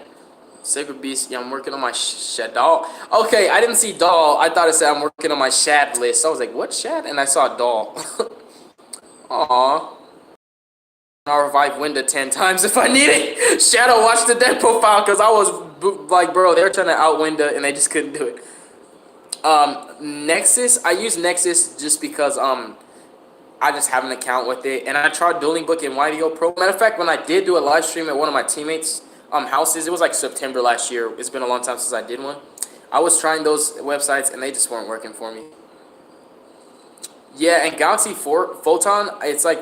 Sacred Beast, yeah, I'm working on my Shadal. Okay, I didn't see Doll. I thought it said I'm working on my Shad list. I was like, what Shad? And I saw Doll. Aww. I'll revive Winda 10 times if I need it. Shadow, watch the deck profile, because I was like, bro, they were trying to out Winda and they just couldn't do it. Nexus, I use Nexus just because I just have an account with it, and I tried Dueling Book and YDO Pro. Matter of fact, when I did do a live stream at one of my teammates' houses, it was like September last year. It's been a long time since I did one. I was trying those websites and they just weren't working for me. Yeah, and Galaxy Photon, it's like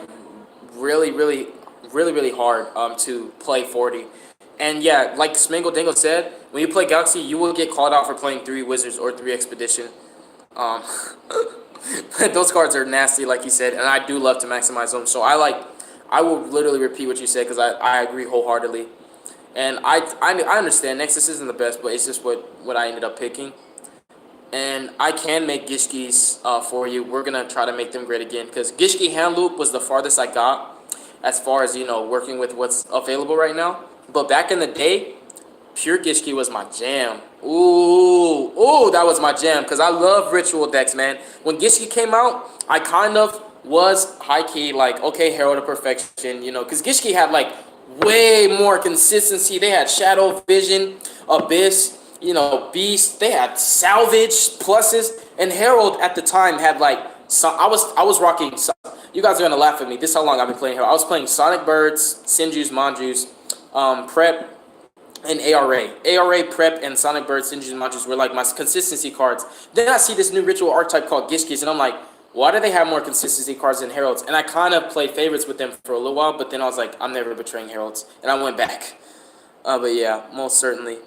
really hard to play 40. And yeah, like Smangle Dangle said, when you play Galaxy, you will get called out for playing 3 Wizards or 3 Expedition. Um, those cards are nasty, like you said, and I do love to maximize them. So I will literally repeat what you said because I agree wholeheartedly. And I understand Nexus isn't the best, but it's just what I ended up picking. And I can make Gishkis for you. We're going to try to make them great again because Gishki Hand Loop was the farthest I got as far as, working with what's available right now. But back in the day, Pure Gishki was my jam. Ooh, that was my jam because I love ritual decks, man. When Gishki came out, I kind of was high-key like, okay, Herald of Perfection, because Gishki had like way more consistency. They had Shadow Vision, Abyss, Beast. They had Salvage pluses, and Herald at the time had like I was rocking. You guys are gonna laugh at me. This is how long I've been playing Herald. I was playing Sonic Birds, Sinju's, Manju's, Prep, and ARA. ARA, Prep, and Sonic Bird, Sinju's, and Manju's were like my consistency cards. Then I see this new ritual archetype called Gishkis, and I'm like, why do they have more consistency cards than Heralds? And I kind of played favorites with them for a little while, but then I was like, I'm never betraying Heralds, and I went back. But yeah, most certainly.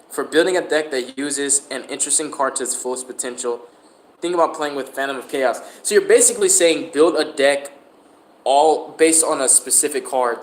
For building a deck that uses an interesting card to its fullest potential, think about playing with Phantom of Chaos. So you're basically saying build a deck all based on a specific card.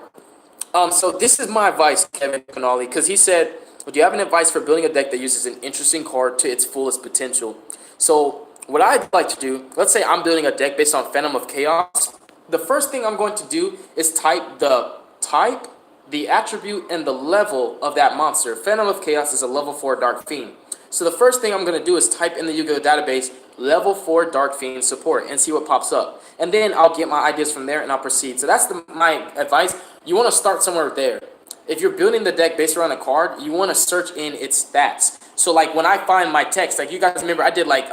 So this is my advice, Kevin Canali, because he said, do you have an advice for building a deck that uses an interesting card to its fullest potential? So what I'd like to do, let's say I'm building a deck based on Phantom of Chaos. The first thing I'm going to do is type, the attribute, and the level of that monster. Phantom of Chaos is a level 4 Dark Fiend. So the first thing I'm going to do is type in the Yu-Gi-Oh! Database, level 4 Dark Fiend support, and see what pops up. And then I'll get my ideas from there and I'll proceed. So that's my advice. You want to start somewhere there. If you're building the deck based around a card, you want to search in its stats. So like when I find my text, like you guys remember I did like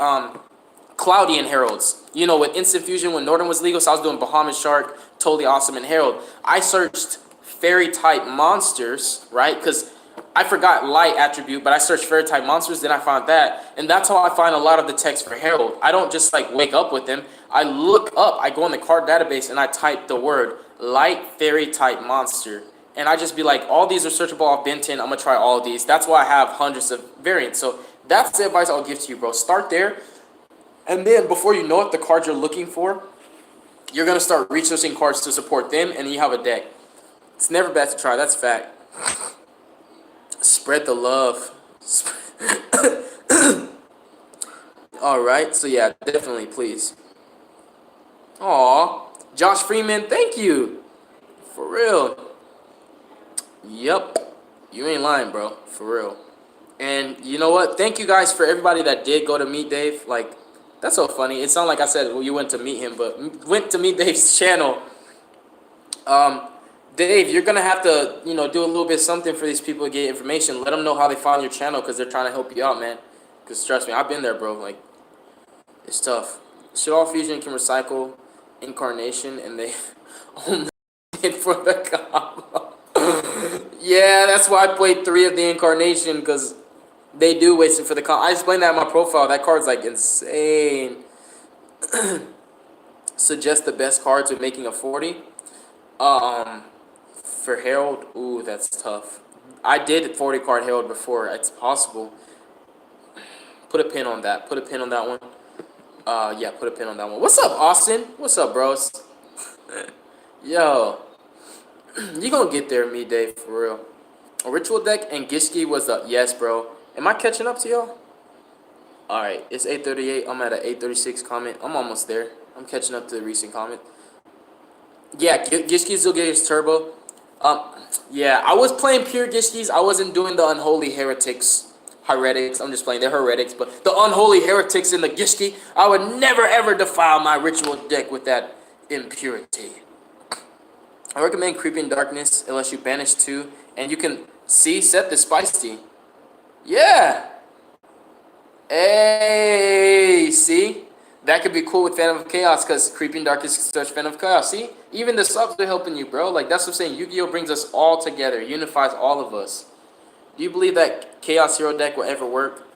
Cloudian Heralds, with Instant Fusion when Northern was legal, so I was doing Bahamut Shark, Totally Awesome, and Herald. I searched fairy type monsters, right? Because I forgot light attribute, but I searched fairy type monsters, then I found that. And that's how I find a lot of the text for Herald. I don't just like wake up with them. I look up, I go in the card database and I type the word light fairy type monster. And I just be like, all these are searchable off Ben 10. I'm going to try all of these. That's why I have hundreds of variants. So that's the advice I'll give to you, bro. Start there. And then before you know it, the cards you're looking for, you're going to start researching cards to support them, and you have a deck. It's never bad to try. That's fact. Spread the love. All right. So, yeah, definitely, please. Aw. Josh Freeman, thank you. For real. Yep. You ain't lying, bro. For real. And you know what? Thank you guys for everybody that did go to meet Dave. Like, that's so funny. It's not like I said, well, you went to meet him, but went to meet Dave's channel. Dave, you're going to have to, do a little bit something for these people to get information. Let them know how they found your channel because they're trying to help you out, man. Because trust me, I've been there, bro. Like, it's tough. Should all fusion can recycle incarnation and they only it for the combo. Yeah, that's why I played 3 of the incarnation because they do waste it for the combo. I explained that in my profile. That card's like insane. Suggest the best cards with making a 40. For Herald, ooh, that's tough. I did 40 card Herald before. It's possible. Put a pin on that. Put a pin on that one. Yeah, put a pin on that one. What's up, Austin? What's up, bros? Yo. You gonna get there, me, Dave, for real. A ritual deck and Gishki was the yes, bro. Am I catching up to y'all? Alright, it's 8:38. I'm at an 8:36 comment. I'm almost there. I'm catching up to the recent comment. Yeah, Gishki Zilga's Turbo. Yeah, I was playing pure Gishkis. I wasn't doing the unholy heretics. Heretics. I'm just playing. They're heretics, but the unholy heretics in the Gishki. I would never ever defile my ritual deck with that impurity. I recommend Creeping Darkness unless you banish 2, and you can set the spicy. Yeah. Hey, see? That could be cool with Phantom of Chaos because Creeping Darkness can search Phantom of Chaos. See? Even the subs are helping you, bro. Like, that's what I'm saying. Yu-Gi-Oh! Brings us all together. Unifies all of us. Do you believe that Chaos Hero deck will ever work?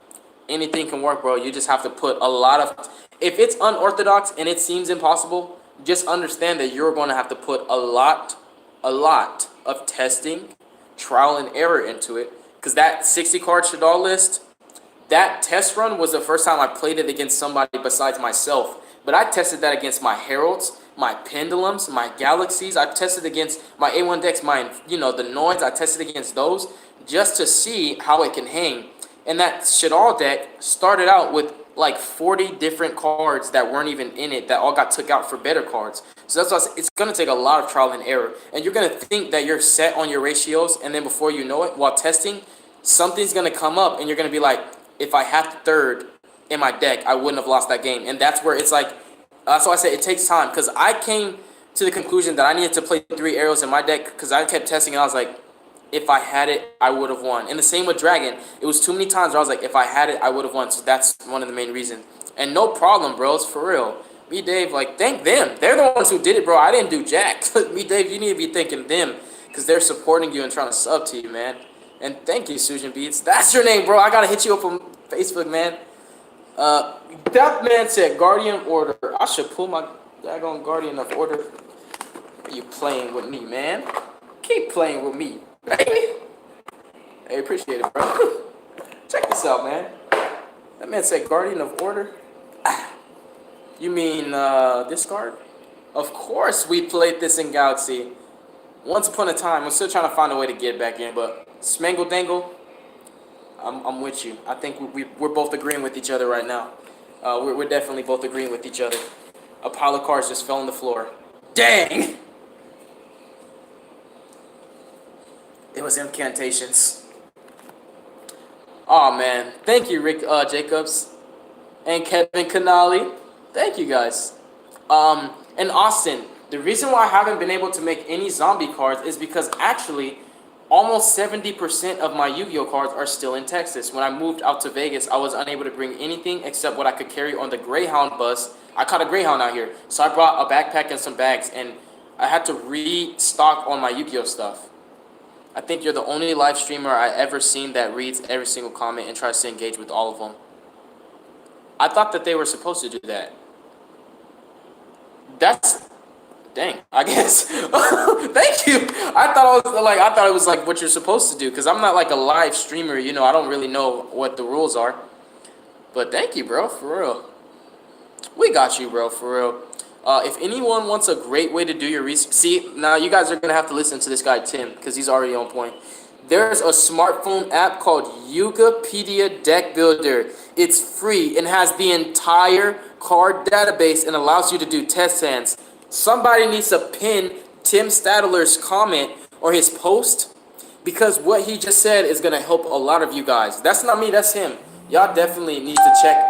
Anything can work, bro. You just have to put a lot of... If it's unorthodox and it seems impossible, just understand that you're going to have to put a lot of testing, trial and error into it. Because that 60 card Shadal list, that test run was the first time I played it against somebody besides myself. But I tested that against my Heralds, my Pendulums, my Galaxies. I tested against my A1 decks, my, the Noids. I tested against those just to see how it can hang. And that Shadal deck started out with like 40 different cards that weren't even in it that all got took out for better cards. So that's why it's going to take a lot of trial and error. And you're going to think that you're set on your ratios, and then before you know it, while testing, something's going to come up, and you're going to be like, if I had the third in my deck, I wouldn't have lost that game. And that's where it's like, that's why I say it takes time, because I came to the conclusion that I needed to play 3 arrows in my deck because I kept testing, and I was like, if I had it, I would have won. And the same with Dragon. It was too many times where I was like, if I had it, I would have won. So that's one of the main reasons. And no problem, bros, for real. Me, Dave, like, thank them. They're the ones who did it, bro. I didn't do jack. Me, Dave, you need to be thanking them because they're supporting you and trying to sub to you, man. And thank you, Susan Beats. That's your name, bro. I got to hit you up on Facebook, man. That man said Guardian Order. I should pull my daggone Guardian of Order. Are you playing with me, man? Keep playing with me. Hey, appreciate it, bro. Check this out, man. That man said Guardian of Order. You mean this card? Of course we played this in Galaxy. Once upon a time. I'm still trying to find a way to get back in, but Smangle Dangle, I'm with you. I think we're both agreeing with each other right now. We're definitely both agreeing with each other. A pile of cards just fell on the floor. Dang! It was incantations. Oh man, thank you, Rick Jacobs and Kevin Canali. Thank you guys. And Austin, the reason why I haven't been able to make any zombie cards is because actually almost 70% of my Yu-Gi-Oh cards are still in Texas. When I moved out to Vegas, I was unable to bring anything except what I could carry on the Greyhound bus. I caught a Greyhound out here, so I brought a backpack and some bags, and I had to restock on my Yu-Gi-Oh stuff. I think you're the only live streamer I ever seen that reads every single comment and tries to engage with all of them. I thought that they were supposed to do that. That's dang, I guess. Thank you. I thought it was like what you're supposed to do because I'm not like a live streamer, I don't really know what the rules are. But thank you, bro, for real. We got you, bro, for real. If anyone wants a great way to do your research, see, now you guys are going to have to listen to this guy, Tim, because he's already on point. There's a smartphone app called Yugapedia Deck Builder. It's free and has the entire card database and allows you to do test hands. Somebody needs to pin Tim Stadler's comment or his post because what he just said is going to help a lot of you guys. That's not me, that's him. Y'all definitely need to check